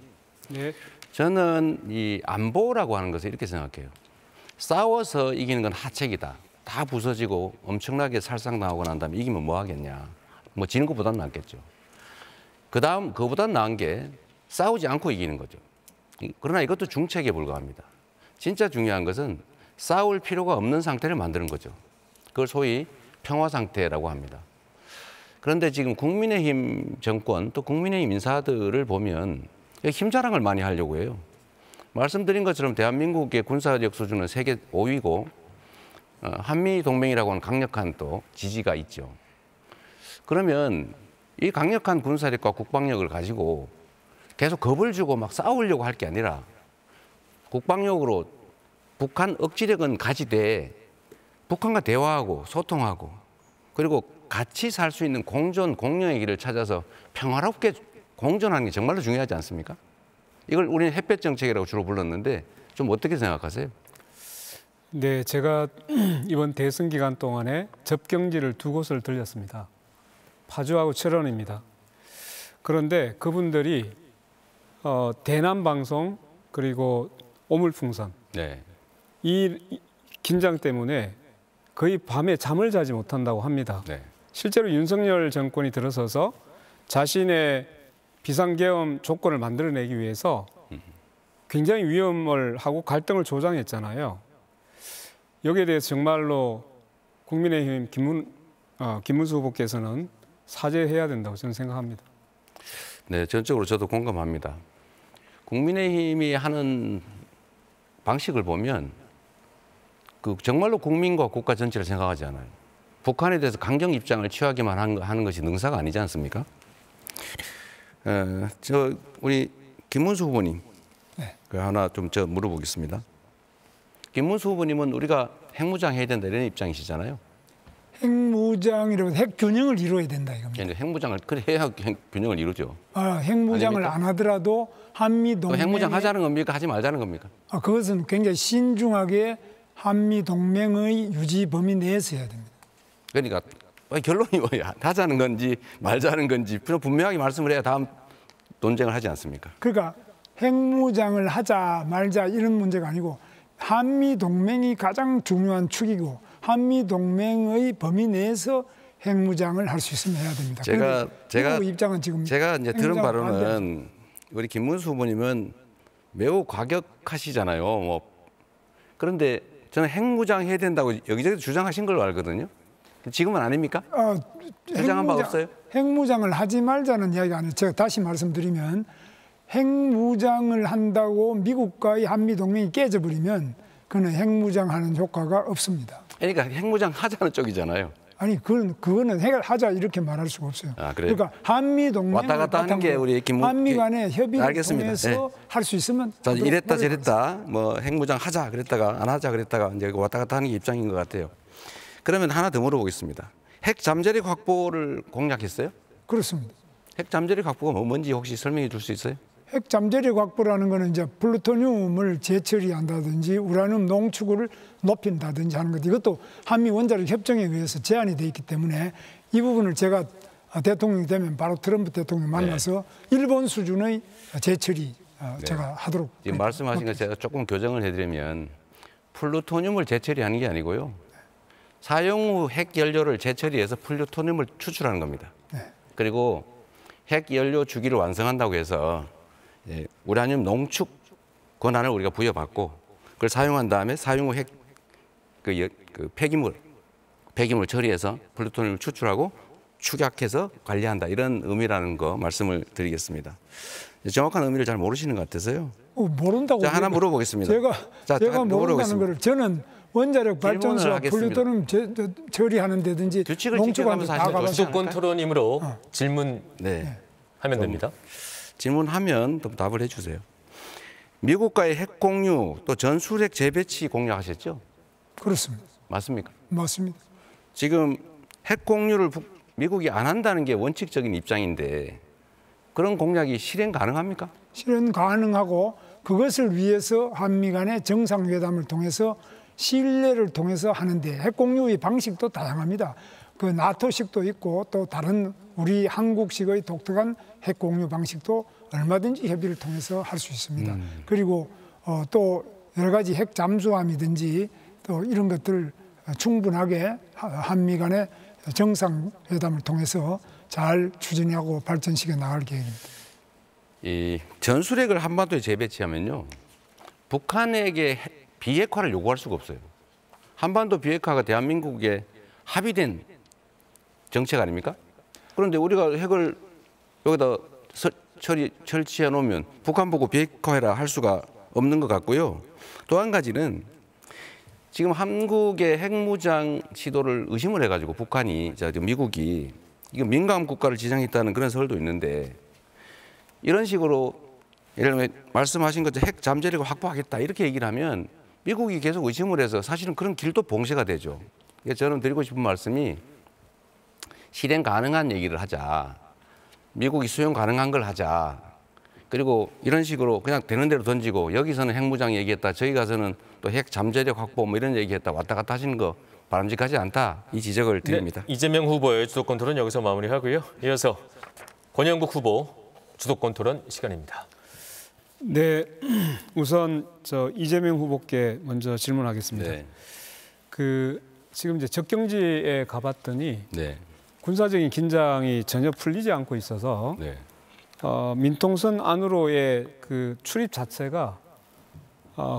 네. 저는 이 안보라고 하는 것을 이렇게 생각해요. 싸워서 이기는 건 하책이다. 다 부서지고 엄청나게 살상당하고 난 다음에 이기면 뭐 하겠냐. 뭐 지는 것보다는 낫겠죠. 그다음 그거보다는 나은 게 싸우지 않고 이기는 거죠. 그러나 이것도 중책에 불과합니다. 진짜 중요한 것은 싸울 필요가 없는 상태를 만드는 거죠. 그걸 소위 평화 상태라고 합니다. 그런데 지금 국민의힘 정권 또 국민의힘 인사들을 보면 힘자랑을 많이 하려고 해요. 말씀드린 것처럼 대한민국의 군사력 수준은 세계 5위고 한미동맹이라고 하는 강력한 또 지지가 있죠. 그러면 이 강력한 군사력과 국방력을 가지고 계속 겁을 주고 막 싸우려고 할 게 아니라 국방력으로 북한 억지력은 가지되 북한과 대화하고 소통하고 그리고 같이 살 수 있는 공존, 공영의 길을 찾아서 평화롭게 공존하는 게 정말로 중요하지 않습니까? 이걸 우리는 햇볕 정책이라고 주로 불렀는데 좀 어떻게 생각하세요? 네, 제가 이번 대선 기간 동안에 접경지를 두 곳을 들렸습니다. 파주하고 철원입니다. 그런데 그분들이 대남방송 그리고 오물풍선 네. 이 긴장 때문에 거의 밤에 잠을 자지 못한다고 합니다. 네. 실제로 윤석열 정권이 들어서서 자신의 비상계엄 조건을 만들어내기 위해서 굉장히 위험을 하고 갈등을 조장했잖아요. 여기에 대해서 정말로 국민의힘 김문수 후보께서는 사죄해야 된다고 저는 생각합니다. 네, 전적으로 저도 공감합니다. 국민의힘이 하는 방식을 보면 그 정말로 국민과 국가 전체를 생각하지 않아요. 북한에 대해서 강경 입장을 취하기만 하는 것이 능사가 아니지 않습니까? 우리 김문수 후보님, 네. 그 하나 좀 물어보겠습니다. 김문수 후보님은 우리가 핵무장 해야 된다 이런 입장이시잖아요. 핵무장이라고 핵 균형을 이루어야 된다 이겁니다. 핵무장을 그래 해야 균형을 이루죠. 핵무장을 아닙니까? 안 하더라도 한미 또 동맹 핵무장 하자는 겁니까? 하지 말자는 겁니까? 그것은 굉장히 신중하게 한미 동맹의 유지 범위 내에서 해야 됩니다. 그러니까 결론이 뭐야? 하자는 건지 말자는 건지 분명하게 말씀을 해야 다음 논쟁을 하지 않습니까? 그러니까 핵무장을 하자 말자 이런 문제가 아니고 한미 동맹이 가장 중요한 축이고 한미 동맹의 범위 내에서 핵무장을 할 수 있으면 해야 됩니다. 제가 입장은 지금 제가 이제 들은 핵무장 바로는 반대입니다. 우리 김문수 후보님은 매우 과격하시잖아요. 그런데 저는 핵무장 해야 된다고 여기저기 주장하신 걸로 알거든요. 지금은 아닙니까? 주장한 바 없어요? 핵무장을 하지 말자는 이야기가 아니에요. 제가 다시 말씀드리면 핵무장을 한다고 미국과의 한미 동맹이 깨져버리면 그는 핵무장하는 효과가 없습니다. 그러니까 핵무장 하자는 쪽이잖아요. 아니 그거는 해결하자 이렇게 말할 수가 없어요. 아, 그래요? 그러니까 한미 동맹 왔다 갔다 하는 게 우리 한미 간의 협의를 알겠습니다. 통해서 할 수 있으면 자, 하도록 이랬다 노력하겠습니다. 저랬다 뭐 핵무장 하자 그랬다가 안 하자 그랬다가 이제 왔다 갔다 하는 게 입장인 것 같아요. 그러면 하나 더 물어보겠습니다. 핵 잠재력 확보를 공약했어요? 그렇습니다. 핵 잠재력 확보가 뭔지 혹시 설명해 줄 수 있어요? 핵 잠재력 확보라는 거는 이제 플루토늄을 재처리한다든지 우라늄 농축을 높인다든지 하는 것, 이것도 한미 원자력 협정에 의해서 제한이 돼 있기 때문에 이 부분을 제가 대통령이 되면 바로 트럼프 대통령 만나서 일본 수준의 재처리 제가 하도록. 지금 말씀하신 거 제가 조금 교정을 해드리면 플루토늄을 재처리하는 게 아니고요. 사용 후 핵 연료를 재처리해서 플루토늄을 추출하는 겁니다. 네. 그리고 핵 연료 주기를 완성한다고 해서 우라늄 농축 권한을 우리가 부여받고 그걸 사용한 다음에 사용 후 핵 폐기물 처리해서 플루토늄을 추출하고 축약해서 관리한다, 이런 의미라는 거 말씀을 드리겠습니다. 정확한 의미를 잘 모르시는 것 같아서요. 모른다고. 자, 하나 물어보겠습니다. 제가 모른다는 거를 저는 원자력 발전소와 플루토늄 처리하는 데든지 규칙을 농축하는 데 지켜가면서 다 하시면 가봤어요. 주도권 토론이므로 질문하면 네. 됩니다. 질문하면 좀 답을 해주세요. 미국과의 핵 공유 또 전술핵 재배치 공약하셨죠? 그렇습니다. 맞습니까? 맞습니다. 지금 핵 공유를 미국이 안 한다는 게 원칙적인 입장인데 그런 공약이 실행 가능합니까? 실현 가능하고 그것을 위해서 한미 간의 정상회담을 통해서 신뢰를 통해서 하는데 핵 공유의 방식도 다양합니다. 그 나토식도 있고 또 다른 우리 한국식의 독특한 핵 공유 방식도 얼마든지 협의를 통해서 할 수 있습니다. 그리고 또 여러 가지 핵 잠수함이든지 또 이런 것들을 충분하게 한미 간의 정상회담을 통해서 잘 추진하고 발전시켜 나갈 계획입니다. 이 전술핵을 한반도에 재배치하면요, 북한에게 비핵화를 요구할 수가 없어요. 한반도 비핵화가 대한민국의 합의된 정책 아닙니까? 그런데 우리가 핵을 여기다 설치해 놓으면 북한 보고 비핵화해라 할 수가 없는 것 같고요. 또 한 가지는 지금 한국의 핵무장 시도를 의심을 해가지고 북한이, 미국이 이거 민감 국가를 지정했다는 그런 설도 있는데, 이런 식으로 예를 들면 말씀하신 것처럼 핵 잠재력을 확보하겠다 이렇게 얘기를 하면 미국이 계속 의심을 해서 사실은 그런 길도 봉쇄가 되죠. 그러니까 저는 드리고 싶은 말씀이 실행 가능한 얘기를 하자. 미국이 수용 가능한 걸 하자. 그리고 이런 식으로 그냥 되는 대로 던지고 여기서는 핵무장 얘기했다, 저기 가서는 또 핵 잠재력 확보 뭐 이런 얘기했다 왔다 갔다 하시는 거 바람직하지 않다, 이 지적을 드립니다. 네, 이재명 후보의 주도권 토론 여기서 마무리하고요. 이어서 권영국 후보 주도권 토론 시간입니다. 네, 우선 이재명 후보께 먼저 질문하겠습니다. 네. 지금 이제 적경지에 가봤더니 네. 군사적인 긴장이 전혀 풀리지 않고 있어서 네. 민통선 안으로의 그 출입 자체가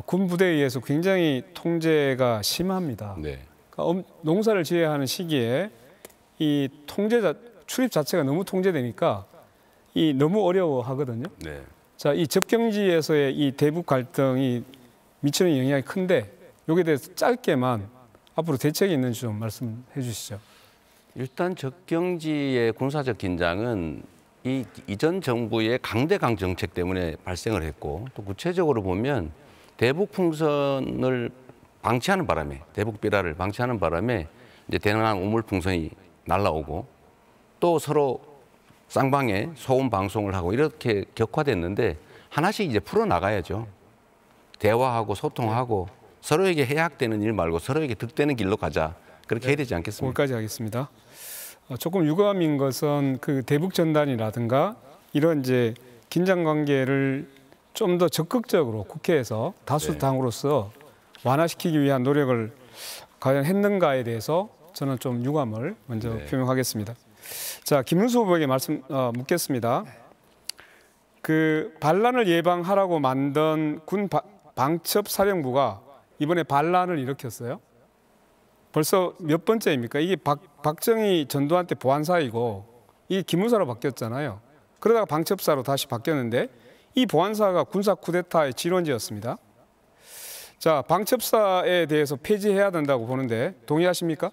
군 부대에 의해서 굉장히 통제가 심합니다. 네. 그러니까 농사를 지어야 하는 시기에 이 출입 자체가 너무 통제되니까 너무 어려워하거든요. 네. 자, 이 접경지에서의 이 대북 갈등이 미치는 영향이 큰데 여기에 대해서 짧게만 앞으로 대책이 있는지 좀 말씀해 주시죠. 일단 적경지의 군사적 긴장은 이 이전 정부의 강대강 정책 때문에 발생을 했고, 또 구체적으로 보면 대북 풍선을 방치하는 바람에, 대북 비라를 방치하는 바람에 이제 대단한 우물 풍선이 날라오고 또 서로 쌍방에 소음 방송을 하고 이렇게 격화됐는데 하나씩 이제 풀어 나가야죠. 대화하고 소통하고 서로에게 해악되는 일 말고 서로에게 득되는 길로 가자. 그렇게 해야 되지 않겠습니까? 거기까지 하겠습니다. 조금 유감인 것은 그 대북 전단이라든가 이런 이제 긴장 관계를 좀 더 적극적으로 국회에서 다수당으로서 완화시키기 위한 노력을 과연 했는가에 대해서 저는 좀 유감을 먼저 표명하겠습니다. 자, 김문수 후보에게 묻겠습니다. 그 반란을 예방하라고 만든 군 방첩사령부가 이번에 반란을 일으켰어요. 벌써 몇 번째입니까? 이게 박정희 전두환 때 보안사이고 이게 기무사로 바뀌었잖아요. 그러다가 방첩사로 다시 바뀌었는데 이 보안사가 군사 쿠데타의 지원지였습니다. 자, 방첩사에 대해서 폐지해야 된다고 보는데 동의하십니까?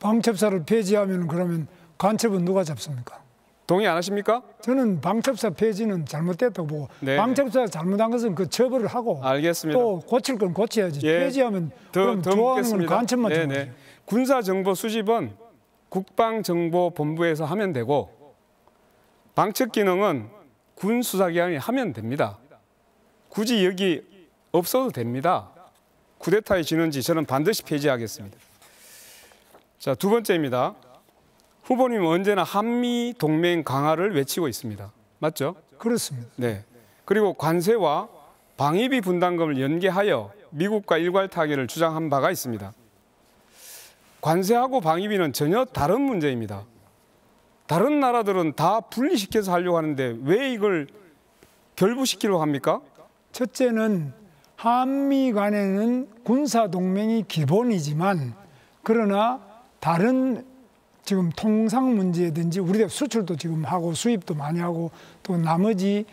방첩사를 폐지하면 그러면 간첩은 누가 잡습니까? 동의 안 하십니까? 저는 방첩사 폐지는 잘못됐다고 보고 네. 방첩사가 잘못한 것은 그 처벌을 하고 알겠습니다. 또 고칠 건 고쳐야지. 예. 폐지하면 더 그럼 좋아하는 건 묻겠습니다. 간첩만 네, 좋아하죠. 네. 군사정보 수집은 국방정보본부에서 하면 되고 방첩 기능은 군 수사기관이 하면 됩니다. 굳이 여기 없어도 됩니다. 쿠데타의 진원지 저는 반드시 폐지하겠습니다. 자, 두 번째입니다. 후보님은 언제나 한미 동맹 강화를 외치고 있습니다. 맞죠? 그렇습니다. 네. 그리고 관세와 방위비 분담금을 연계하여 미국과 일괄 타결을 주장한 바가 있습니다. 관세하고 방위비는 전혀 다른 문제입니다. 다른 나라들은 다 분리시켜서 하려고 하는데 왜 이걸 결부시키려고 합니까? 첫째는 한미 간에는 군사 동맹이 기본이지만 그러나 다른 지금 통상 문제든지 우리가 수출도 지금 하고 수입도 많이 하고 또 나머지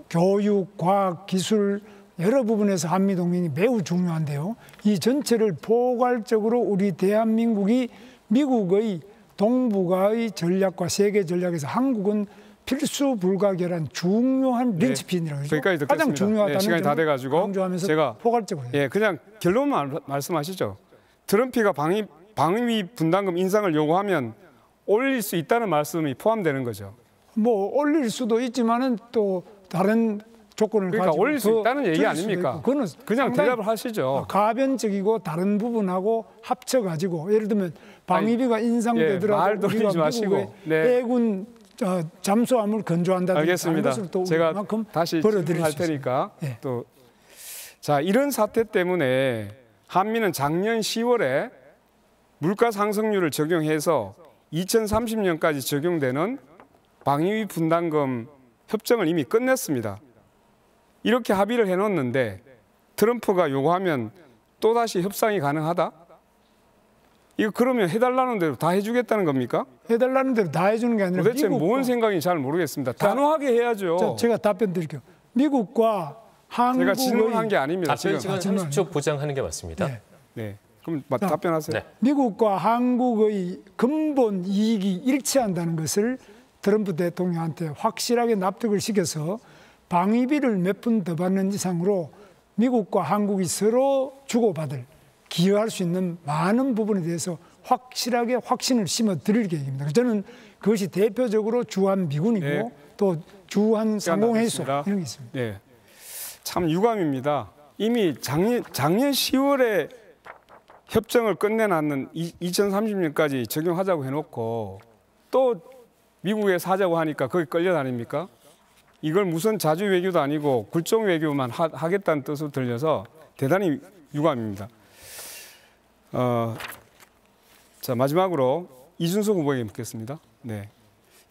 교육, 과학, 기술 여러 부분에서 한미 동맹이 매우 중요한데요. 이 전체를 포괄적으로 우리 대한민국이 미국의 동북아의 전략과 세계 전략에서 한국은 필수 불가결한 중요한 린치핀이라고 하죠. 거기까지 듣겠습니다. 가장 중요하다는 시간이 다 점을 돼가지고 강조하면서 제가 포괄적으로 해요. 그냥 결론만 말씀하시죠. 트럼프가 방위비 분담금 인상을 요구하면 올릴 수 있다는 말씀이 포함되는 거죠. 뭐 올릴 수도 있지만은 또 다른 조건을 그러니까 가지고 올릴 수 더 있다는 얘기 줄일 아닙니까? 수도 있고. 그거는 그냥 상당히 대답을 하시죠. 가변적이고 다른 부분하고 합쳐가지고 예를 들면 방위비가 인상되더라도 말 돌리지 우리가 마시고. 미국의 네. 해군 잠수함을 건조한다든지 알겠습니다. 다른 것을 또 제가 우리만큼 다시 벌어들일 할 수 있습니다. 테니까 예. 또 자, 이런 사태 때문에 한미는 작년 10월에 물가 상승률을 적용해서 2030년까지 적용되는 방위비 분담금 협정을 이미 끝냈습니다. 이렇게 합의를 해놓았는데 트럼프가 요구하면 또다시 협상이 가능하다? 이거 그러면 해달라는 대로 다 해주겠다는 겁니까? 해달라는 대로 다 해주는 게 아니라 도대체 미국과, 뭔 생각인지 잘 모르겠습니다. 단호하게 해야죠. 제가 답변 드릴게요. 미국과 제가 한국의 질문한 게 아닙니다. 답변 지금. 시간 30초 보장하는 게 맞습니다. 네. 네. 그럼 답변하세요. 네. 미국과 한국의 근본 이익이 일치한다는 것을 트럼프 대통령한테 확실하게 납득을 시켜서 방위비를 몇 푼 더 받는 이상으로 미국과 한국이 서로 주고받을 기여할 수 있는 많은 부분에 대해서 확실하게 확신을 심어 드릴 계획입니다. 저는 그것이 대표적으로 주한 미군이고 네. 또 주한 상공회의소 남았습니다. 이런 게 있습니다. 네. 참 유감입니다. 이미 작년 10월에 협정을 끝내놨는 2030년까지 적용하자고 해놓고 또 미국에 사자고 하니까 거기 끌려다닙니까? 이걸 무슨 자주 외교도 아니고 굴종 외교만 하겠다는 뜻으로 들려서 대단히 유감입니다. 자, 마지막으로 이준석 후보에게 묻겠습니다. 네.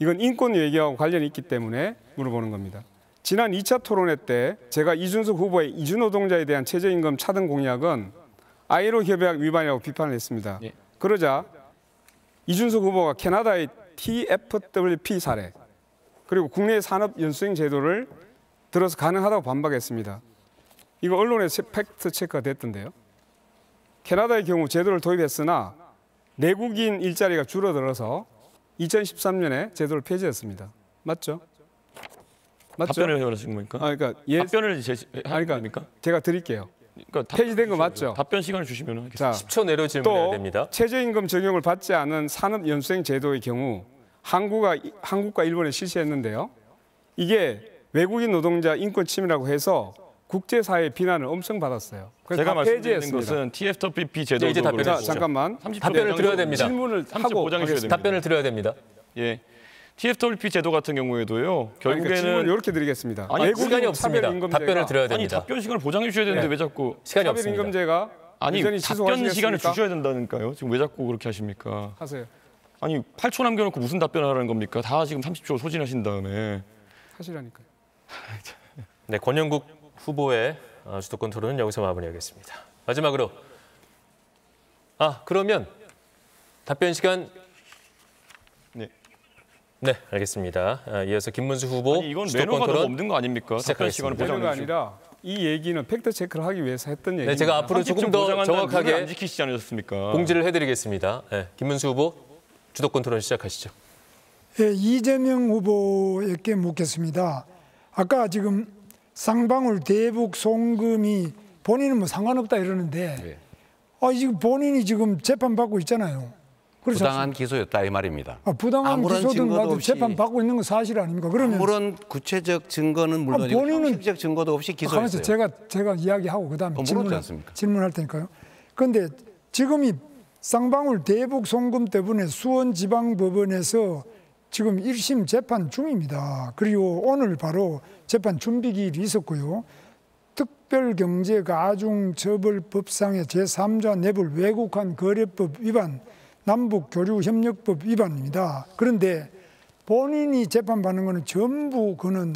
이건 인권 외교하고 관련이 있기 때문에 물어보는 겁니다. 지난 2차 토론회 때 제가 이준석 후보의 이주노동자에 대한 최저임금 차등 공약은 아이로 협약 위반이라고 비판을 했습니다. 예. 그러자 이준석 후보가 캐나다의 TFWP 사례 그리고 국내 산업 연수행 제도를 들어서 가능하다고 반박했습니다. 이거 언론에 팩트 체크가 됐던데요. 캐나다의 경우 제도를 도입했으나 내국인 일자리가 줄어들어서 2013년에 제도를 폐지했습니다. 맞죠? 맞죠? 답변을 원하시는 겁니까? 그러니까 답변을 그러니까 합니까? 제가 드릴게요. 그러니까 폐지된 거 맞죠? 답변 시간을 주시면 하겠습니다. 자, 10초 내로 질문해야 또 됩니다. 최저임금 적용을 받지 않은 산업 연수행 제도의 경우 한국과 일본에 실시했는데요. 이게 외국인 노동자 인권 침해라고 해서 국제사회의 비난을 엄청 받았어요. 그래서 제가 다 말씀드리는 폐지했습니다. 것은 TFWP 제도 이제 답변해 자, 주시죠. 잠깐만. 답변을 드려야 됩니다. 질문을 30 하고 보장해 주셔야 하겠습니다. 됩니다. 답변을 드려야 됩니다. 예. TFWP 제도 같은 경우에도 그러니까 질문을 결국에는 이렇게 드리겠습니다. 아니, 외국인 시간이 없습니다. 차별임금제가- 답변을 드려야 아니 됩니다. 답변 시간을 보장해 주셔야 되는데 네. 왜 자꾸 시간이 없습니다. 차별임금제가 아니 여전히 답변 지속하시겠습니까? 시간을 주셔야 된다니까요. 지금 왜 자꾸 그렇게 하십니까? 하세요. 아니 8초 남겨놓고 무슨 답변을 하라는 겁니까? 다 지금 30초 소진하신 다음에 하시라니까요. 네, 권영국 후보의 수도권 토론은 여기서 마무리하겠습니다. 마지막으로 그러면 답변 시간 네, 알겠습니다. 이어서 김문수 후보 아니 이건 수도권 매너가 너무 토론 없는 거 아닙니까? 답변 시간을 시작하겠습니다. 보장해 매너가 주시고. 아니라 이 얘기는 팩트 체크를 하기 위해서 했던 얘기입니다. 네, 제가 앞으로 조금 더 정확하게 안 지키시지 않으셨습니까? 공지를 해드리겠습니다. 네, 김문수 후보 주도권 토론 시작하시죠. 예, 이재명 후보에게 묻겠습니다. 아까 지금 쌍방울 대북 송금이 본인은 뭐 상관없다 이러는데 네. 지금 본인이 지금 재판받고 있잖아요. 그렇지 부당한 않습니까? 기소였다 이 말입니다. 부당한 아무런 기소든 증거도 봐도 없이 재판받고 있는 건 사실 아닙니까? 그러면 아무런 구체적 증거는 물론이고 본인은- 형식적 증거도 없이 가만있어 기소했어요. 제가 이야기하고 그다음에 물었지 않습니까? 질문할 테니까요. 그런데 지금 이 쌍방울 대북 송금 때문에 수원지방법원에서 지금 1심 재판 중입니다. 그리고 오늘 바로 재판 준비기일이 있었고요. 특별경제가중처벌법상의 제3자 뇌물 왜곡한 거래법 위반, 남북교류협력법 위반입니다. 그런데 본인이 재판받는 거는 전부 그는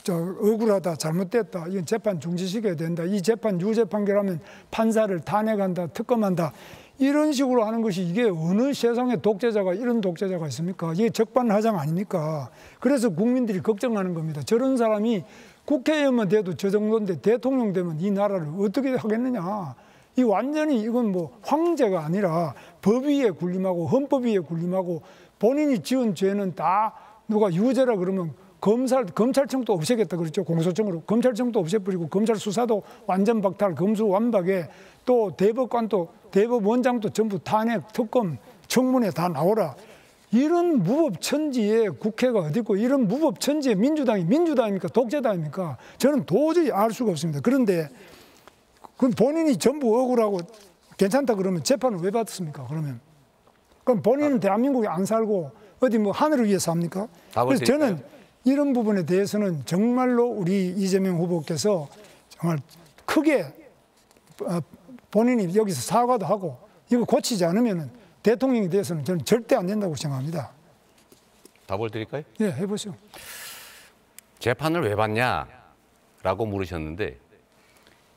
억울하다, 잘못됐다, 이건 재판 중지시켜야 된다, 이 재판 유죄 판결하면 판사를 탄핵한다, 특검한다, 이런 식으로 하는 것이 이게 어느 세상에 독재자가 이런 독재자가 있습니까? 이게 적반하장 아닙니까? 그래서 국민들이 걱정하는 겁니다. 저런 사람이 국회의원만 돼도 저 정도인데 대통령 되면 이 나라를 어떻게 하겠느냐? 이 완전히 이건 뭐 황제가 아니라 법 위에 군림하고 헌법 위에 군림하고 본인이 지은 죄는 다 누가 유죄라 그러면 검찰청도 없애겠다 그랬죠. 공소청으로 검찰청도 없애버리고 검찰 수사도 완전 박탈, 검수완박에 또 대법관도 대법원장도 전부 탄핵, 특검, 청문회 다 나오라. 이런 무법천지에 국회가 어디 있고 이런 무법천지에 민주당이 민주당입니까? 독재당입니까? 저는 도저히 알 수가 없습니다. 그런데 그럼 본인이 전부 억울하고 괜찮다 그러면 재판을 왜 받습니까? 그럼 본인은 대한민국에 안 살고 어디 뭐 하늘을 위해 삽니까? 그래서 저는 이런 부분에 대해서는 정말로 우리 이재명 후보께서 정말 크게 본인이 여기서 사과도 하고 이거 고치지 않으면 대통령에 대해서는 저는 절대 안 된다고 생각합니다. 답을 드릴까요? 예, 해보시오. 재판을 왜 받냐라고 물으셨는데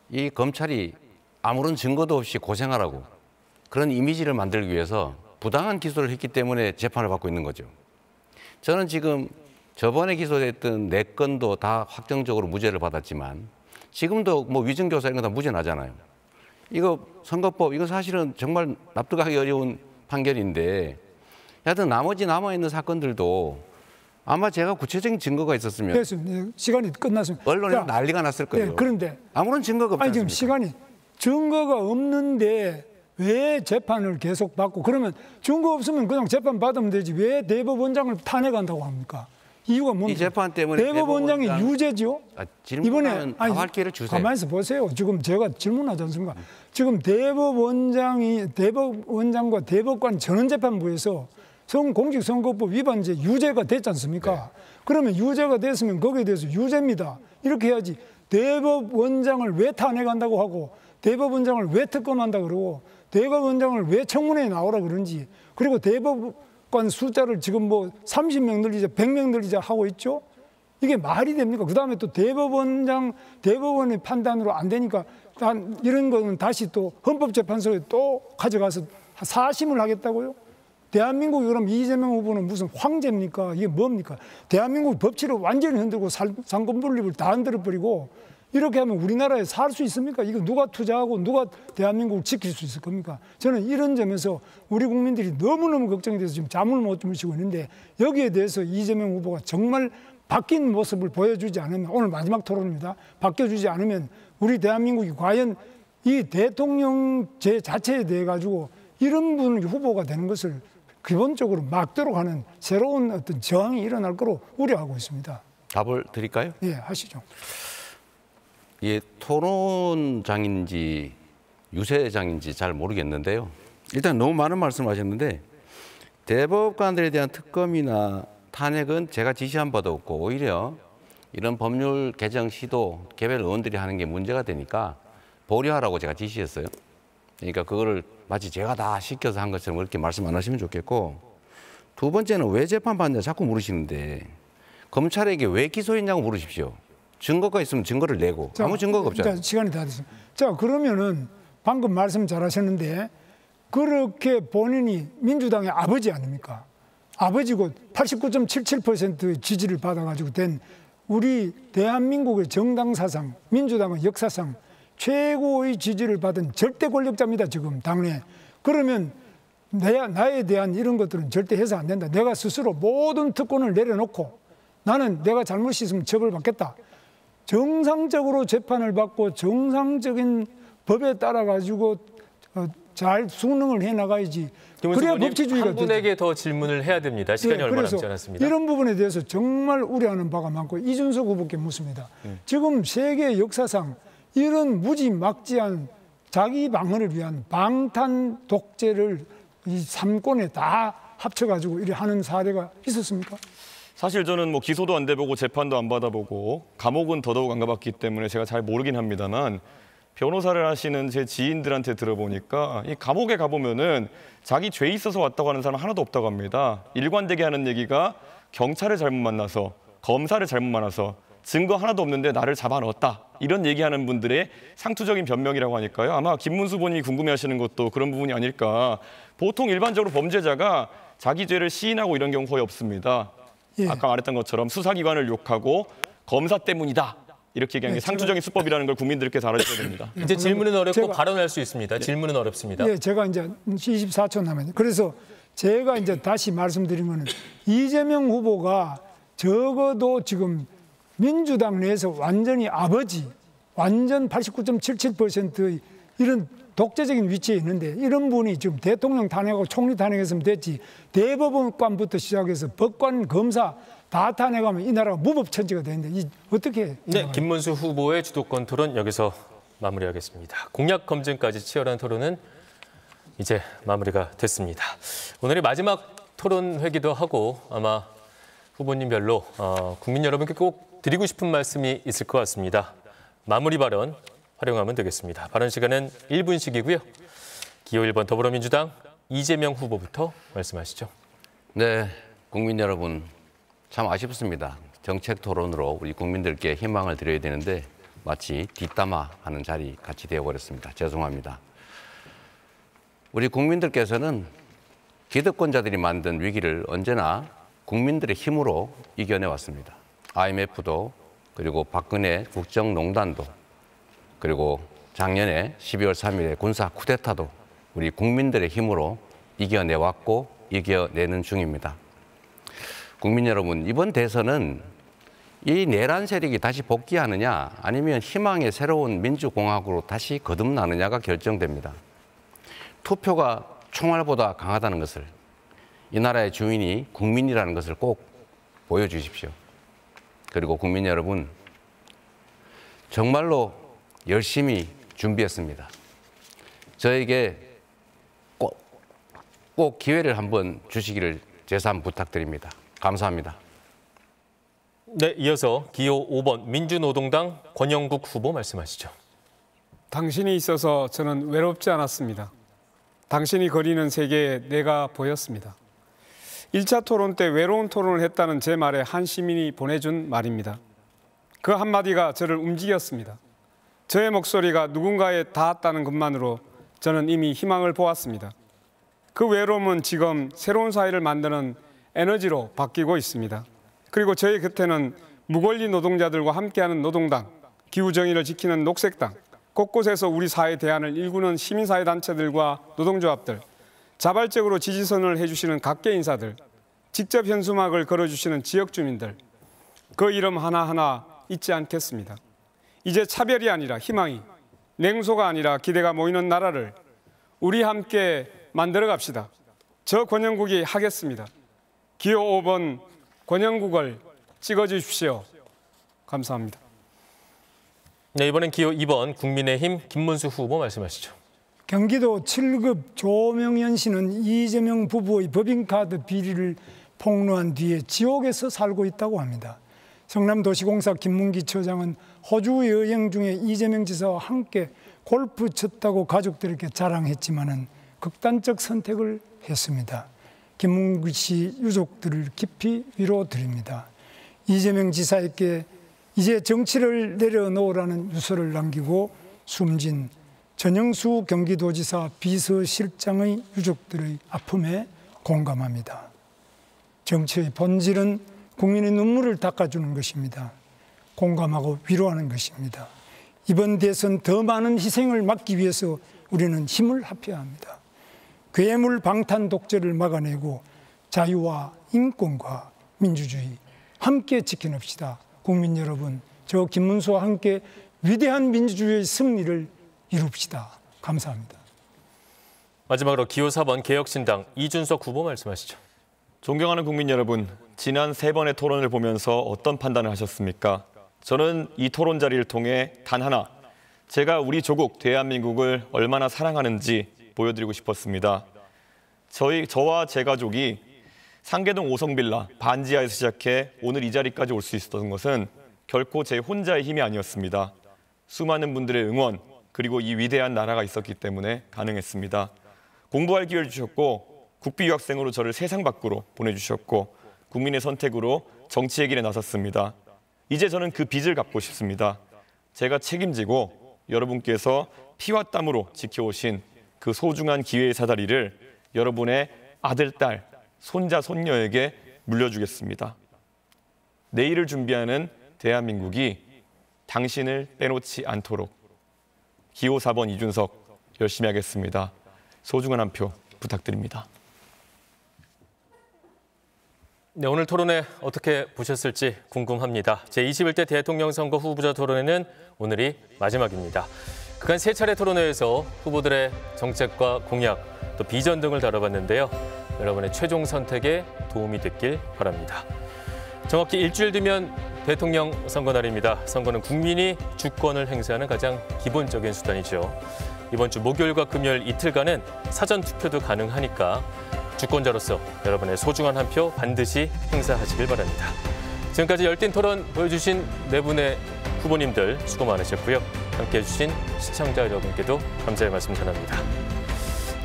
이 검찰이 아무런 증거도 없이 고생하라고 그런 이미지를 만들기 위해서 부당한 기소를 했기 때문에 재판을 받고 있는 거죠. 저는 지금 저번에 기소됐던 4건도 다 확정적으로 무죄를 받았지만 지금도 뭐 위증교사 이런 거 다 무죄 나잖아요. 이거 선거법 이거 사실은 정말 납득하기 어려운 판결인데 하여튼 나머지 남아있는 사건들도 아마 제가 구체적인 증거가 있었으면 됐습니다. 시간이 끝났습니다. 언론에 난리가 났을 거예요. 예, 그런데 아무런 증거가 없지 지금 않습니까? 시간이 증거가 없는데 왜 재판을 계속 받고 그러면 증거 없으면 그냥 재판 받으면 되지 왜 대법원장을 탄핵한다고 합니까? 이유가 뭡니까? 이 재판 때문에 대법원장이 유죄죠. 질문하면 답할 기회를 주세요. 가만히 있어 보세요. 지금 제가 질문하지 않습니까? 지금 대법원장과 대법관 전원재판부에서 공직선거법 위반죄 유죄가 됐지 않습니까? 네. 그러면 유죄가 됐으면 거기에 대해서 유죄입니다. 이렇게 해야지 대법원장을 왜 탄핵한다고 하고 대법원장을 왜 특검한다 그러고 대법원장을 왜 청문회에 나오라 그런지 그리고 대법관 숫자를 지금 뭐 30명 늘리자 100명 늘리자 하고 있죠. 이게 말이 됩니까? 그다음에 또 대법원의 판단으로 안 되니까 이런 거는 다시 또 헌법재판소에 또 가져가서 사심을 하겠다고요? 대한민국이 그럼 이재명 후보는 무슨 황제입니까? 이게 뭡니까? 대한민국 법치를 완전히 흔들고 상권 분립을 다 흔들어버리고 이렇게 하면 우리나라에 살 수 있습니까? 이거 누가 투자하고 누가 대한민국을 지킬 수 있을 겁니까? 저는 이런 점에서 우리 국민들이 너무너무 걱정이 돼서 지금 잠을 못 주무시고 있는데 여기에 대해서 이재명 후보가 정말 바뀐 모습을 보여주지 않으면 오늘 마지막 토론입니다. 바뀌어주지 않으면 우리 대한민국이 과연 이 대통령제 자체에 대해 가지고 이런 분 후보가 되는 것을 기본적으로 막도록 하는 새로운 어떤 저항이 일어날 거로 우려하고 있습니다. 답을 드릴까요? 예, 하시죠. 이게 토론장인지 유세장인지 잘 모르겠는데요. 일단 너무 많은 말씀을 하셨는데 대법관들에 대한 특검이나 탄핵은 제가 지시한 바도 없고 오히려 이런 법률 개정 시도 개별 의원들이 하는 게 문제가 되니까 보류하라고 제가 지시했어요. 그러니까 그거를 마치 제가 다 시켜서 한 것처럼 그렇게 말씀 안 하시면 좋겠고 두 번째는 왜 재판받냐 자꾸 물으시는데 검찰에게 왜 기소했냐고 물으십시오. 증거가 있으면 증거를 내고 아무 증거가 없잖아요. 자, 시간이 다 됐습니다. 자, 그러면은 방금 말씀 잘하셨는데 그렇게 본인이 민주당의 아버지 아닙니까? 아버지고 89.77%의 지지를 받아가지고 된 우리 대한민국의 정당 사상, 민주당의 역사상 최고의 지지를 받은 절대 권력자입니다. 지금 당내. 그러면 나에 대한 이런 것들은 절대 해서 안 된다. 내가 스스로 모든 특권을 내려놓고 나는 내가 잘못이 있으면 처벌받겠다. 정상적으로 재판을 받고 정상적인 법에 따라 가지고 잘 수능을 해나가야지. 그래야 법치주의가 한 분에게 더 질문을 해야 됩니다. 시간이 얼마 남지 않았습니다. 이런 부분에 대해서 정말 우려하는 바가 많고 이준석 후보께 묻습니다. 지금 세계 역사상 이런 무지막지한 자기 방어를 위한 방탄 독재를 이 3권에 다 합쳐가지고 이렇게 하는 사례가 있었습니까? 사실 저는 뭐 기소도 안 돼보고 재판도 안 받아보고 감옥은 더더욱 안 가봤기 때문에 제가 잘 모르긴 합니다만 변호사를 하시는 제 지인들한테 들어보니까 이 감옥에 가보면은 자기 죄 있어서 왔다고 하는 사람 하나도 없다고 합니다. 일관되게 하는 얘기가 경찰을 잘못 만나서 검사를 잘못 만나서 증거 하나도 없는데 나를 잡아넣었다. 이런 얘기하는 분들의 상투적인 변명이라고 하니까요. 아마 김문수 본인이 궁금해하시는 것도 그런 부분이 아닐까. 보통 일반적으로 범죄자가 자기 죄를 시인하고 이런 경우 거의 없습니다. 예. 아까 말했던 것처럼 수사기관을 욕하고 검사 때문이다. 이렇게 얘기하는 게 상투적인 수법이라는 걸 국민들께서 알아주셔야 됩니다. 이제 질문은 어렵고 발언할 수 있습니다. 질문은 어렵습니다. 예, 제가 이제 24초 남았는데 그래서 제가 이제 다시 말씀드린 거는 이재명 후보가 적어도 지금 민주당 내에서 완전히 아버지, 완전 89.77%의 이런 독재적인 위치에 있는데 이런 분이 지금 대통령 탄핵하고 총리 탄핵했으면 됐지 대법원관부터 시작해서 법관, 검사 다 탄핵하면 이 나라가 무법천지가 되는데 이 어떻게? 네, 김문수 후보의 주도권 토론 여기서 마무리하겠습니다. 공약 검증까지 치열한 토론은 이제 마무리가 됐습니다. 오늘이 마지막 토론회기도 하고 아마 후보님별로 국민 여러분께 꼭 드리고 싶은 말씀이 있을 것 같습니다. 마무리 발언 활용하면 되겠습니다. 발언 시간은 1분씩이고요. 기호 1번 더불어민주당 이재명 후보부터 말씀하시죠. 네, 국민 여러분 참 아쉽습니다. 정책 토론으로 우리 국민들께 희망을 드려야 되는데 마치 뒷담화하는 자리 같이 되어버렸습니다. 죄송합니다. 우리 국민들께서는 기득권자들이 만든 위기를 언제나 국민들의 힘으로 이겨내왔습니다. IMF도 그리고 박근혜 국정농단도 그리고 작년에 12월 3일에 군사 쿠데타도 우리 국민들의 힘으로 이겨내왔고 이겨내는 중입니다. 국민 여러분, 이번 대선은 이 내란 세력이 다시 복귀하느냐 아니면 희망의 새로운 민주공화국으로 다시 거듭나느냐가 결정됩니다. 투표가 총알보다 강하다는 것을 이 나라의 주인이 국민이라는 것을 꼭 보여주십시오. 그리고 국민 여러분, 정말로 열심히 준비했습니다. 저에게 꼭 기회를 한번 주시기를 재삼 부탁드립니다. 감사합니다. 네, 이어서 기호 5번 민주노동당 권영국 후보 말씀하시죠. 당신이 있어서 저는 외롭지 않았습니다. 당신이 거리는 세계에 내가 보였습니다. 1차 토론 때 외로운 토론을 했다는 제 말에 한 시민이 보내준 말입니다. 그 한마디가 저를 움직였습니다. 저의 목소리가 누군가에 닿았다는 것만으로 저는 이미 희망을 보았습니다. 그 외로움은 지금 새로운 사회를 만드는 에너지로 바뀌고 있습니다. 그리고 저희 곁에는 무권리 노동자들과 함께하는 노동당, 기후정의를 지키는 녹색당, 곳곳에서 우리 사회 대안을 일구는 시민사회단체들과 노동조합들, 자발적으로 지지선을 해주시는 각계 인사들, 직접 현수막을 걸어주시는 지역주민들, 그 이름 하나하나 잊지 않겠습니다. 이제 차별이 아니라 희망이, 냉소가 아니라 기대가 모이는 나라를 우리 함께 만들어 갑시다. 저 권영국이 하겠습니다. 기호 5번 권영국을 찍어주십시오. 감사합니다. 네, 이번엔 기호 2번 국민의힘 김문수 후보 말씀하시죠. 경기도 7급 조명연 씨는 이재명 부부의 법인카드 비리를 폭로한 뒤에 지옥에서 살고 있다고 합니다. 성남도시공사 김문기 처장은 호주 여행 중에 이재명 지사와 함께 골프 쳤다고 가족들에게 자랑했지만은 극단적 선택을 했습니다. 김문기 씨 유족들을 깊이 위로드립니다. 이재명 지사에게 이제 정치를 내려놓으라는 유서를 남기고 숨진 전영수 경기도지사 비서실장의 유족들의 아픔에 공감합니다. 정치의 본질은 국민의 눈물을 닦아주는 것입니다. 공감하고 위로하는 것입니다. 이번 대선 더 많은 희생을 막기 위해서 우리는 힘을 합해야 합니다. 괴물 방탄 독재를 막아내고 자유와 인권과 민주주의 함께 지켜냅시다. 국민 여러분, 저 김문수와 함께 위대한 민주주의의 승리를 이룹시다. 감사합니다. 마지막으로 기호 4번 개혁신당 이준석 후보 말씀하시죠. 존경하는 국민 여러분, 지난 3번의 토론을 보면서 어떤 판단을 하셨습니까? 저는 이 토론 자리를 통해 단 하나, 제가 우리 조국 대한민국을 얼마나 사랑하는지 보여드리고 싶었습니다. 저와 제 가족이 상계동 5성 빌라 반지하에서 시작해 오늘 이 자리까지 올 수 있었던 것은 결코 제 혼자의 힘이 아니었습니다. 수많은 분들의 응원, 그리고 이 위대한 나라가 있었기 때문에 가능했습니다. 공부할 기회를 주셨고 국비 유학생으로 저를 세상 밖으로 보내주셨고 국민의 선택으로 정치의 길에 나섰습니다. 이제 저는 그 빚을 갚고 싶습니다. 제가 책임지고 여러분께서 피와 땀으로 지켜오신 그 소중한 기회의 사다리를 여러분의 아들, 딸, 손자, 손녀에게 물려주겠습니다. 내일을 준비하는 대한민국이 당신을 빼놓지 않도록 기호 4번 이준석 열심히 하겠습니다. 소중한 한 표 부탁드립니다. 네, 오늘 토론회 어떻게 보셨을지 궁금합니다. 제21대 대통령 선거 후보자 토론회는 오늘이 마지막입니다. 그간 3차례 토론회에서 후보들의 정책과 공약, 또 비전 등을 다뤄봤는데요. 여러분의 최종 선택에 도움이 됐길 바랍니다. 정확히 일주일 뒤면 대통령 선거 날입니다. 선거는 국민이 주권을 행사하는 가장 기본적인 수단이죠. 이번 주 목요일과 금요일 이틀간은 사전 투표도 가능하니까 주권자로서 여러분의 소중한 한 표 반드시 행사하시길 바랍니다. 지금까지 열띤 토론 보여주신 4분의 후보님들 수고 많으셨고요. 함께해 주신 시청자 여러분께도 감사의 말씀 전합니다.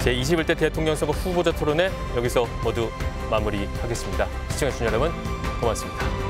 제21대 대통령 선거 후보자 토론회 여기서 모두 마무리하겠습니다. 시청해주신 여러분 고맙습니다.